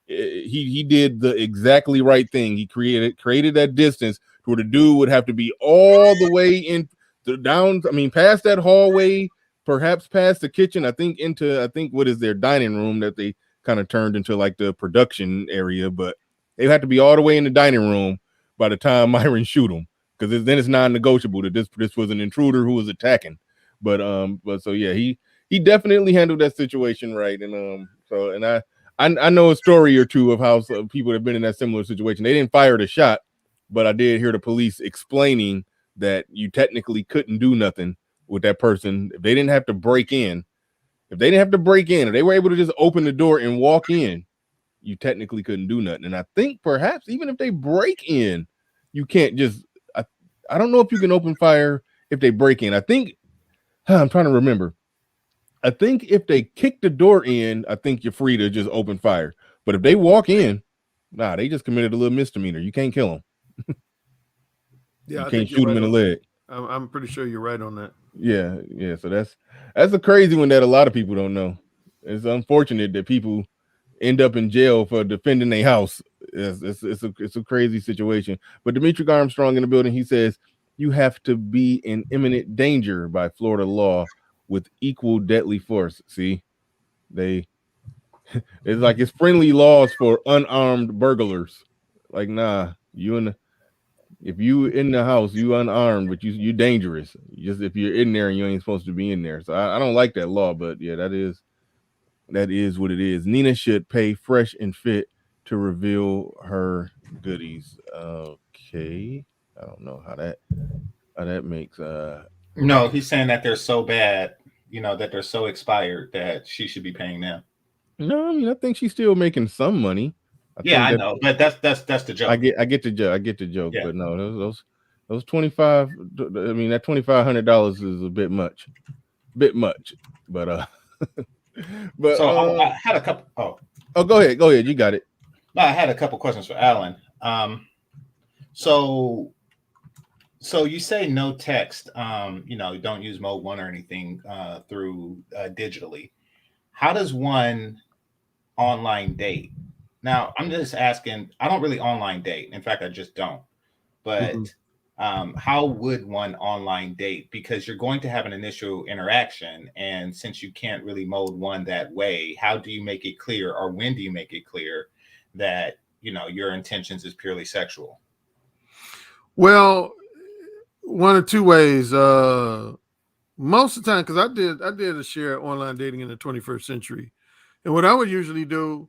he did the exactly right thing. He created that distance to where the dude would have to be all the way in the down. I mean, past that hallway, perhaps past the kitchen. I think what is their dining room that they kind of turned into like the production area, but they had to be all the way in the dining room by the time Myron shoot him, because then it's non-negotiable that this was an intruder who was attacking. But so yeah, he definitely handled that situation right, and I know a story or two of how some people have been in that similar situation. They didn't fire the shot, but I did hear the police explaining that you technically couldn't do nothing with that person if they didn't have to break in. If they were able to just open the door and walk in, you technically couldn't do nothing. And I think perhaps even if they break in, you can't just. I don't know if you can open fire if they break in. I think I'm trying to remember. I think if they kick the door in, I think you're free to just open fire. But if they walk in, nah, they just committed a little misdemeanor. You can't kill them. Yeah, you can't shoot them in the leg. I'm pretty sure you're right on that. Yeah. So that's a crazy one that a lot of people don't know. It's unfortunate that people end up in jail for defending their house. It's a crazy situation. But Demetric Armstrong in the building, he says you have to be in imminent danger by Florida law with equal deadly force. See, it's like it's friendly laws for unarmed burglars. Like, nah, if you in the house, you unarmed, but you dangerous. Just if you're in there and you ain't supposed to be in there. So I don't like that law, but yeah, that is what it is. Nina should pay Fresh and Fit to reveal her goodies. Okay, I don't know how that makes. No, he's saying that they're so bad, that they're so expired that she should be paying them. No, I mean I think she's still making some money. I know, but that's the joke. I get the joke, yeah. But no, those 25. I mean that $2,500 is a bit much, but but so I had a couple. Oh, go ahead, you got it. No, I had a couple questions for Alan. So you say no text. Don't use Mode 1 or anything through digitally. How does one online date? Now, I'm just asking, I don't really online date. In fact, I just don't. But how would one online date? Because you're going to have an initial interaction. And since you can't really Mode 1 that way, how do you make it clear, or when do you make it clear that, your intentions is purely sexual? Well, one of two ways. Most of the time, because I did a share online dating in the 21st century. And what I would usually do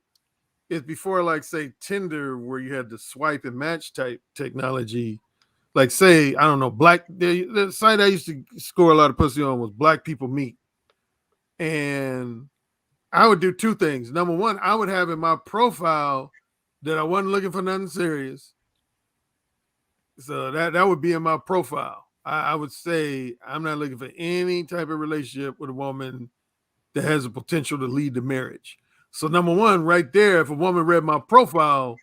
is before, like, say, Tinder, where you had the swipe and match type technology, like, say, I don't know, the site I used to score a lot of pussy on was Black People Meet. And I would do two things. Number one, I would have in my profile that I wasn't looking for nothing serious. So that would be in my profile. I would say I'm not looking for any type of relationship with a woman that has a potential to lead to marriage. So number one, right there, if a woman read my profile,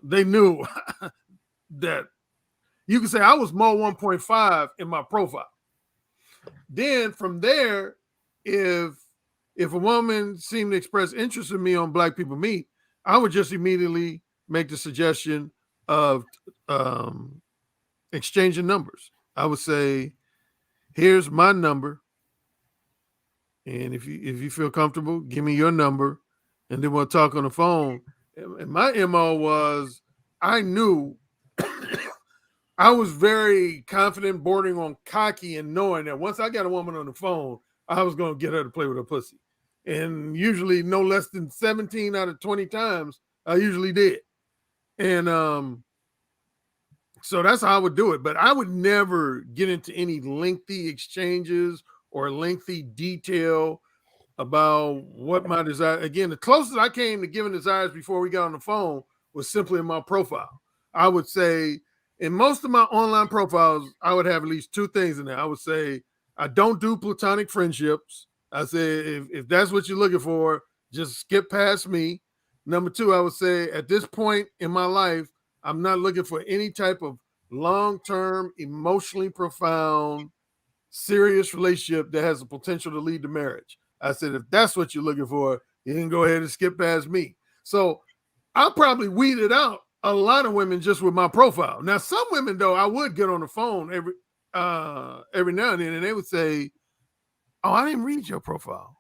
they knew that you could say I was Mo 1.5 in my profile. Then from there, if a woman seemed to express interest in me on Black People Meet, I would just immediately make the suggestion of exchanging numbers. I would say, here's my number. And if you feel comfortable, give me your number. And then we'll talk on the phone. And my MO was, I knew I was very confident, bordering on cocky, and knowing that once I got a woman on the phone, I was going to get her to play with her pussy. And usually no less than 17 out of 20 times, I usually did. And so that's how I would do it. But I would never get into any lengthy exchanges or lengthy detail about what my desire. Again, the closest I came to giving desires before we got on the phone was simply in my profile. I would say in most of my online profiles, I would have at least two things in there. I would say, I don't do platonic friendships. I say, if that's what you're looking for, just skip past me. Number two, I would say, at this point in my life, I'm not looking for any type of long-term, emotionally profound, serious relationship that has the potential to lead to marriage. I said, if that's what you're looking for, you can go ahead and skip past me. So I probably weeded out a lot of women just with my profile. Now, some women, though, I would get on the phone every now and then, and they would say, oh, I didn't read your profile.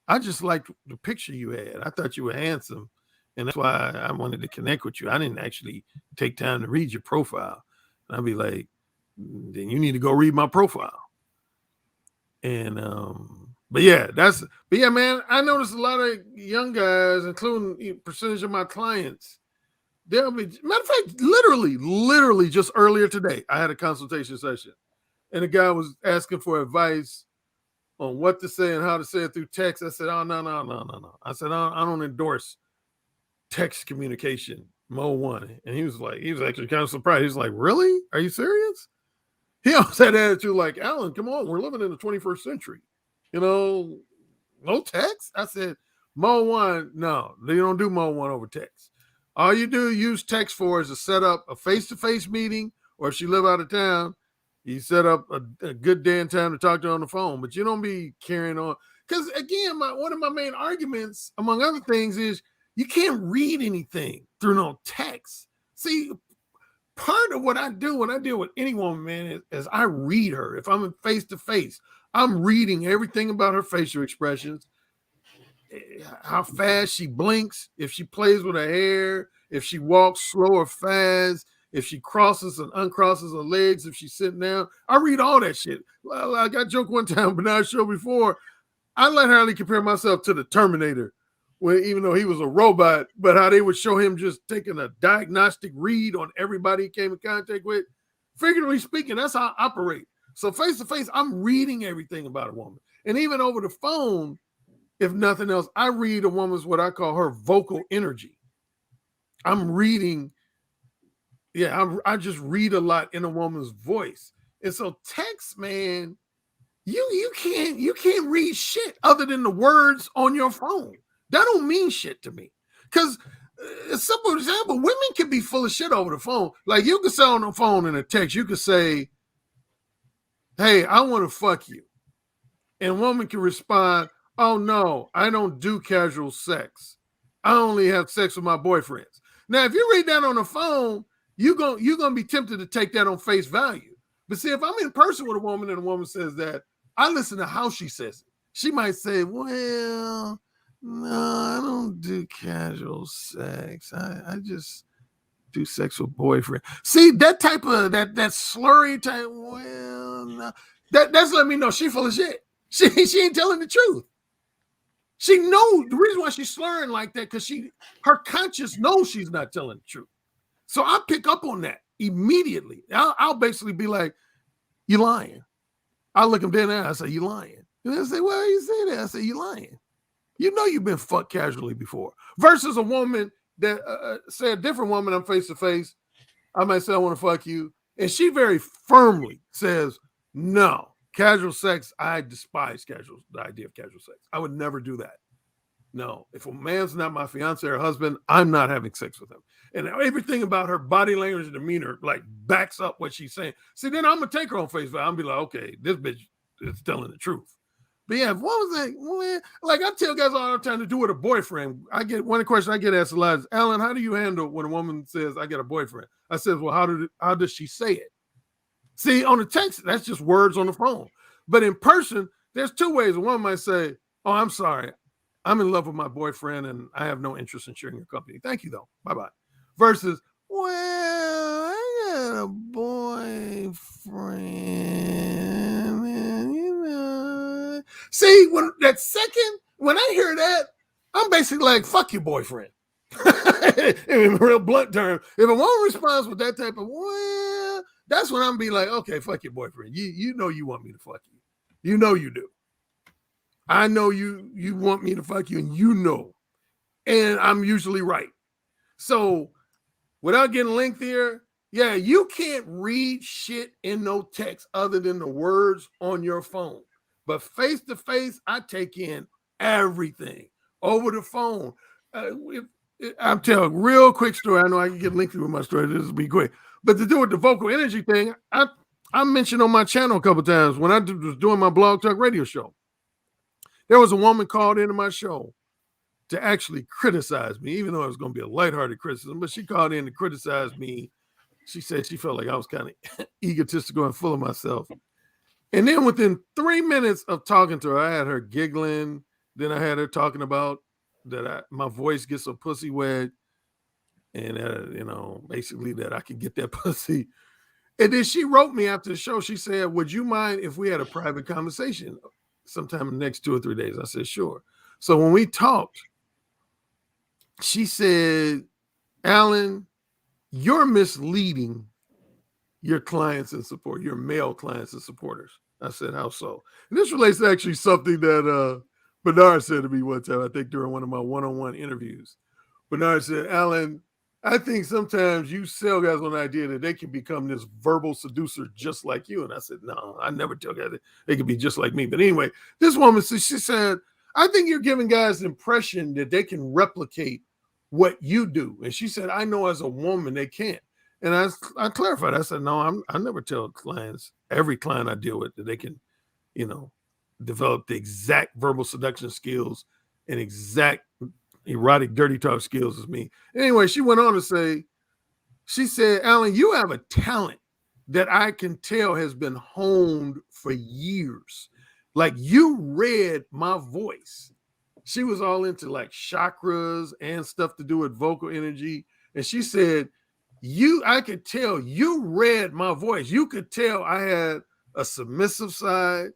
I just liked the picture you had. I thought you were handsome, and that's why I wanted to connect with you. I didn't actually take time to read your profile. And I'd be like, then you need to go read my profile. And but yeah, man, I noticed a lot of young guys, including a percentage of my clients, they'll be, matter of fact, literally just earlier today, I had a consultation session, and the guy was asking for advice on what to say and how to say it through text. I said, oh, no. I said, I don't endorse text communication, Mo one. And he was actually kind of surprised. He was like, really? Are you serious? He always had attitude like, Alan, come on, we're living in the 21st century. You know, no text? I said, Mo one, no, they don't do Mo one over text. All you do use text for is to set up a face-to-face meeting, or if she live out of town, you set up a good day and time to talk to her on the phone, but you don't be carrying on. Because again, one of my main arguments, among other things, is you can't read anything through no text. See, part of what I do when I deal with any woman, man, is I read her. If I'm in face-to-face, I'm reading everything about her facial expressions, how fast she blinks, if she plays with her hair, if she walks slow or fast, if she crosses and uncrosses her legs, if she's sitting down. I read all that shit. Like I joked one time, but I showed before, I let Harley compare myself to the Terminator, where even though he was a robot, but how they would show him just taking a diagnostic read on everybody he came in contact with. Figuratively speaking, that's how I operate. So face-to-face, I'm reading everything about a woman. And even over the phone, if nothing else, I read a woman's what I call her vocal energy. I'm reading, I just read a lot in a woman's voice. And so text, man, you can't read shit other than the words on your phone. That don't mean shit to me. Because a simple example, women can be full of shit over the phone. Like you can say on the phone in a text, you could say, hey, I want to fuck you. And a woman can respond, oh no, I don't do casual sex. I only have sex with my boyfriends. Now, if you read that on the phone, you're gonna be tempted to take that on face value. But see, if I'm in person with a woman and a woman says that, I listen to how she says it. She might say, well, no, I don't do casual sex. I just do sex with boyfriend. See, that type of that slurry type, well, no. That's letting me know she full of shit. She ain't telling the truth. She knows the reason why she's slurring like that, because her conscience knows she's not telling the truth. So I pick up on that immediately. I'll basically be like, you lying. I'll look him dead in the eye. I say, you lying. And they say, well, you say that. I say, you lying. You know you've been fucked casually before. Versus a woman that, say a different woman I'm face to face, I might say, I want to fuck you. And she very firmly says, no, casual sex, I despise the idea of casual sex. I would never do that. No, if a man's not my fiance or husband, I'm not having sex with him. And everything about her body language and demeanor like backs up what she's saying. See, then I'm going to take her on face value. I'm be like, okay, this bitch is telling the truth. But yeah, what was that? Like I tell guys all the time to do with a boyfriend. I get one question I get asked a lot is, Alan, how do you handle when a woman says I got a boyfriend? I says, well, how does she say it? See, on the text, that's just words on the phone. But in person, there's two ways. One might say, oh, I'm sorry. I'm in love with my boyfriend and I have no interest in sharing your company. Thank you, though. Bye-bye. Versus, well, I got a boyfriend. And, See, when I hear that, I'm basically like, fuck your boyfriend. In real blunt term, if a woman responds with that type of, well, that's when I'm be like, okay, fuck your boyfriend. You know you want me to fuck you. You know you do. I know you want me to fuck you, and you know. And I'm usually right. So without getting lengthier, yeah, you can't read shit in no text other than the words on your phone. But face to face, I take in everything over the phone. I'm telling a real quick story. I know I can get lengthy with my story. This will be quick. But to do with the vocal energy thing, I mentioned on my channel a couple times when I was doing my Blog Talk Radio show. There was a woman called into my show to actually criticize me, even though it was going to be a lighthearted criticism, but she called in to criticize me. She said she felt like I was kind of egotistical and full of myself. And then within 3 minutes of talking to her, I had her giggling. Then I had her talking about that my voice gets a pussy wet, and basically that I could get that pussy. And then she wrote me after the show. She said, "Would you mind if we had a private conversation sometime in the next 2 or 3 days?" I said, "Sure." So when we talked, she said, "Alan, you're misleading your clients and support, your male clients and supporters." I said, "How so?" And this relates to actually something that Bernard said to me one time, I think during one of my one-on-one interviews. Bernard said, "Alan, I think sometimes you sell guys on the idea that they can become this verbal seducer just like you." And I said, "No, I never tell guys that they can be just like me." But anyway, this woman, she said, "I think you're giving guys the impression that they can replicate what you do." And she said, "I know as a woman they can't." And I clarified. I said, "No, I never tell clients, every client I deal with, that they can, develop the exact verbal seduction skills and exact erotic dirty talk skills as me." Anyway, she went on to say, she said, "Alan, you have a talent that I can tell has been honed for years. Like you read my voice." She was all into like chakras and stuff to do with vocal energy. And she said, I could tell you read my voice. You could tell I had a submissive side.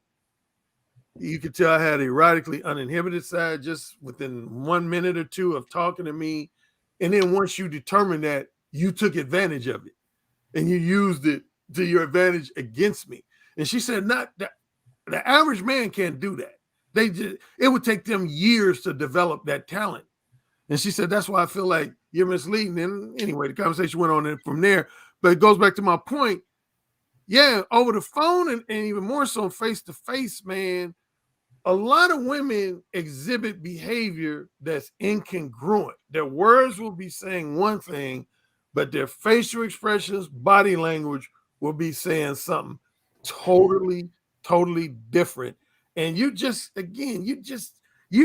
You could tell I had erotically uninhibited side just within 1 minute or two of talking to me. And then once you determined that, you took advantage of it and you used it to your advantage against me. And she said, not that the average man can't do that. It would take them years to develop that talent. And she said, "That's why I feel like you're misleading." And anyway, the conversation went on from there. But it goes back to my point. Yeah, over the phone and even more so face to face, man, a lot of women exhibit behavior that's incongruent. Their words will be saying one thing, but their facial expressions, body language will be saying something totally different. And you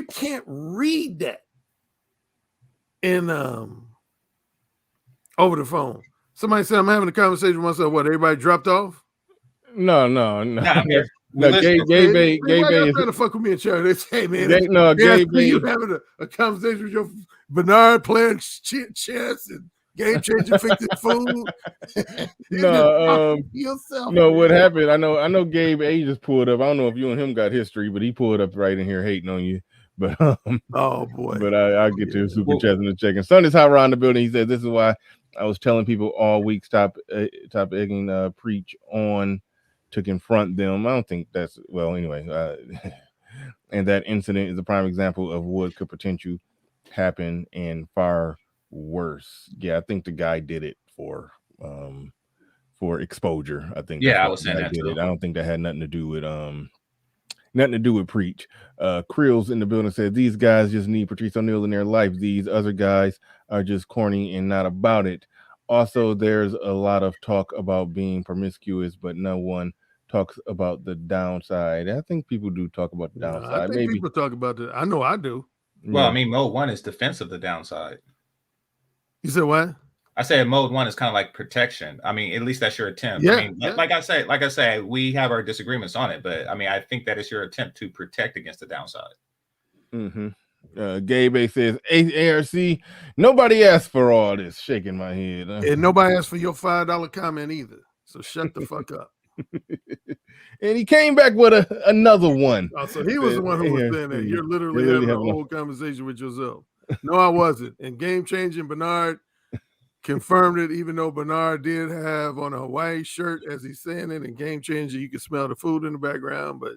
can't read that in over the phone. Somebody said I'm having a conversation with myself. What, everybody dropped off? No. I'm here. No, Gay Bay is trying to fuck with me in chat. They say, "Hey man, Gay Bay, you having a conversation with your Bernard playing chess and game changing fixing food." No, what happened? I know Gabe A just pulled up. I don't know if you and him got history, but he pulled up right in here hating on you. But oh boy. But I'll get to super chats in a second. Son is hot around the building. He said, "This is why I was telling people all week, stop egging Preach on to confront them." I don't think that's anyway. And that incident is a prime example of what could potentially happen and far worse. Yeah, I think the guy did it for exposure. I think. Yeah, I was saying that too. I don't think that had nothing to do with Preach. Creel's in the building said, "These guys just need Patrice O'Neal in their life. These other guys are just corny and not about it." Also, there's a lot of talk about being promiscuous, but no one talks about the downside. I think people do talk about the downside. I think people talk about that. I know I do. Well, I mean, mode 1 is defense of the downside. You said what? I said mode 1 is kind of like protection. I mean, at least that's your attempt. Yeah, I mean, like I say, we have our disagreements on it, but I mean, I think that is your attempt to protect against the downside. Mm-hmm. Gabe says, ARC, nobody asked for all this. Shaking my head. And nobody asked for your $5 comment either. So shut the fuck up. And he came back with another one. Oh, so he was the one who was saying that. You're literally having a whole conversation with yourself. No, I wasn't. And Game Changing Bernard confirmed it, even though Bernard did have on a Hawaii shirt as he's saying it. And Game Changer, you can smell the food in the background, but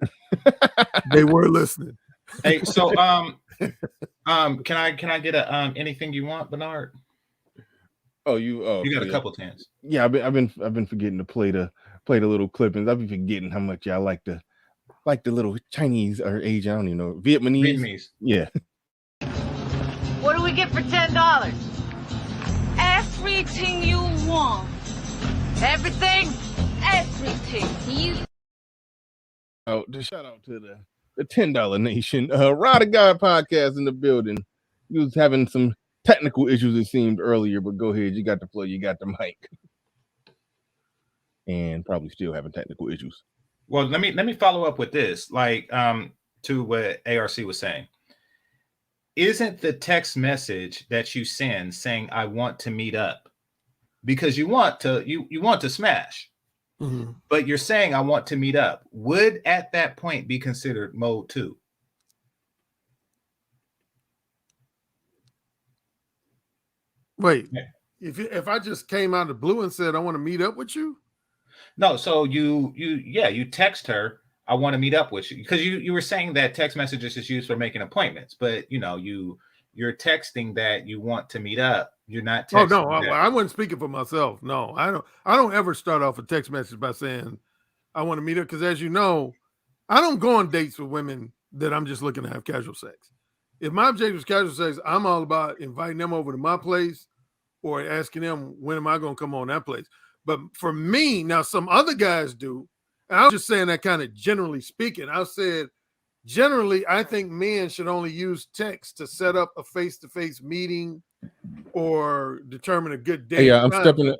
they were listening. Hey, so can I get a anything you want, Bernard? You got a couple tens. Yeah, I've been forgetting to play the little clippings. I've been forgetting how much I like the little Chinese or Asian, I don't even know, Vietnamese. Yeah. What are we we get for $10? Everything you want. Everything, everything. You. Oh, just shout out to the $10 Nation. Rod of God podcast in the building. He was having some technical issues, it seemed, earlier, but go ahead. You got the flow. You got the mic. And probably still having technical issues. Well, let me follow up with this, like to what ARC was saying. Isn't the text message that you send saying I want to meet up because you want to you want to smash, but you're saying I want to meet up? Would at that point be considered mode 2? Wait, if I just came out of the blue and said I want to meet up with you? No, so you text her, I want to meet up with you, because you were saying that text messages is used for making appointments, but you're texting that you want to meet up. You're not texting. Oh no, I wasn't speaking for myself. No, I don't ever start off a text message by saying I want to meet up, because as you know, I don't go on dates with women that I'm just looking to have casual sex. If my objective is casual sex, I'm all about inviting them over to my place or asking them when am I going to come on that place. But for me, now some other guys do, and I was just saying that kind of generally speaking. I said generally, I think men should only use text to set up a face-to-face meeting or determine a good date. Hey, yeah,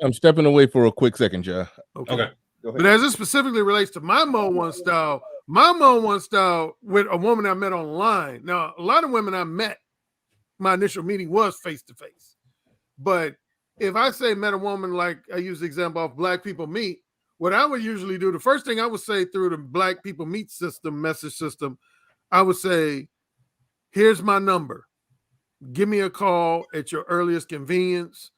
I'm stepping away for a quick second, Joe. Okay. But as it specifically relates to my Mode 1 style, with a woman I met online. Now, a lot of women I met, my initial meeting was face-to-face. But if I say met a woman, like I use the example of Black People Meet, what I would usually do, the first thing I would say through the Black People Meet system, message system, I would say, here's my number. Give me a call at your earliest convenience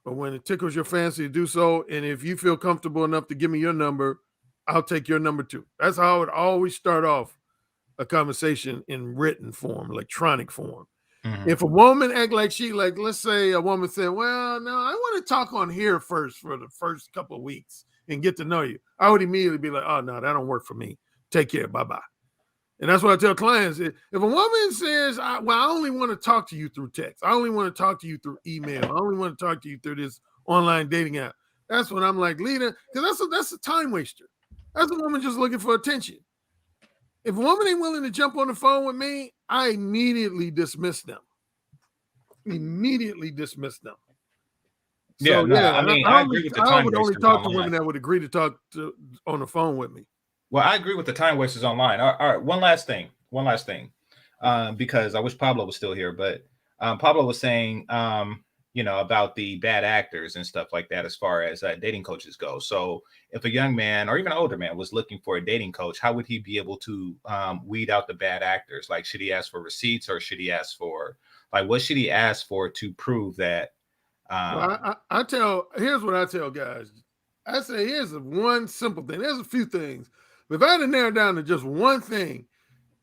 or when it tickles your fancy to do so. And if you feel comfortable enough to give me your number, I'll take your number too. That's how I would always start off a conversation in written form, electronic form. Mm-hmm. If a woman act like let's say a woman said, well, no, I want to talk on here first for the first couple of weeks and get to know you, I would immediately be like, oh, no, that don't work for me. Take care. Bye-bye. And that's what I tell clients. If a woman says, I only want to talk to you through text. I only want to talk to you through email. I only want to talk to you through this online dating app. That's when I'm like, leader, because that's a time waster. That's a woman just looking for attention. If a woman ain't willing to jump on the phone with me, I immediately dismiss them. So, I agree with the time. I would only talk to women that would agree to talk on the phone with me. Well, I agree with the time wasters online. All right, one last thing. Because I wish Pablo was still here, but Pablo was saying, about the bad actors and stuff like that as far as dating coaches go. So if a young man or even an older man was looking for a dating coach, how would he be able to weed out the bad actors? Like, should he ask for receipts or should he ask for, what should he ask for to prove that? Here's what I tell guys. I say, here's one simple thing. There's a few things. But if I had to narrow down to just one thing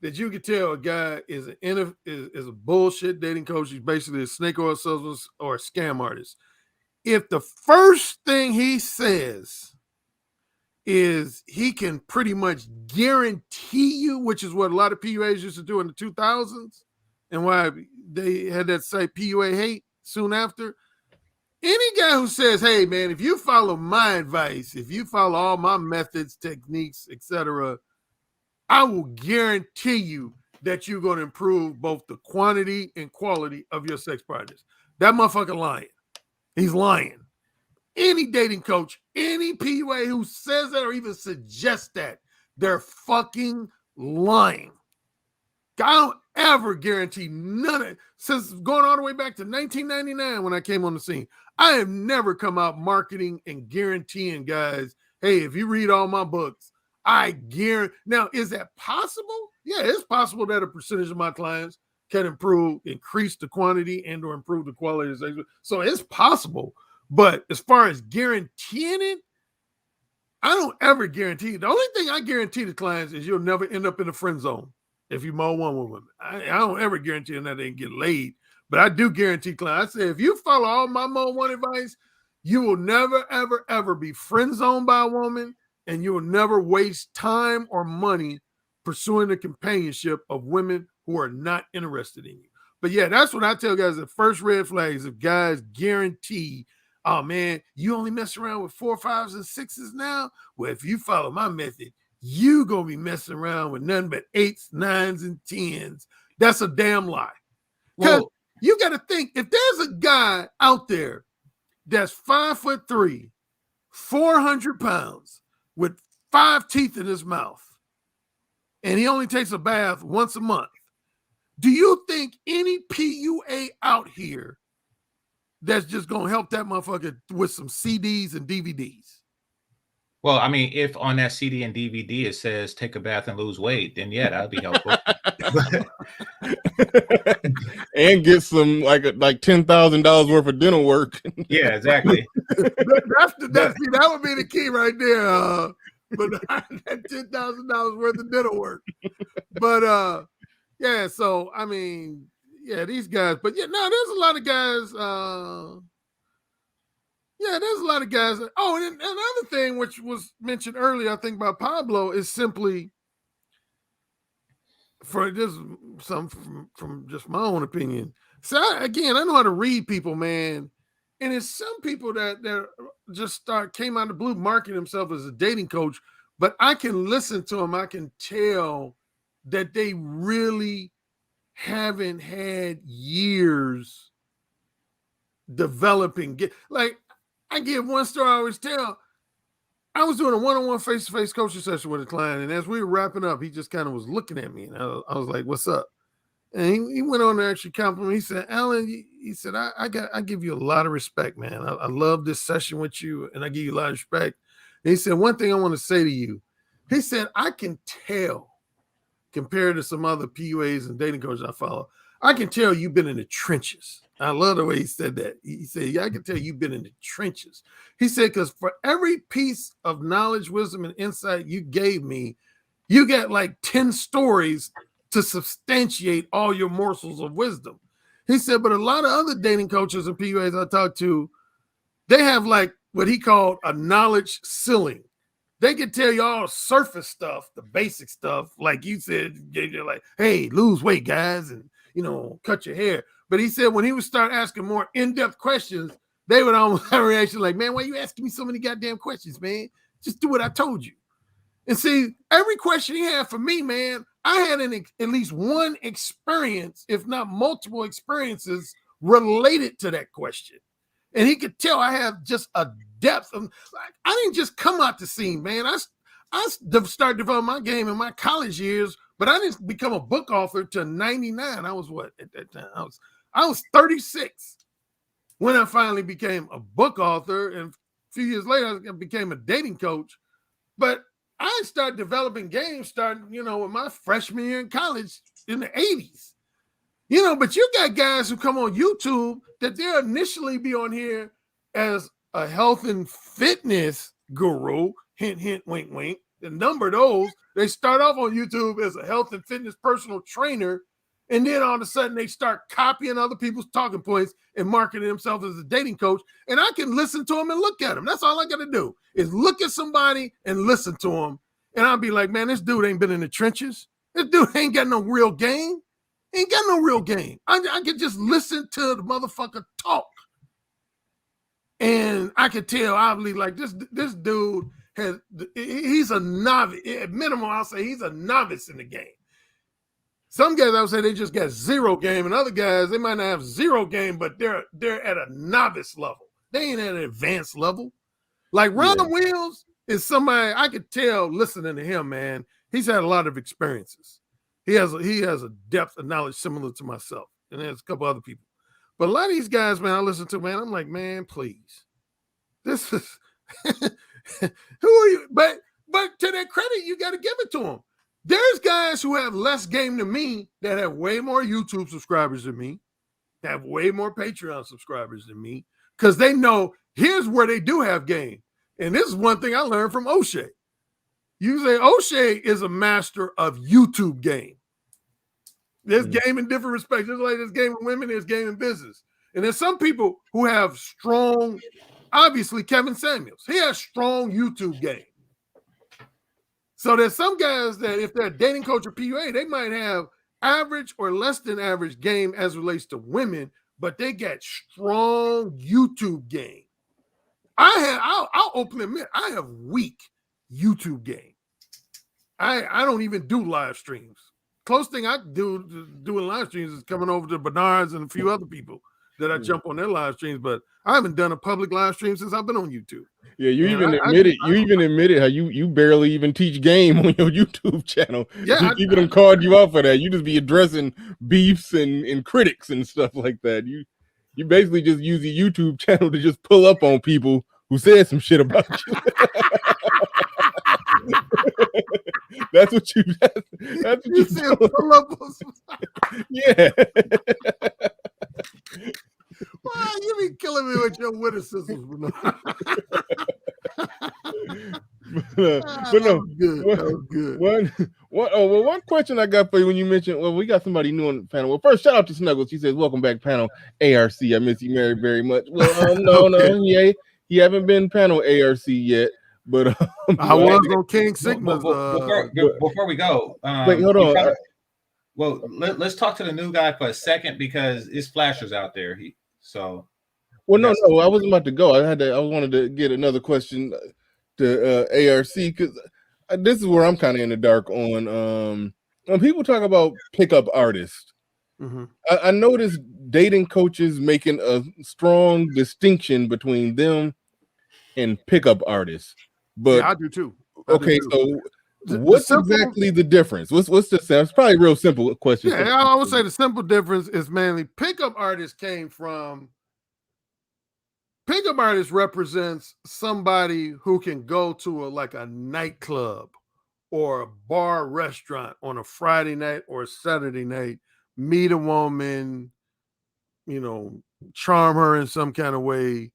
that you could tell a guy is a bullshit dating coach, he's basically a snake oil salesman or a scam artist. If the first thing he says is he can pretty much guarantee you, which is what a lot of PUAs used to do in the 2000s, and why they had that site PUA hate soon after. Any guy who says, hey, man, if you follow my advice, if you follow all my methods, techniques, etc., I will guarantee you that you're going to improve both the quantity and quality of your sex partners. That motherfucker lying. He's lying. Any dating coach, any PUA who says that or even suggests that, they're fucking lying. I don't ever guarantee none of it. Since going all the way back to 1999 when I came on the scene, I have never come out marketing and guaranteeing guys, hey, if you read all my books, I guarantee. Now, is that possible? Yeah, it's possible that a percentage of my clients can increase the quantity and or improve the quality of sex. So it's possible. But as far as guaranteeing it, I don't ever guarantee it. The only thing I guarantee to clients is you'll never end up in the friend zone if you Mode 1 with women. I don't ever guarantee them that they can get laid. But I do guarantee clients, I say, if you follow all my Mode 1 advice, you will never, ever, ever be friend zoned by a woman, and you will never waste time or money pursuing the companionship of women who are not interested in you. But yeah, that's what I tell guys. The first red flag is if guys guarantee, oh man, you only mess around with 4, 5s, and 6s now. Well, if you follow my method, you gonna be messing around with nothing but 8s, 9s, and 10s. That's a damn lie. Well, you got to think, if there's a guy out there that's 5'3", 400 pounds, with 5 teeth in his mouth, and he only takes a bath once a month, do you think any PUA out here that's just gonna help that motherfucker with some CDs and DVDs? Well, I mean, if on that CD and DVD it says take a bath and lose weight, then yeah, that would be helpful. And get some like $10,000 worth of dental work. Yeah, exactly. That would be the key right there. But that $10,000 worth of dental work. But yeah, so I mean, yeah, these guys. But yeah, no, there's a lot of guys. Yeah, there's a lot of guys. Oh, and another thing which was mentioned earlier, I think, by Pablo, is simply, for just some from just my own opinion. So I know how to read people, man. And it's some people that just came out of the blue marketing themselves as a dating coach, but I can listen to them. I can tell that they really haven't had years developing. Like, I give one story I always tell. I was doing a one-on-one face-to-face coaching session with a client, and as we were wrapping up, he just kind of was looking at me, and I was like, "What's up?" And he went on to actually compliment me. He said, "Alan," he said, I give you a lot of respect, man. I love this session with you, and I give you a lot of respect." And he said, "One thing I want to say to you," he said, "I can tell, compared to some other PUAs and dating coaches I follow, I can tell you've been in the trenches." I love the way he said that. He said, "Yeah, I can tell you've been in the trenches." He said, "Because for every piece of knowledge, wisdom, and insight you gave me, you got like 10 stories to substantiate all your morsels of wisdom." He said, "But a lot of other dating coaches and PUAs I talked to, they have like what he called a knowledge ceiling. They can tell you all surface stuff, the basic stuff, like you said, you're like, hey, lose weight, guys, and cut your hair." But he said when he would start asking more in-depth questions, they would almost have a reaction like, "Man, why are you asking me so many goddamn questions, man? Just do what I told you." And see, every question he had for me, man, I had at least one experience, if not multiple experiences, related to that question. And he could tell I have just a depth of, like, I didn't just come out the scene, man. I started developing my game in my college years, but I didn't become a book author till 99. I was what at that time? I was 36 when I finally became a book author, and a few years later I became a dating coach. But I started developing games starting, with my freshman year in college in the 80s. But you got guys who come on YouTube that they'll initially be on here as a health and fitness guru, hint, hint, wink, wink. The number of those, they start off on YouTube as a health and fitness personal trainer, and then all of a sudden they start copying other people's talking points and marketing themselves as a dating coach. And I can listen to them and look at them. That's all I got to do is look at somebody and listen to them. And I'll be like, man, this dude ain't been in the trenches. This dude ain't got no real game. Ain't got no real game. I can just listen to the motherfucker talk. And I could tell, obviously, like this dude he's a novice. At minimum, I'll say he's a novice in the game. Some guys, I would say they just got zero game, and other guys, they might not have zero game, but they're at a novice level. They ain't at an advanced level. Like Ron Wills is somebody I could tell listening to him, man. He's had a lot of experiences. He has a depth of knowledge similar to myself, and there's a couple other people. But a lot of these guys, man, I listen to, man, I'm like, man, please. This is who are you? But to their credit, you got to give it to them. There's guys who have less game than me that have way more YouTube subscribers than me, have way more Patreon subscribers than me, because they know here's where they do have game. And this is one thing I learned from O'Shea. You say O'Shea is a master of YouTube game. There's game in different respects. Just like there's game in women, there's game in business. And there's some people who have strong, obviously Kevin Samuels. He has strong YouTube game. So there's some guys that if they're a dating coach or PUA, they might have average or less than average game as relates to women, but they got strong YouTube game. I'll openly admit, I have weak YouTube game. I don't even do live streams. Close thing I do doing live streams is coming over to Bernard's and a few other people that I jump on their live streams, but I haven't done a public live stream since I've been on YouTube. Yeah, you admitted how you barely even teach game on your YouTube channel. Yeah, people done called you out for that. You just be addressing beefs and critics and stuff like that. You basically just use the YouTube channel to just pull up on people who said some shit about you. That's what you said. Pull up on some... Yeah. Well, you be killing me with your witticisms, but no, good. One question I got for you when you mentioned, well, we got somebody new on the panel. Well, first, shout out to Snuggles. He says, "Welcome back, panel ARC. I miss you very, very much." Well, no, he haven't been panel ARC yet, but I was on King Sigma's. Before we go, wait, hold on. Well, let's talk to the new guy for a second because it's flashers out there. No, I wasn't about to go. I wanted to get another question to ARC because this is where I'm kind of in the dark on. When people talk about pickup artists, I noticed dating coaches making a strong distinction between them and pickup artists. But yeah, I do too. So what's exactly the difference? What's the sense? It's probably a real simple question. Yeah, I would say the simple difference is mainly pickup artists pickup artist represents somebody who can go to a nightclub or a bar restaurant on a Friday night or a Saturday night, meet a woman, charm her in some kind of way,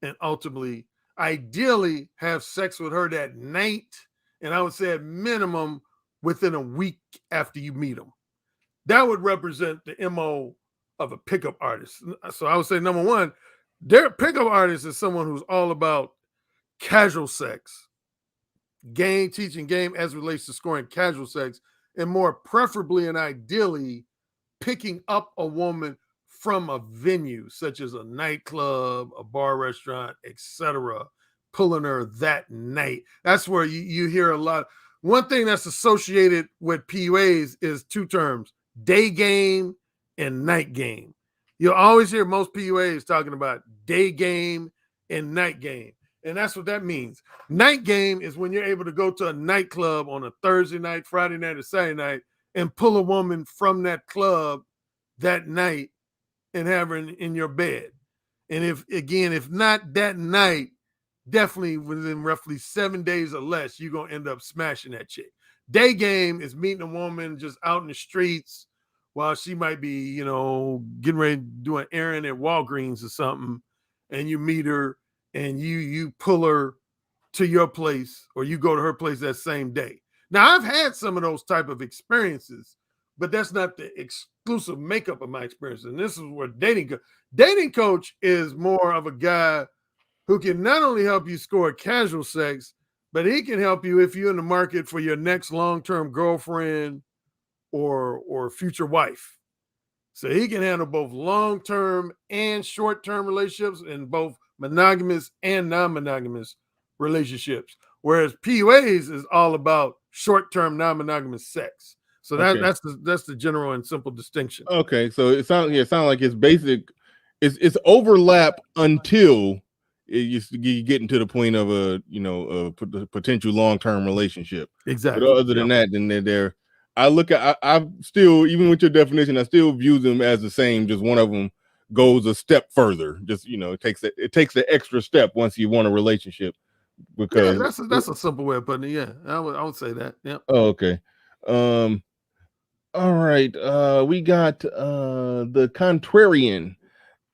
and ultimately, ideally, have sex with her that night. And I would say at minimum within a week after you meet them. That would represent the MO of a pickup artist. So I would say, number one, their pickup artist is someone who's all about casual sex, teaching game as relates to scoring casual sex, and more preferably and ideally picking up a woman from a venue such as a nightclub, a bar restaurant, etc., pulling her that night. That's where you hear a lot. One thing that's associated with PUAs is two terms: day game and night game. You'll always hear most PUAs talking about day game and night game. And that's what that means. Night game is when you're able to go to a nightclub on a Thursday night, Friday night, or Saturday night and pull a woman from that club that night and have her in your bed. And if not that night, definitely within roughly 7 days or less, you're going to end up smashing that chick. Day game is meeting a woman just out in the streets while she might be, getting ready to do an errand at Walgreens or something, and you meet her and you pull her to your place or you go to her place that same day. Now, I've had some of those type of experiences, but that's not the exclusive makeup of my experience. And this is where dating coach is more of a guy who can not only help you score casual sex, but he can help you if you're in the market for your next long-term girlfriend or future wife. So he can handle both long-term and short-term relationships in both monogamous and non-monogamous relationships. Whereas PUAs is all about short-term non-monogamous sex. So that's the general and simple distinction. Okay, so it sounds like it's basic. It's overlap until you get into the point of a potential long-term relationship. Exactly. But other than that, then I still, even with your definition, I still view them as the same. Just one of them goes a step further. Just it takes the extra step once you want a relationship. Because that's a simple way of putting it. Yeah, I would say that. Yeah. Oh, okay. All right. We got the Contrarian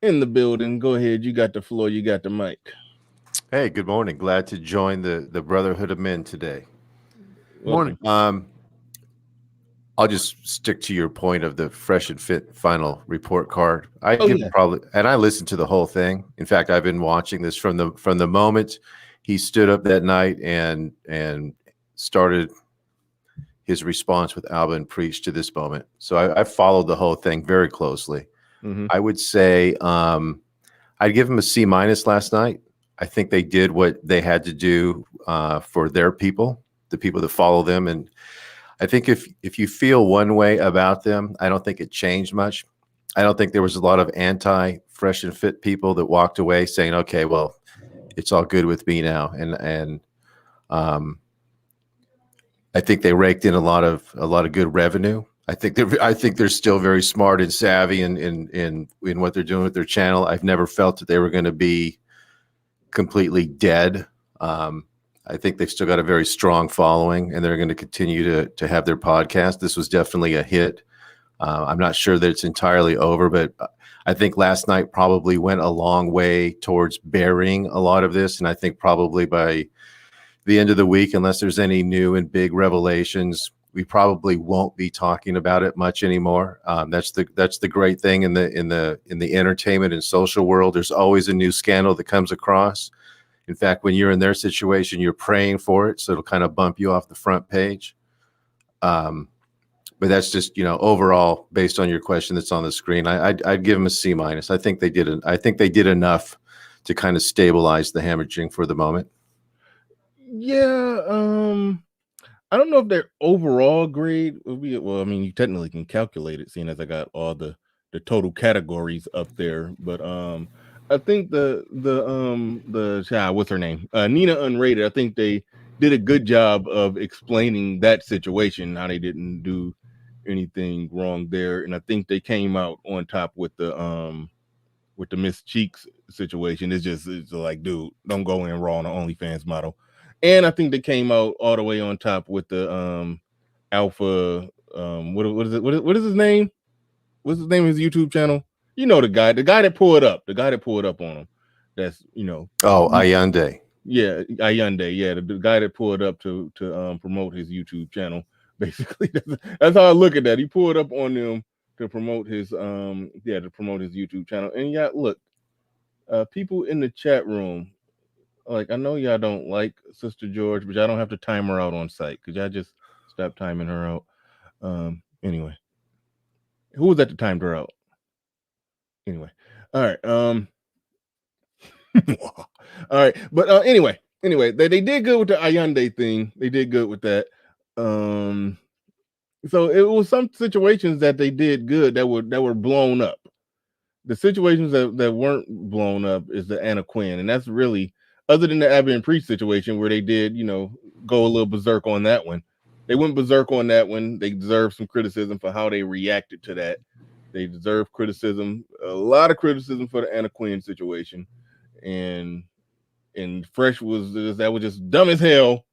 in the building. Go ahead. You got the floor. You got the mic. Hey, good morning. Glad to join the Brotherhood of Men today. Morning. I'll just stick to your point of the fresh and fit final report card. I listened to the whole thing. In fact, I've been watching this from the moment he stood up that night and started his response with Alba and Preach to this moment. So I followed the whole thing very closely. Mm-hmm. I would say I'd give him a C- last night. I think they did what they had to do for their people, the people that follow them. And I think if you feel one way about them, I don't think it changed much. I don't think there was a lot of anti-Fresh and Fit people that walked away saying, okay, well, it's all good with me now. And I think they raked in a lot of good revenue. I think they're still very smart and savvy in what they're doing with their channel. I've never felt that they were going to be completely dead. I think they've still got a very strong following, and they're going to continue to have their podcast. This was definitely a hit. I'm not sure that it's entirely over, but I think last night probably went a long way towards burying a lot of this. And I think probably by the end of the week, unless there's any new and big revelations, we probably won't be talking about it much anymore. That's the great thing in the entertainment and social world. There's always a new scandal that comes across. In fact, when you're in their situation, you're praying for it, so it'll kind of bump you off the front page. But that's just, overall, based on your question that's on the screen, I'd give them a C-. I think they did enough to kind of stabilize the hemorrhaging for the moment. Yeah, I don't know if their overall grade would be, well, I mean, you technically can calculate it, seeing as I got all the total categories up there. But I think the what's her name? Nina Unrated, I think they did a good job of explaining that situation, how they didn't do anything wrong there. And I think they came out on top with the Miss Cheeks situation. It's like, dude, don't go in raw on the OnlyFans model. And I think they came out all the way on top with the Alpha. What is his name? What's his name? His YouTube channel? The guy that pulled up on him. That's Ayunde. Yeah, Ayunde. Yeah, the guy that pulled up to promote his YouTube channel. Basically, that's how I look at that. He pulled up on them to promote his YouTube channel. And yeah, look, people in the chat room. Like, I know y'all don't like Sister George, but y'all don't have to time her out on site. Could y'all just stop timing her out? Anyway, who was that that timed her out? Anyway, all right. All right, but anyway, they did good with the Ayunde thing. They did good with that. So it was some situations that they did good that were blown up. The situations that weren't blown up is the Anna Quinn, and that's really, other than the Abby and Priest situation where they did, go a little berserk on that one. They went berserk on that one. They deserve some criticism for how they reacted to that. They deserve criticism, a lot of criticism for the Anna Quinn situation. And Fresh was just dumb as hell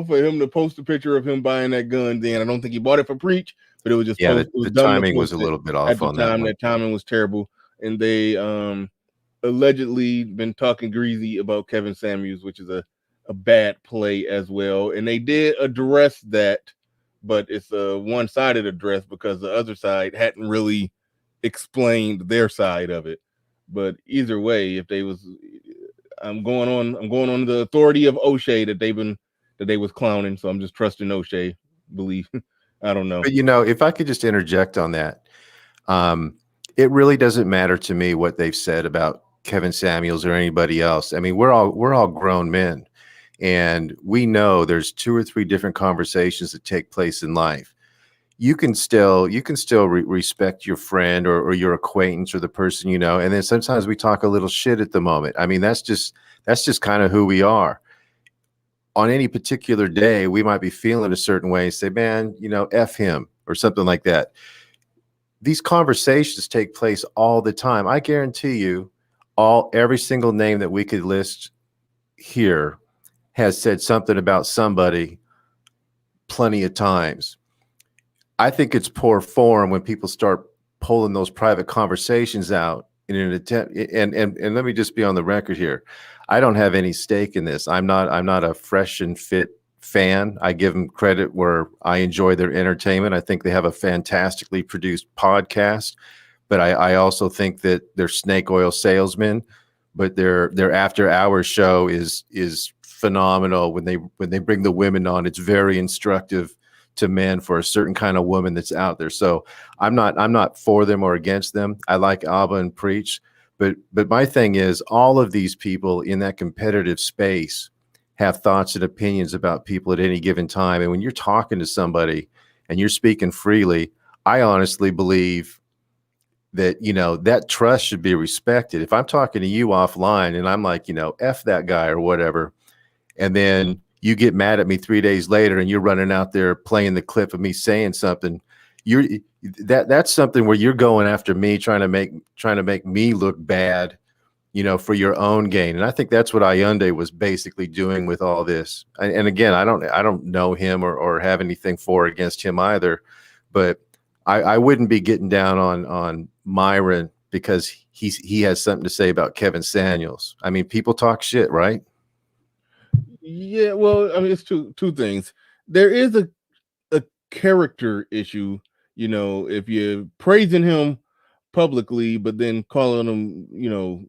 for him to post a picture of him buying that gun. Then I don't think he bought it for Preach, but it was just the timing was a little bit off at the on time. that one. That timing was terrible, and they allegedly been talking greasy about Kevin Samuels, which is a bad play as well. And they did address that, but it's a one-sided address because the other side hadn't really explained their side of it. But either way, I'm going on the authority of O'Shea that they was clowning. So I'm just trusting O'Shea. Believe I don't know. But if I could just interject on that, it really doesn't matter to me what they've said about Kevin Samuels or anybody else. I mean, we're all grown men, and we know there's 2 or 3 different conversations that take place in life. You can still respect your friend or your acquaintance or the person and then sometimes we talk a little shit at the moment. I mean, that's just kind of who we are. On any particular day, we might be feeling a certain way, say, man, F him or something like that. These conversations take place all the time. I guarantee you, every single name that we could list here has said something about somebody plenty of times. I think it's poor form when people start pulling those private conversations out in an attempt. And let me just be on the record here. I don't have any stake in this. I'm not a Fresh and Fit fan. I give them credit where I enjoy their entertainment. I think they have a fantastically produced podcast, but I also think that they're snake oil salesmen. But their after hours show is phenomenal when they bring the women on. It's very instructive to men for a certain kind of woman that's out there. So I'm not for them or against them. I like Abba and Preach, but my thing is all of these people in that competitive space have thoughts and opinions about people at any given time. And when you're talking to somebody and you're speaking freely, I honestly believe that, that trust should be respected. If I'm talking to you offline and I'm like, F that guy or whatever, and then you get mad at me 3 days later and you're running out there playing the clip of me saying something, that's something where you're going after me, trying to make me look bad, for your own gain. And I think that's what Ayunde was basically doing with all this. And again, I don't know him or have anything for or against him either, but I wouldn't be getting down on Myron because he has something to say about Kevin Samuels. I mean, people talk shit, right? Yeah, well, I mean, it's two things. There is a character issue, if you're praising him publicly, but then calling him,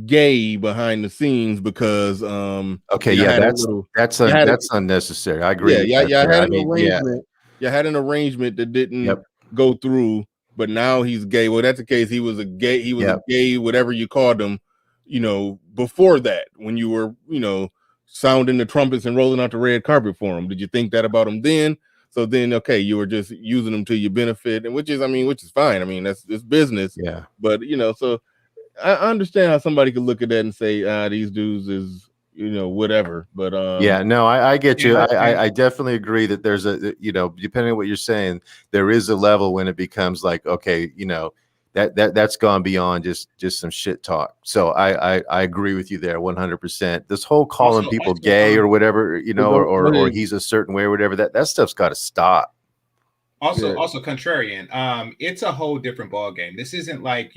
gay behind the scenes because okay, yeah, that's unnecessary. I agree. Yeah, you had an arrangement that didn't go through, but now he's gay. Well, that's the case. He was a gay, whatever you called him, before that, when you were, sounding the trumpets and rolling out the red carpet for him. Did you think that about him then? So then, okay, you were just using them to your benefit, and which is fine. I mean, it's business. Yeah. But so I understand how somebody could look at that and say, these dudes is, whatever. But yeah, no, I get you. I definitely agree that there's a, depending on what you're saying, there is a level when it becomes like, okay, that's gone beyond just some shit talk. So I agree with you there 100%. This whole calling people gay or whatever, or he's a certain way or whatever, that stuff's got to stop. Also contrarian. It's a whole different ball game. This isn't like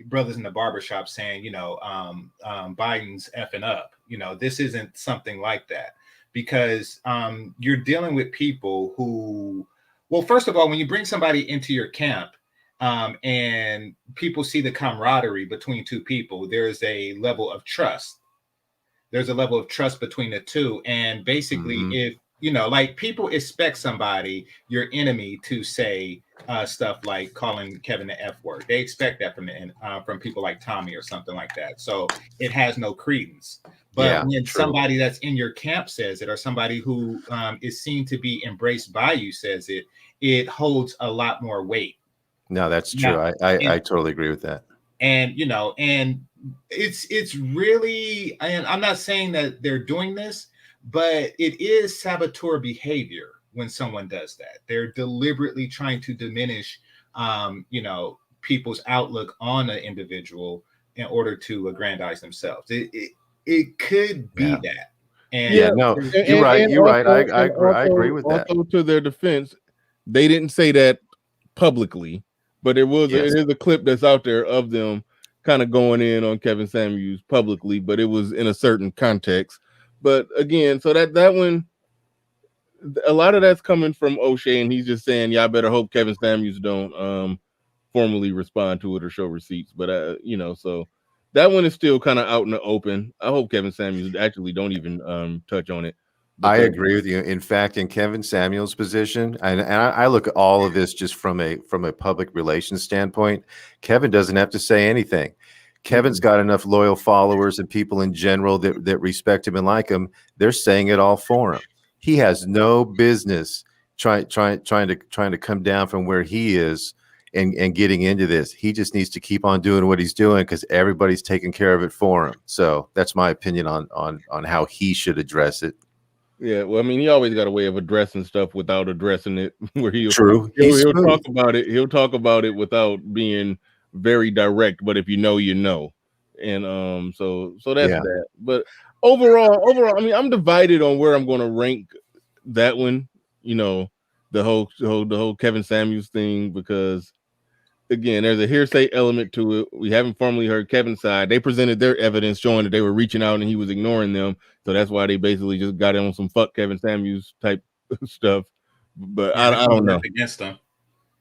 brothers in the barbershop saying, Biden's effing up. This isn't something like that, because you're dealing with people who, well, first of all, when you bring somebody into your camp, and people see the camaraderie between two people, there's a level of trust. There's a level of trust between the two. And basically, if, like, people expect somebody, your enemy, to say stuff like calling Kevin the F word. They expect that from people like Tommy or something like that. So it has no credence. But when somebody that's in your camp says it, or somebody who is seen to be embraced by you says it, it holds a lot more weight. No, that's true. I totally agree with that. And and it's really, and I'm not saying that they're doing this, but it is saboteur behavior when someone does that. They're deliberately trying to diminish people's outlook on an individual in order to aggrandize themselves. It could be that. And you're right. You're right. I agree with that. Also, to their defense, they didn't say that publicly. But it is a clip that's out there of them kind of going in on Kevin Samuels publicly, but it was in a certain context. But again, so that one, a lot of that's coming from O'Shea, and he's just saying, I better hope Kevin Samuels don't formally respond to it or show receipts. But so that one is still kind of out in the open. I hope Kevin Samuels actually don't even touch on it. I agree with you. In fact, in Kevin Samuels' position, and I look at all of this just from a public relations standpoint, Kevin doesn't have to say anything. Kevin's got enough loyal followers and people in general that respect him and like him. They're saying it all for him. He has no business trying to come down from where he is and getting into this. He just needs to keep on doing what he's doing because everybody's taking care of it for him. So that's my opinion on how he should address it. Yeah, well, I mean, he always got a way of addressing stuff without addressing it. Where he'll talk about it. He'll talk about it without being very direct. But if you know, you know. And so that's that. But overall, I mean, I'm divided on where I'm going to rank that one. The whole Kevin Samuels thing, because again, there's a hearsay element to it. We haven't formally heard Kevin's side. They presented their evidence showing that they were reaching out and he was ignoring them. So that's why they basically just got on some fuck Kevin Samuels type stuff. But I don't know. Against them.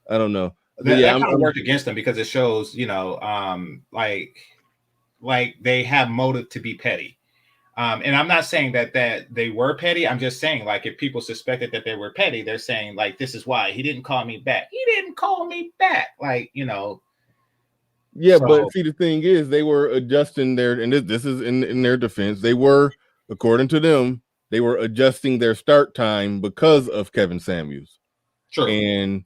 I don't know. That kind of worked against them because it shows, like they have motive to be petty. And I'm not saying that they were petty. I'm just saying, like, if people suspected that they were petty, they're saying, like, this is why he didn't call me back. He didn't call me back. Like, you know. Yeah, but see, the thing is, they were adjusting their, and this is in their defense, they were, according to them, they were adjusting their start time because of Kevin Samuels. Sure. And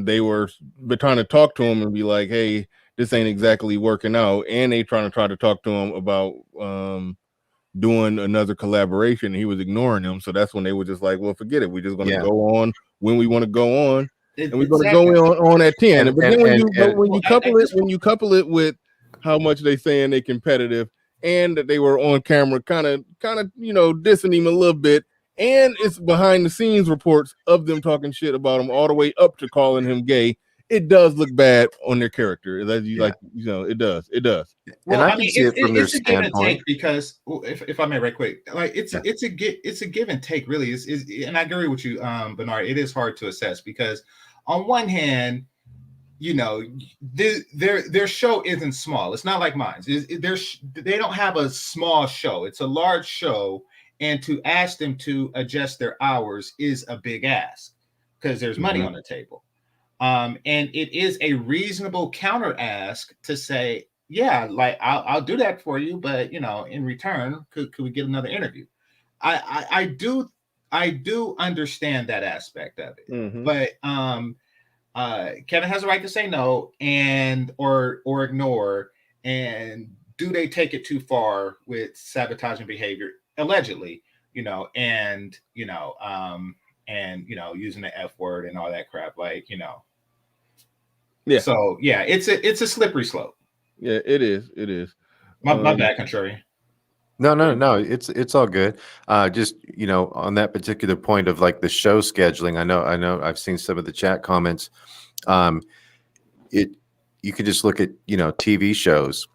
they were trying to talk to him and be like, hey, this ain't exactly working out. And they try to talk to him about doing another collaboration. And he was ignoring them. So that's when they were just like, well, forget it. We're just going to go on when we want to go on. And we're going to go on at 10. But then when you couple it with how much they saying they competitive and that they were on camera kind of dissing him a little bit, and it's behind the scenes reports of them talking shit about him all the way up to calling him gay, it does look bad on their character. It does. Well, and I can see it from their standpoint, because if I may, right quick, like it's a give and take, really. And I agree with you, Bernard. It is hard to assess because on one hand, their show isn't small. It's not like mine. They don't have a small show. It's a large show, and to ask them to adjust their hours is a big ask because there's money on the table. And it is a reasonable counter ask to say, yeah, like I'll do that for you, but in return, could we get another interview? I do understand that aspect of it, but Kevin has a right to say no or ignore. And do they take it too far with sabotaging behavior, allegedly? And using the F word and all that crap, Yeah. So yeah, it's a slippery slope. Yeah, it is. My bad, contrary. No. It's all good. Just on that particular point of like the show scheduling, I know I've seen some of the chat comments. You could just look at TV shows.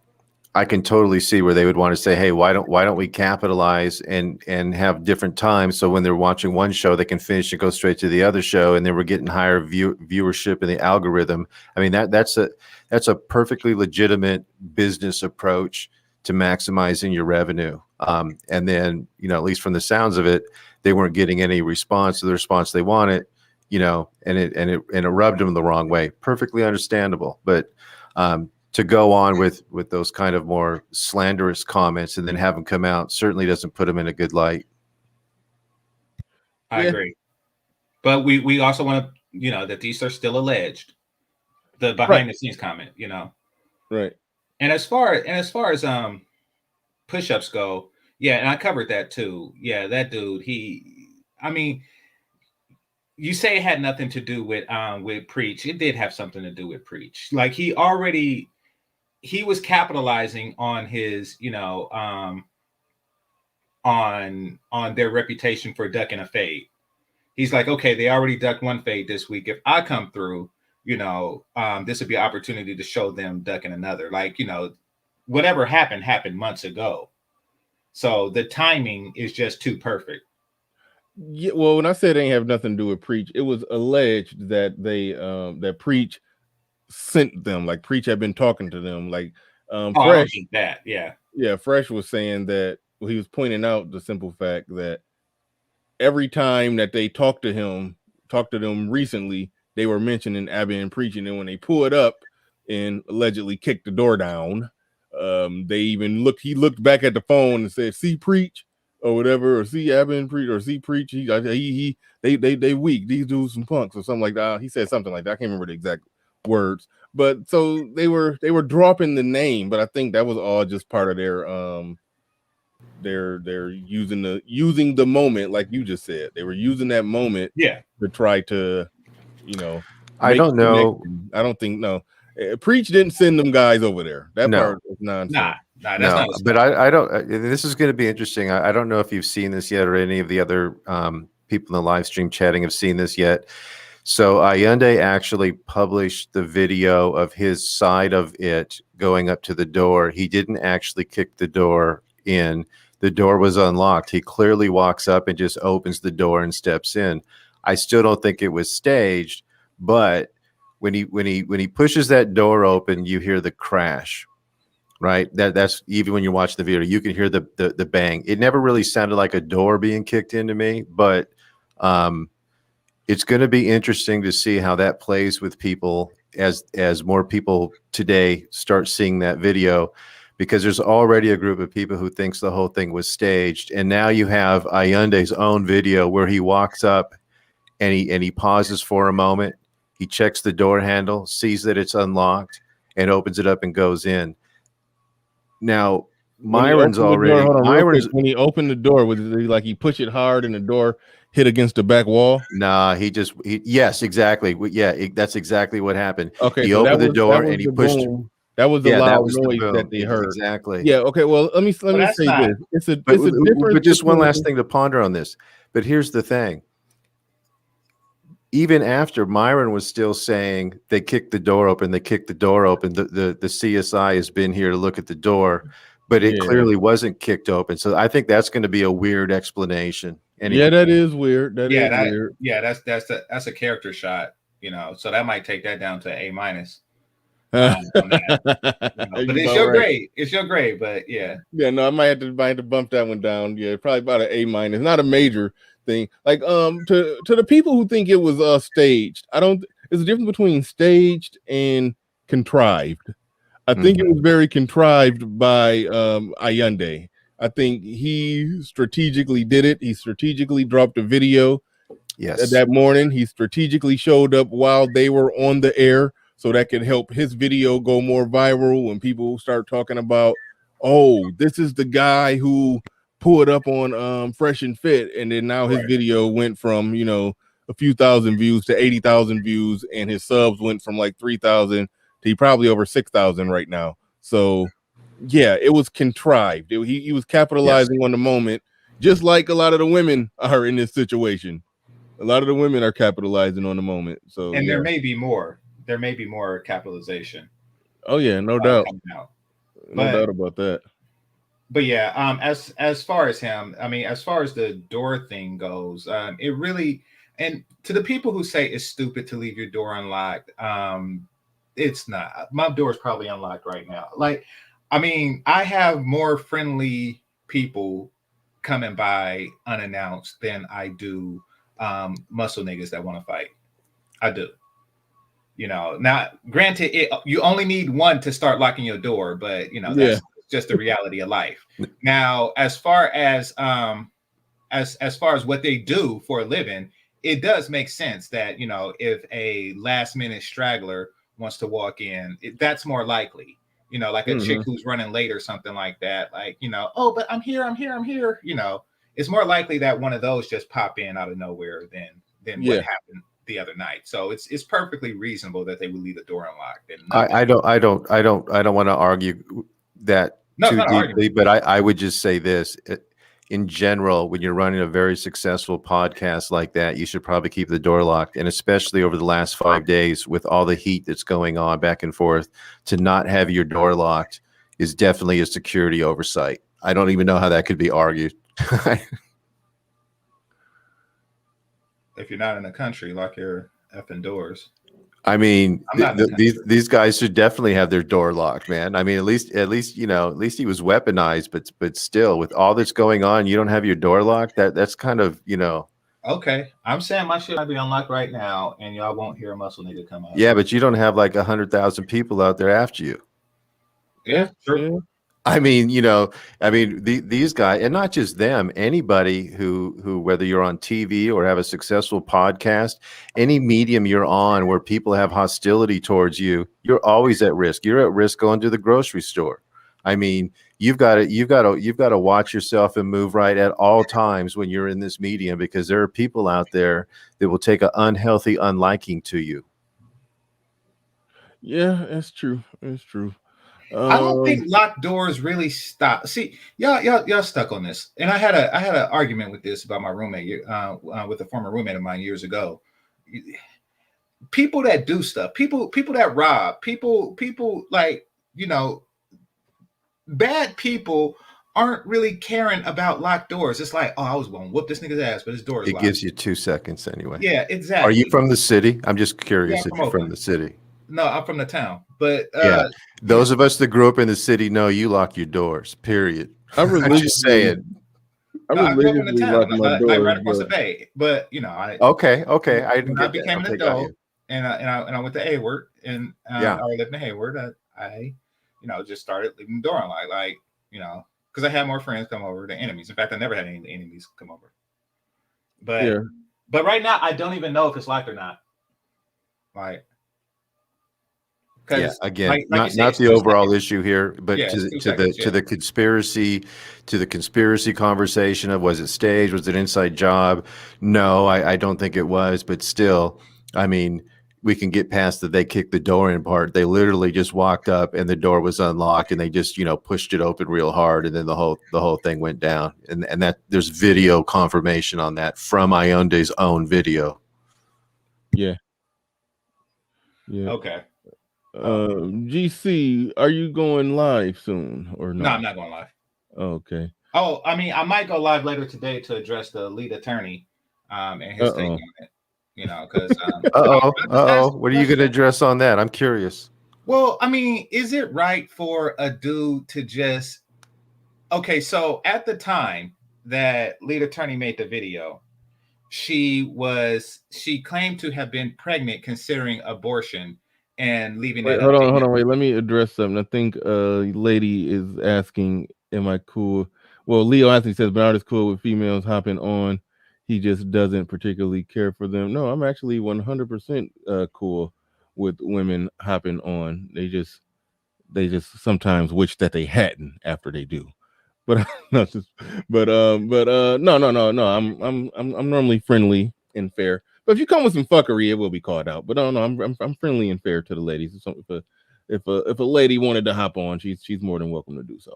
I can totally see where they would want to say, hey, why don't we capitalize and have different times, so when they're watching one show they can finish and go straight to the other show, and then we're getting higher viewership in the algorithm. I mean, that's a perfectly legitimate business approach to maximizing your revenue. And then, at least from the sounds of it, they weren't getting any response to the response they wanted, and it rubbed them the wrong way. Perfectly understandable. But to go on with those kind of more slanderous comments and then have them come out certainly doesn't put them in a good light. I agree. But we also want to, that these are still alleged. The behind the scenes comment, Right. And as far as push-ups go, yeah, and I covered that too. Yeah, that dude, you say it had nothing to do with Preach. It did have something to do with Preach. Like he was capitalizing on his, on their reputation for ducking a fade. He's like, okay, they already ducked one fade this week. If I come through, this would be an opportunity to show them ducking another. Like, whatever happened months ago. So the timing is just too perfect. Yeah, well, when I said it ain't have nothing to do with Preach, it was alleged that they that Preach sent them, like Preach had been talking to them, like Fresh. That, yeah. Yeah, Fresh was saying that, well, he was pointing out the simple fact that every time that they talked to them recently, they were mentioning Abby and Preach, and then when they pulled up and allegedly kicked the door down, he looked back at the phone and said, "See Preach," or whatever, or "See Abby and Preach," or "See Preach." They weak. These dudes some punks or something like that. He said something like that. I can't remember the exact words, but so they were dropping the name, but I think that was all just part of their using the moment, like you just said. They were using that moment, to try to, I don't know. I don't think Preach didn't send them guys over there. That part was nonsense. Nah, that's not. But I don't. This is going to be interesting. I don't know if you've seen this yet, or any of the other people in the live stream chatting have seen this yet. So Ayunde actually published the video of his side of it going up to the door. He didn't actually kick the door in. The door was unlocked. He clearly walks up and just opens the door and steps in. I still don't think it was staged, but when he pushes that door open, you hear the crash. right? That's even when you watch the video, you can hear the bang. It never really sounded like a door being kicked into me, but it's going to be interesting to see how that plays with people as more people today start seeing that video, because there's already a group of people who thinks the whole thing was staged. And now you have Ayande's own video where he walks up and he pauses for a moment. He checks the door handle, sees that it's unlocked, and opens it up and goes in. Now, Myron's already. Myron's, when he opened the door, was it like he pushed it hard and the door hit against the back wall? Nah, yes, exactly. Yeah, that's exactly what happened. Okay, he so opened the door and he pushed. Boom. That was the loud noise that they heard. Exactly. Yeah. Okay. Well, let me say this. It's a difference. But just one last thing to ponder on this. But here's the thing. Even after Myron was still saying they kicked the door open, the CSI has been here to look at the door, but it clearly wasn't kicked open. So I think that's going to be a weird explanation. Anyway. Yeah, that is weird. That's a character shot, so that might take that down to A-. But it's your grade. It's your grade, but yeah. Yeah, no, I might have to bump that one down. Yeah, probably about an A-. Not a major thing. Like to the people who think it was staged, there's a difference between staged and contrived. I think it was very contrived by Ayande. I think he strategically did it. He strategically dropped a video that morning. He strategically showed up while they were on the air, so that could help his video go more viral when people start talking about, oh, this is the guy who pulled up on Fresh and Fit, and then now his video went from a few thousand views to 80,000 views, and his subs went from like 3,000 to probably over 6,000 right now. So yeah, it was contrived. He was capitalizing on the moment, just like a lot of the women are in this situation. A lot of the women are capitalizing on the moment. So and there may be more. There may be more capitalization. Oh yeah, no doubt. No doubt about that. But yeah, as far as him, I mean, as far as the door thing goes, it really, and to the people who say it's stupid to leave your door unlocked, it's not. My door is probably unlocked right now. Like, I mean, I have more friendly people coming by unannounced than I do muscle niggas that want to fight. I do. Now, granted, you only need one to start locking your door, but that's just the reality of life. Now, as far as what they do for a living, it does make sense that if a last minute straggler wants to walk in, that's more likely. Like a chick who's running late or something like that. Like oh, but I'm here. It's more likely that one of those just pop in out of nowhere than what happened the other night. So it's perfectly reasonable that they would leave the door unlocked. And I don't want to argue that too deeply, but I would just say this. In general, when you're running a very successful podcast like that, you should probably keep the door locked. And especially over the last 5 days with all the heat that's going on back and forth, to not have your door locked is definitely a security oversight. I don't even know how that could be argued. If you're not in the country, lock your effing doors. I mean, these guys should definitely have their door locked, man. I mean, at least he was weaponized, but still, with all that's going on, you don't have your door locked. That's kind of Okay, I'm saying my shit might be unlocked right now, and y'all won't hear a muscle nigga come out. Yeah, but you don't have like 100,000 people out there after you. Yeah, true. I mean, these guys, and not just them, anybody who, whether you're on TV or have a successful podcast, any medium you're on where people have hostility towards you, you're always at risk. You're at risk going to the grocery store. I mean, you've got to watch yourself and move right at all times when you're in this medium, because there are people out there that will take an unhealthy unliking to you. Yeah, that's true. That's true. I don't think locked doors really stop. See, y'all stuck on this, and I had an argument with this about my roommate, with a former roommate of mine years ago. People that do stuff, people that rob, people like bad people aren't really caring about locked doors. It's like, oh, I was going to whoop this nigga's ass, but his door is locked. It gives you 2 seconds anyway. Yeah, exactly. Are you from the city? I'm just curious if you're from the city. No, I'm from the town, but Yeah, those of us that grew up in the city know you lock your doors. Period. I I'm just religiously, saying. no, I grew up in the religiously town, lock my like doors, right across the but bay. But you know, Okay, I didn't when I get that. became an Okay, got adult you. and I went to Hayward and Yeah. I lived in Hayward, I just started leaving the door unlocked, like because I had more friends come over than enemies. In fact, I never had any enemies come over. But yeah, but right now, I don't even know if it's locked or not. Like, Yeah, because again, like you not said, it's the 2 overall seconds. issue here, but Yeah, to it's the 2 to the seconds. to the conspiracy conversation of, was it staged? Was it an inside job? No, I don't think it was, but still, I mean, we can get past that they kicked the door in part. They literally just walked up and the door was unlocked and they just, pushed it open real hard, and then the whole thing went down. And that there's video confirmation on that from Ionde's own video. yeah. Okay. GC, are you going live soon or No, not? I'm not going live. Okay. Oh, I mean, I might go live later today to address the lead attorney and his take on it. Because What are you going to address on that? I'm curious. well, I mean, is it right for a dude to just so at the time that lead attorney made the video, she claimed to have been pregnant considering abortion and leaving Wait, it hold up to on. him. Wait, let me address something. I think lady is asking, am I cool? Well, Leo Anthony says Bernard is cool with females hopping on. He just doesn't particularly care for them. No, I'm actually 100% cool with women hopping on. They just sometimes wish that they hadn't after they do. But no. I'm normally friendly and fair. But if you come with some fuckery, it will be called out. But no, I'm friendly and fair to the ladies. If a lady wanted to hop on, she's more than welcome to do so.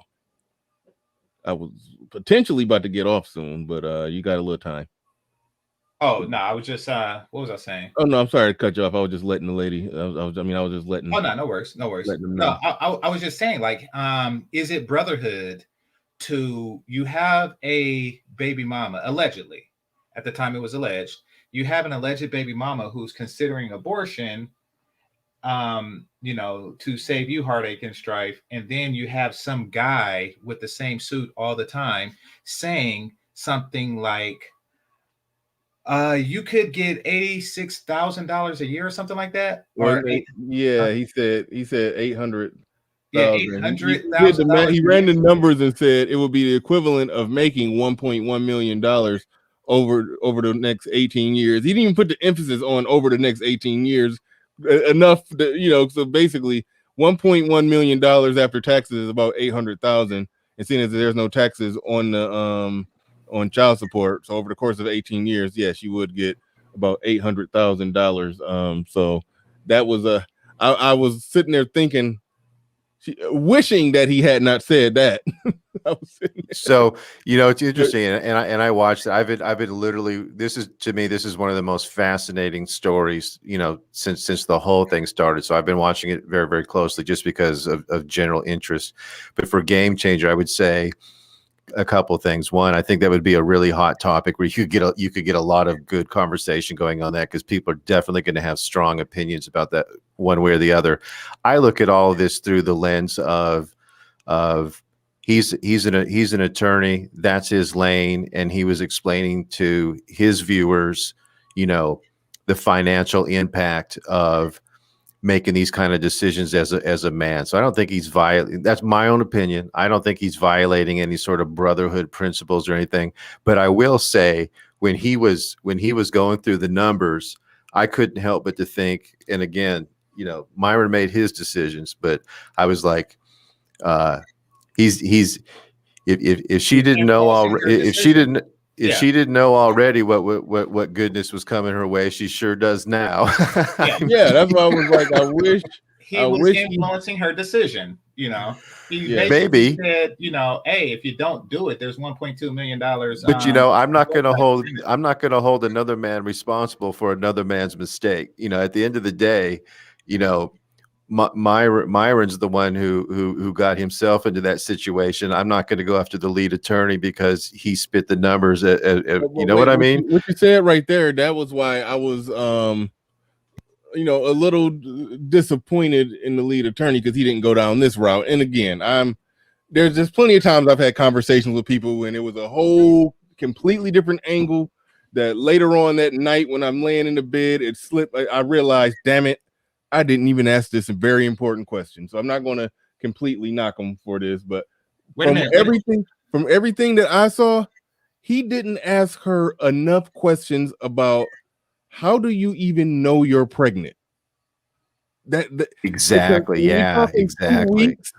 I was potentially about to get off soon, but you got a little time. Oh no, I was just what was I saying? Oh no, I'm sorry to cut you off. I was just letting the lady. I was just letting. Oh no worries. No, I was just saying, like, is it brotherhood to you have a baby mama, allegedly, at the time it was alleged, you have an alleged baby mama who's considering abortion, to save you heartache and strife, and then you have some guy with the same suit all the time saying something like, you could get $86,000 a year or something like that. He said 800. Yeah, $800,000. He ran the numbers and said it would be the equivalent of making $1.1 million over the next 18 years. He didn't even put the emphasis on over the next 18 years enough that, so basically $1.1 million after taxes is about 800,000. And seeing as there's no taxes on the on child support, so over the course of 18 years, yes, you would get about $800,000. So that was I was sitting there thinking, wishing that he had not said that. So it's interesting, and I watched it. I've been literally, this is one of the most fascinating stories since the whole thing started. So I've been watching it very, very closely just because of general interest. But for Game Changer, I would say a couple of things. One, I think that would be a really hot topic where you could get a lot of good conversation going on that, because people are definitely going to have strong opinions about that one way or the other. I look at all of this through the lens of he's an attorney, that's his lane, and he was explaining to his viewers, the financial impact of making these kind of decisions as a man. So I don't think he's violating. That's my own opinion. I don't think he's violating any sort of brotherhood principles or anything. But I will say, when he was going through the numbers, I couldn't help but to think. And again, Myron made his decisions, but I was like, if she didn't know already, if she didn't know already what goodness was coming her way, she sure does now. Yeah, that's why I was like, I wish he was influencing her decision. He maybe said, hey, if you don't do it, there's $1.2 million. But I'm not going to hold another man responsible for another man's mistake. At the end of the day, Myron's the one who got himself into that situation. I'm not going to go after the lead attorney because he spit the numbers. What I mean? What you said right there, that was why I was a little disappointed in the lead attorney because he didn't go down this route. And again, there's just plenty of times I've had conversations with people when it was a whole completely different angle that later on that night when I'm laying in the bed, it slipped. I realized, damn it, I didn't even ask this very important question. So I'm not going to completely knock him for this, but from everything that I saw, he didn't ask her enough questions about how do you even know you're pregnant? Exactly. Yeah, exactly. Weeks,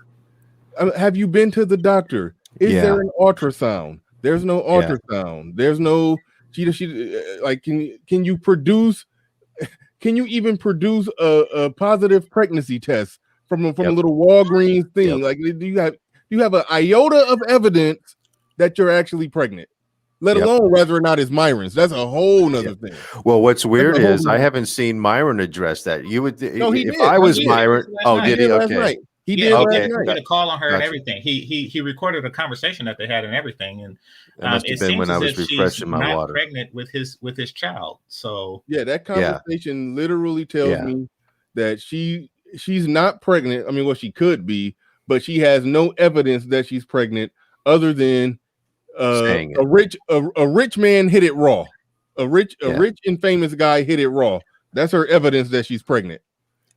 have you been to the doctor? Is there an ultrasound? There's no ultrasound. There's no she like can you produce? Can you even produce a positive pregnancy test from a little Walgreens thing? Like, do you have an iota of evidence that you're actually pregnant? Let alone whether or not it's Myron's. That's a whole nother thing. Well, what's weird is I haven't seen Myron address that. You would, no, he if did. I was Myron. Oh, did he? Okay. He did. Okay. He did a call on her and everything. He recorded a conversation that they had and everything. And that must have been when I was refreshing my water. Pregnant with his child. So yeah, that conversation literally tells me that she's not pregnant. I mean, well, she could be, but she has no evidence that she's pregnant other than a rich man hit it raw. A rich and famous guy hit it raw. That's her evidence that she's pregnant.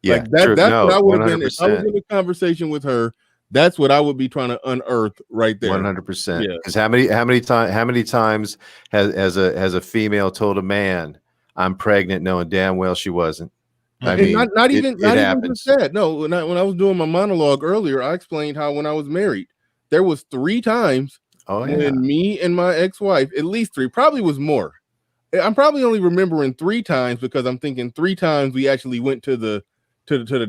Yeah, like that's what I would have been if I was in a conversation with her. That's what I would be trying to unearth right there. 100%. Because how many times has a female told a man, "I'm pregnant," knowing damn well she wasn't. I mean, not even just that. No, when I was doing my monologue earlier, I explained how when I was married, there was 3 times when me and my ex-wife, at least 3, probably was more. I'm probably only remembering 3 times because I'm thinking 3 times we actually went to the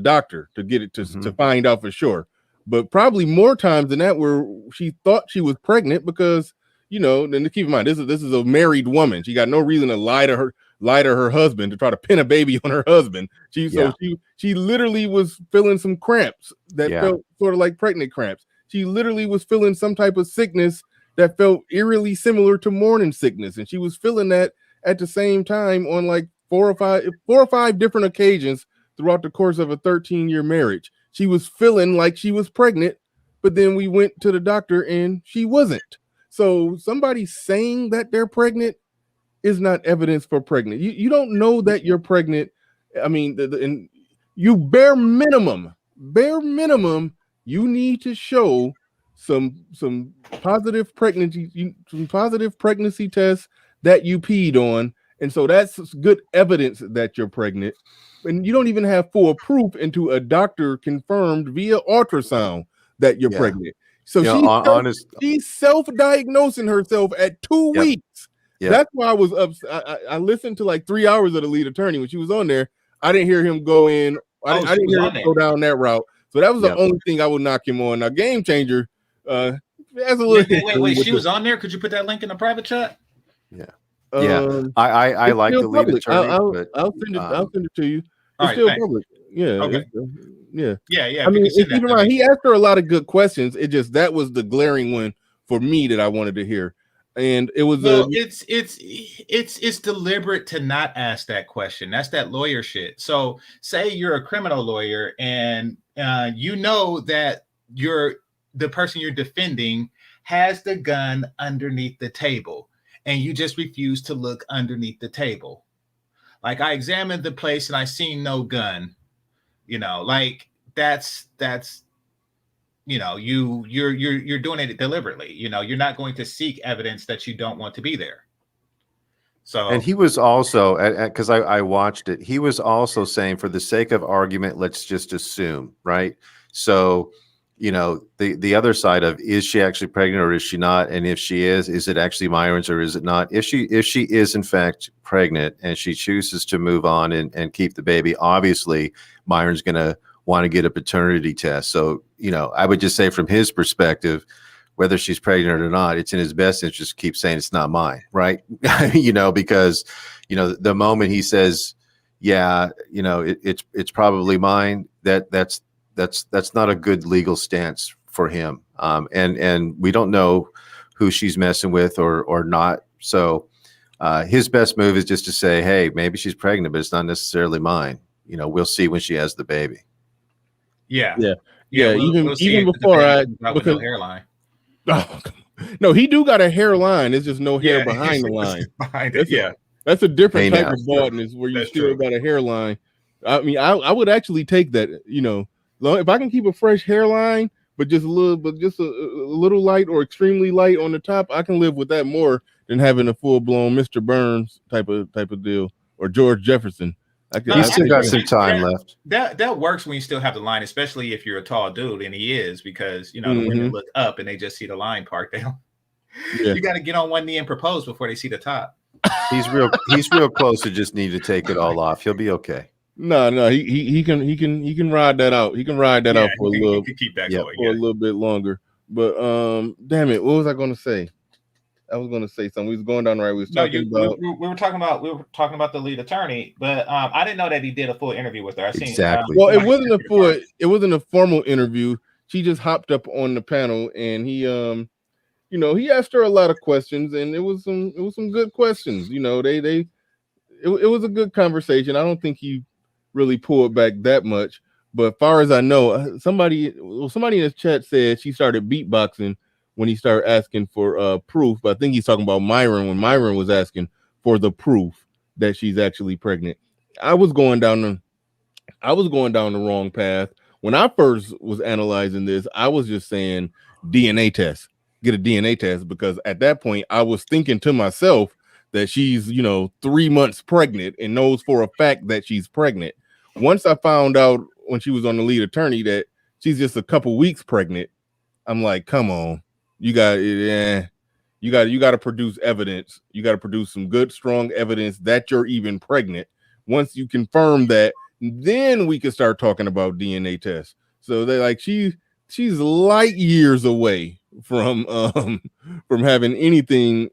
doctor to get it to find out for sure. But probably more times than that where she thought she was pregnant because, then keep in mind, this is a married woman. She got no reason to lie to her husband to try to pin a baby on her husband. She literally was feeling some cramps that felt sort of like pregnant cramps. She literally was feeling some type of sickness that felt eerily similar to morning sickness. And she was feeling that at the same time on like 4 or 5 different occasions throughout the course of a 13-year marriage. She was feeling like she was pregnant, but then we went to the doctor and she wasn't. So somebody saying that they're pregnant is not evidence for pregnant. You don't know that you're pregnant. I mean, and you bare minimum, you need to show some positive pregnancy tests that you peed on. And so that's good evidence that you're pregnant. And you don't even have full proof into a doctor confirmed via ultrasound that you're pregnant. So she's self-diagnosing herself at 2 weeks. Yep. That's why I was upset. I listened to like 3 hours of the lead attorney when she was on there. I didn't hear him go in. I didn't hear him go down that route. So that was the only thing I would knock him on. Now, Game Changer, that's a little. Wait, she was on there. Could you put that link in the private chat? Yeah. I like the lead attorney. I'll send it to you. It's still public. Yeah. Okay. I mean, keep in mind, he asked her a lot of good questions. It just that was the glaring one for me that I wanted to hear, and it was. It's deliberate to not ask that question. That's that lawyer shit. So, say you're a criminal lawyer, and you know that the person you're defending has the gun underneath the table, and you just refuse to look underneath the table. Like, I examined the place and I seen no gun, like that's you're doing it deliberately. You're not going to seek evidence that you don't want to be there. So, and he was also, because I watched it, he was also saying, for the sake of argument, let's just assume, right? So, the other side of, is she actually pregnant or is she not? And if she is it actually Myron's or is it not? If she is in fact pregnant and she chooses to move on and keep the baby, obviously Myron's going to want to get a paternity test. So, I would just say from his perspective, whether she's pregnant or not, it's in his best interest to keep saying it's not mine, right? Because, the moment he says, it's probably mine, that's not a good legal stance for him. And we don't know who she's messing with or not. So his best move is just to say, hey, maybe she's pregnant, but it's not necessarily mine. we'll see when she has the baby. Yeah. Even we'll see if the before baby comes out with no hairline. Oh, no, he do got a hairline. It's just no hair Yeah, behind the line. Behind it, That's a different Hey, type now. of baldness where you That's still true. got a hairline. I mean, I would actually take that. If I can keep a fresh hairline, but just a little light or extremely light on the top, I can live with that more than having a full blown Mr. Burns type of deal or George Jefferson. He's still got some time left. That works when you still have the line, especially if you're a tall dude, and he is, because the women look up and they just see the line part. They don't. Yeah. You got to get on one knee and propose before they see the top. He's real close to just need to take it all off. He'll be okay. No, he can ride that out. He can ride that out for a little. He can keep that going for a little bit longer. But damn it, what was I going to say? I was going to say something. We was going down the right. We were talking about the lead attorney, but I didn't know that he did a full interview with her. Exactly. Well, it wasn't a formal interview. She just hopped up on the panel, and he he asked her a lot of questions, and it was some good questions. It was a good conversation. I don't think he really pulled back that much, but as far as I know, somebody in his chat said she started beatboxing when he started asking for proof. But I think he's talking about Myron when Myron was asking for the proof that she's actually pregnant. I was going down the wrong path. When I first was analyzing this, I was just saying DNA test, get a DNA test, because at that point I was thinking to myself that she's 3 months pregnant and knows for a fact that she's pregnant. Once I found out when she was on the lead attorney that she's just a couple weeks pregnant, I'm like, come on. You got to produce evidence. You got to produce some good, strong evidence that you're even pregnant. Once you confirm that, then we can start talking about DNA tests. So they she's light years away from having anything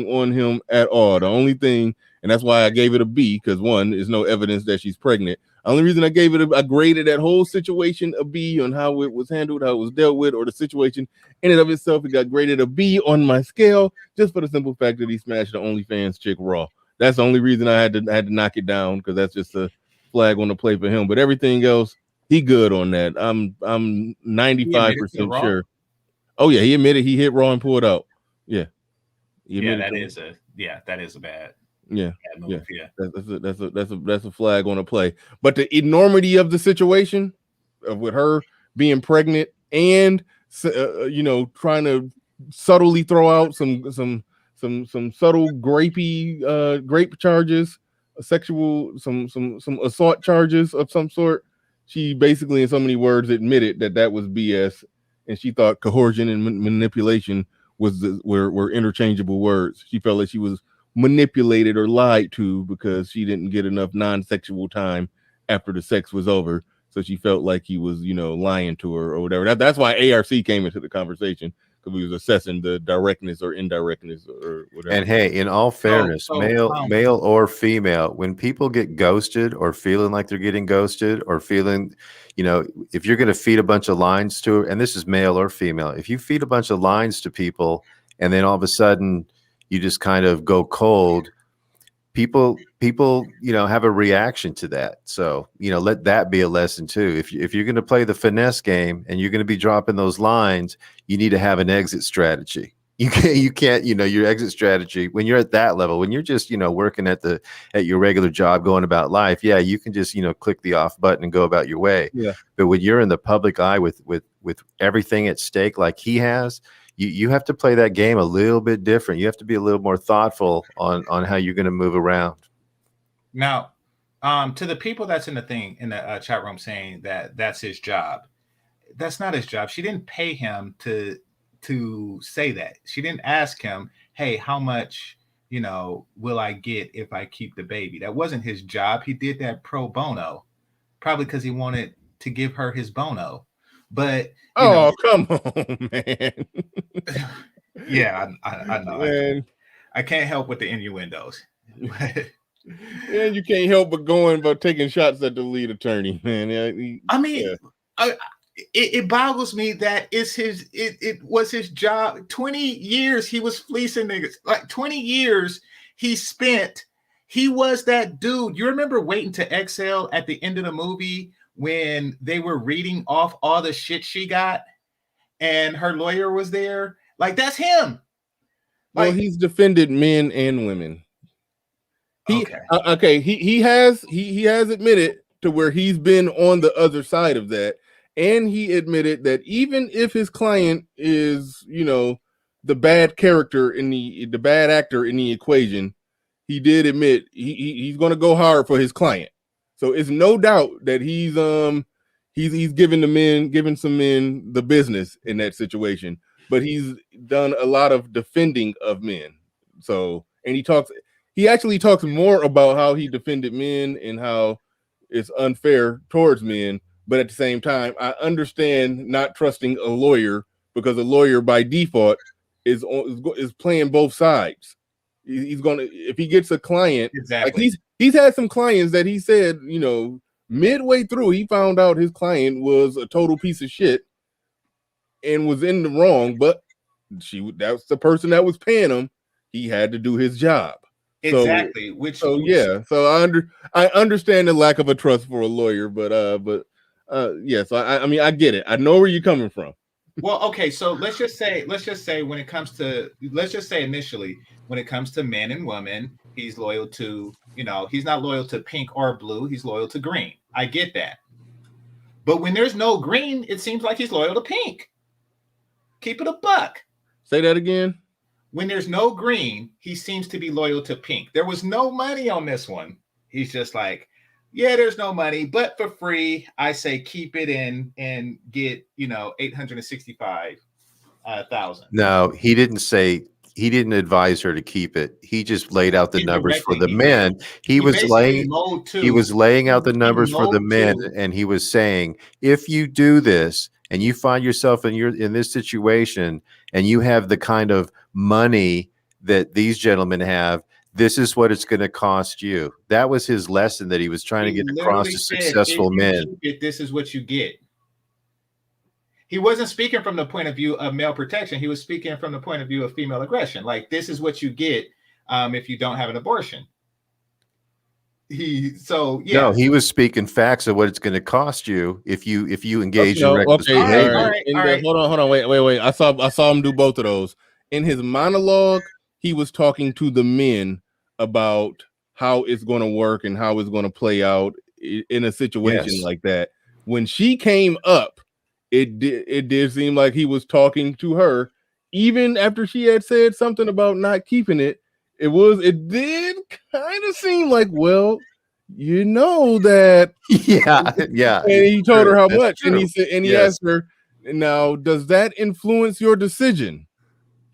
on him at all. The only thing, and that's why I gave it a B, because one, there's no evidence that she's pregnant. The only reason I gave it I graded that whole situation a B on how it was handled, how it was dealt with, or the situation in and of itself. It got graded a B on my scale, just for the simple fact that he smashed the OnlyFans chick raw. That's the only reason I had to knock it down, because that's just a flag on the play for him. But everything else, he good on that. I'm 95% sure. Oh yeah, he admitted he hit raw and pulled out. Yeah. That is a bad. Yeah. That's a flag on a play. But the enormity of the situation with her being pregnant and trying to subtly throw out some subtle grape charges, some assault charges of some sort. She basically, in so many words, admitted that was BS, and she thought coercion and manipulation were interchangeable words. She felt like she was manipulated or lied to because she didn't get enough non-sexual time after the sex was over, so she felt like he was lying to her or whatever. That's why ARC came into the conversation, because we was assessing the directness or indirectness or whatever. And hey, in all fairness, male or female, when people get ghosted or feeling like they're getting ghosted or feeling, if you're going to feed a bunch of lines to, and this is male or female, if you feed a bunch of lines to people and then all of a sudden you just kind of go cold, people have a reaction to that. So let that be a lesson too. If you're going to play the finesse game and you're going to be dropping those lines, you need to have an exit strategy. You can't your exit strategy when you're at that level, when you're just working at your regular job, going about life, you can just click the off button and go about your way. Yeah. But when you're in the public eye with everything at stake like he has, you have to play that game a little bit different. You have to be a little more thoughtful on how you're going to move around. Now, to the people that's in the chat room saying that that's his job, that's not his job. She didn't pay him to say that. She didn't ask him, hey, how much will I get if I keep the baby? That wasn't his job. He did that pro bono, probably because he wanted to give her his bono. But come on, man. Yeah, I know. Man. I can't help with the innuendos. And you can't help but taking shots at the lead attorney, man. It boggles me that it was his job. 20 years he was fleecing niggas. Like 20 years he spent He was that dude. You remember Waiting to Exhale at the end of the movie when they were reading off all the shit she got and her lawyer was there? Like, that's him. Well, he's defended men and women. He okay. He has admitted to where he's been on the other side of that, and he admitted that even if his client is, you know, the bad character in the bad actor in the equation, he did admit he's going to go hard for his client. So it's no doubt that he's giving some men the business in that situation. But he's done a lot of defending of men. So, and he actually talks more about how he defended men and how it's unfair towards men. But at the same time, I understand not trusting a lawyer, because a lawyer by default is playing both sides. He's gonna, if he gets a client, exactly. Like he's had some clients that he said, you know, midway through he found out his client was a total piece of shit and was in the wrong, but that's the person that was paying him. He had to do his job. Exactly. So I understand the lack of a trust for a lawyer, but yes, I mean, I get it. I know where you're coming from. Well, okay, so let's just say when it comes to, initially, when it comes to men and women, he's loyal to, you know, he's not loyal to pink or blue, he's loyal to green. I get that. But when there's no green, it seems like he's loyal to pink. Keep it a buck. Say that again. When there's no green, he seems to be loyal to pink. There was no money on this one. He's just like, yeah, there's no money, but for free, I say keep it in and get, you know, 865,000. No, he didn't advise her to keep it. He just laid out the numbers for the men. He was laying out the numbers for the men, and he was saying, if you do this and you find yourself in this situation and you have the kind of money that these gentlemen have, this is what it's going to cost you. That was his lesson that he was trying to get across to successful men. This is what you get. He wasn't speaking from the point of view of male protection. He was speaking from the point of view of female aggression. Like, this is what you get if you don't have an abortion. No, he was speaking facts of what it's going to cost you if you engage in reckless behavior. All right. Hold on. Wait. I saw him do both of those. In his monologue, he was talking to the men about how it's going to work and how it's going to play out in a situation like that. When she came up, it did seem like he was talking to her, even after she had said something about not keeping it. It did kind of seem like, well, you know that. Yeah. And he told her how much, and he said, and he asked her, now, does that influence your decision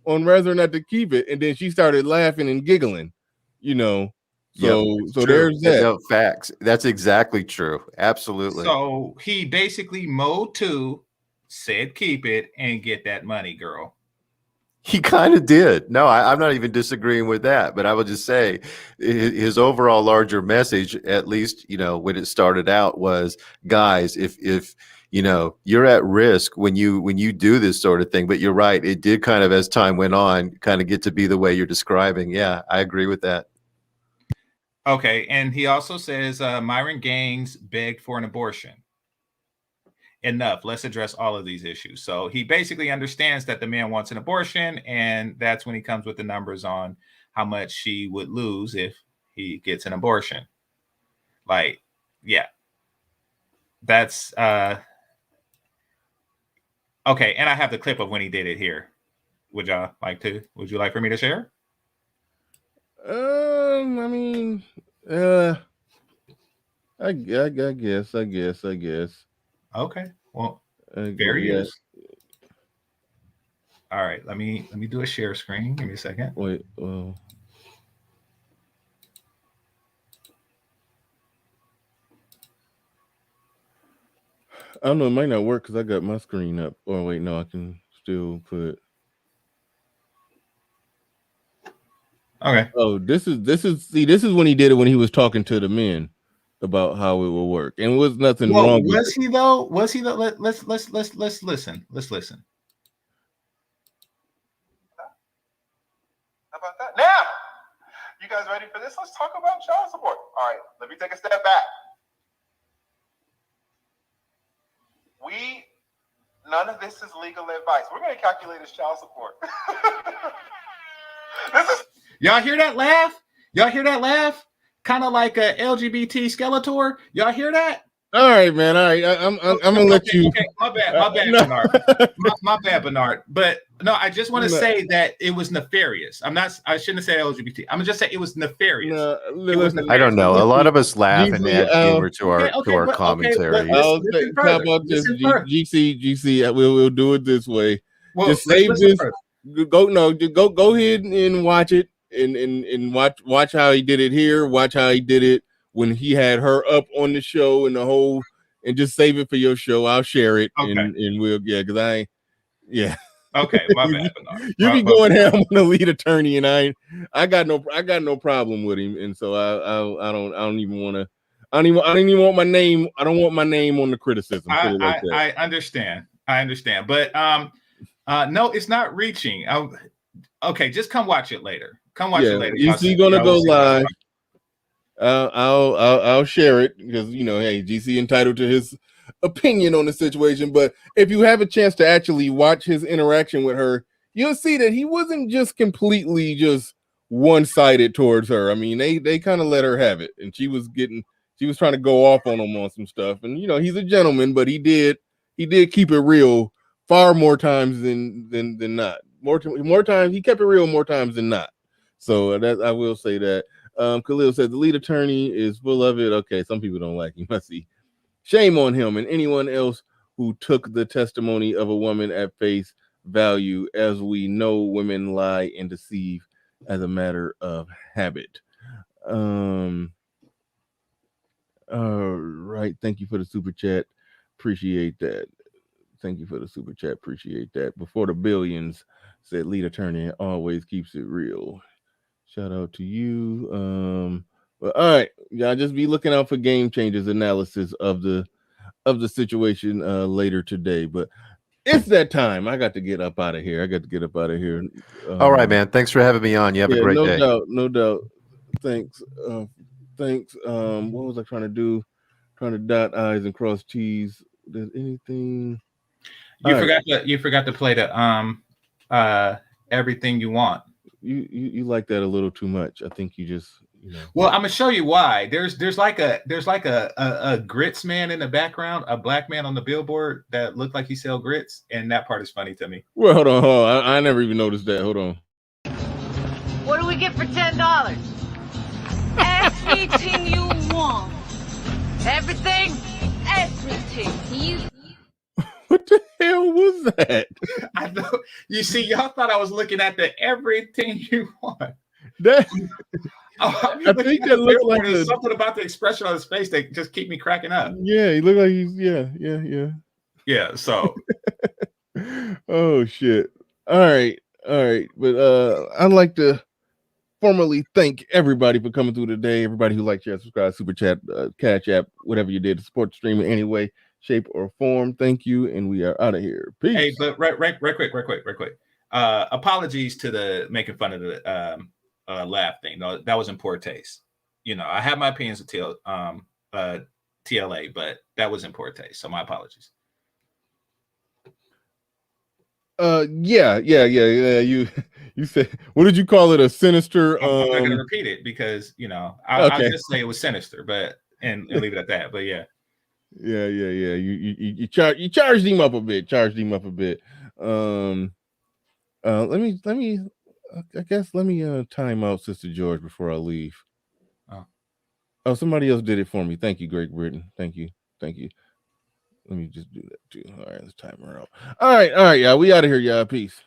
on whether or not to keep it? And then she started laughing and giggling, you know. So there's that. No, facts. That's exactly true. Absolutely. So he basically mowed two, said keep it and get that money, girl. He kind of did. No, I'm not even disagreeing with that, but I would just say his overall larger message, at least, you know, when it started out, was, guys, if you know, you're at risk when you do this sort of thing. But you're right, it did kind of, as time went on, kind of get to be the way you're describing. Yeah, I agree with that. Okay, and he also says Myron Gaines begged for an abortion. Enough. Let's address all of these issues. So he basically understands that the man wants an abortion, and that's when he comes with the numbers on how much she would lose if he gets an abortion. Like, yeah, that's okay. And I have the clip of when he did it here. Would you like for me to share? I mean, I guess. Okay. Well, there he is. All right. Let me do a share screen. Give me a second. Wait. I don't know. It might not work because I got my screen up. Or wait, no, I can still put. Okay. Oh, this is when he did it, when he was talking to the men about how it will work, and it was nothing wrong. Was he though? Let's listen. How about that? Now, You guys ready for this? Let's talk about child support. All right, let me take a step back. None of this is legal advice. We're going to calculate his child support. Y'all hear that laugh? Y'all hear that laugh? Kind of like a LGBT Skeletor. Y'all hear that? All right, man. All right, I'm gonna let you. Okay, my bad, no. Bernard. my bad, Bernard. But no, I just want to say that it was nefarious. I shouldn't say LGBT. I'm gonna just say it was nefarious. No, nefarious. I don't know. A lot of us laugh and add humor to our commentary. How about this, GC? We'll do it this way. Well, just save this. Go ahead and watch it, and watch how he did it here. Watch how he did it when he had her up on the show and the whole, and just save it for your show. I'll share it, okay. and we'll because Okay, my bad. You be going ham on the lead attorney, and I got no problem with him, and so I don't even want to. I don't even want my name. I don't want my name on the criticism. I understand, but no, it's not reaching. Okay, just come watch it later. Come watch it later. GC gonna go live. I'll share it because hey, GC entitled to his opinion on the situation. But if you have a chance to actually watch his interaction with her, you'll see that he wasn't just completely just one-sided towards her. I mean, they kind of let her have it, and she was trying to go off on him on some stuff. And he's a gentleman, but he did keep it real far more times than not. More times he kept it real more times than not. So that I will say that. Khalil said the lead attorney is full of it. Okay, some people don't like him. I see. Shame on him and anyone else who took the testimony of a woman at face value. As we know, women lie and deceive as a matter of habit. All right. Thank you for the super chat. Appreciate that. Thank you for the super chat. Appreciate that. Before the billions said lead attorney always keeps it real. Shout out to you. But all right, y'all just be looking out for Game Changers analysis of the situation later today. But it's that time. I got to get up out of here. All right, man. Thanks for having me on. You have a great day. No doubt. Thanks. Thanks. What was I trying to do? Trying to dot I's and cross T's. There's anything? You forgot to play the Everything You Want. You like that a little too much. I think you just Well, I'm gonna show you why. There's like a grits man in the background, a black man on the billboard that looked like he sell grits, and that part is funny to me. Well, hold on. I never even noticed that. Hold on. What do we get for $10? Everything you want. Everything? Everything. What the hell was that? I know. You see, y'all thought I was looking at the Everything You Want. That I think that looked like something about the expression on his face that just keep me cracking up. Yeah, he looked like he's yeah. So, oh shit! All right. But I'd like to formally thank everybody for coming through today. Everybody who liked, share, subscribe, super chat, Cash App, whatever you did to support the stream in any way, shape, or form. Thank you, and we are out of here. Peace. Hey, but right quick. Apologies to the making fun of the laugh thing. No, that was in poor taste. I have my opinions of TLA, but that was in poor taste. So my apologies. Yeah. You said, what did you call it? A sinister. I'm not gonna repeat it because I'll just say it was sinister, but and leave it at that. But yeah. Yeah. You charged him up a bit. Let me time out Sister George before I leave. Oh, somebody else did it for me. Thank you, Great Britain. Thank you. Let me just do that too. All right, let's time her out. All right, y'all. We out of here, y'all. Peace.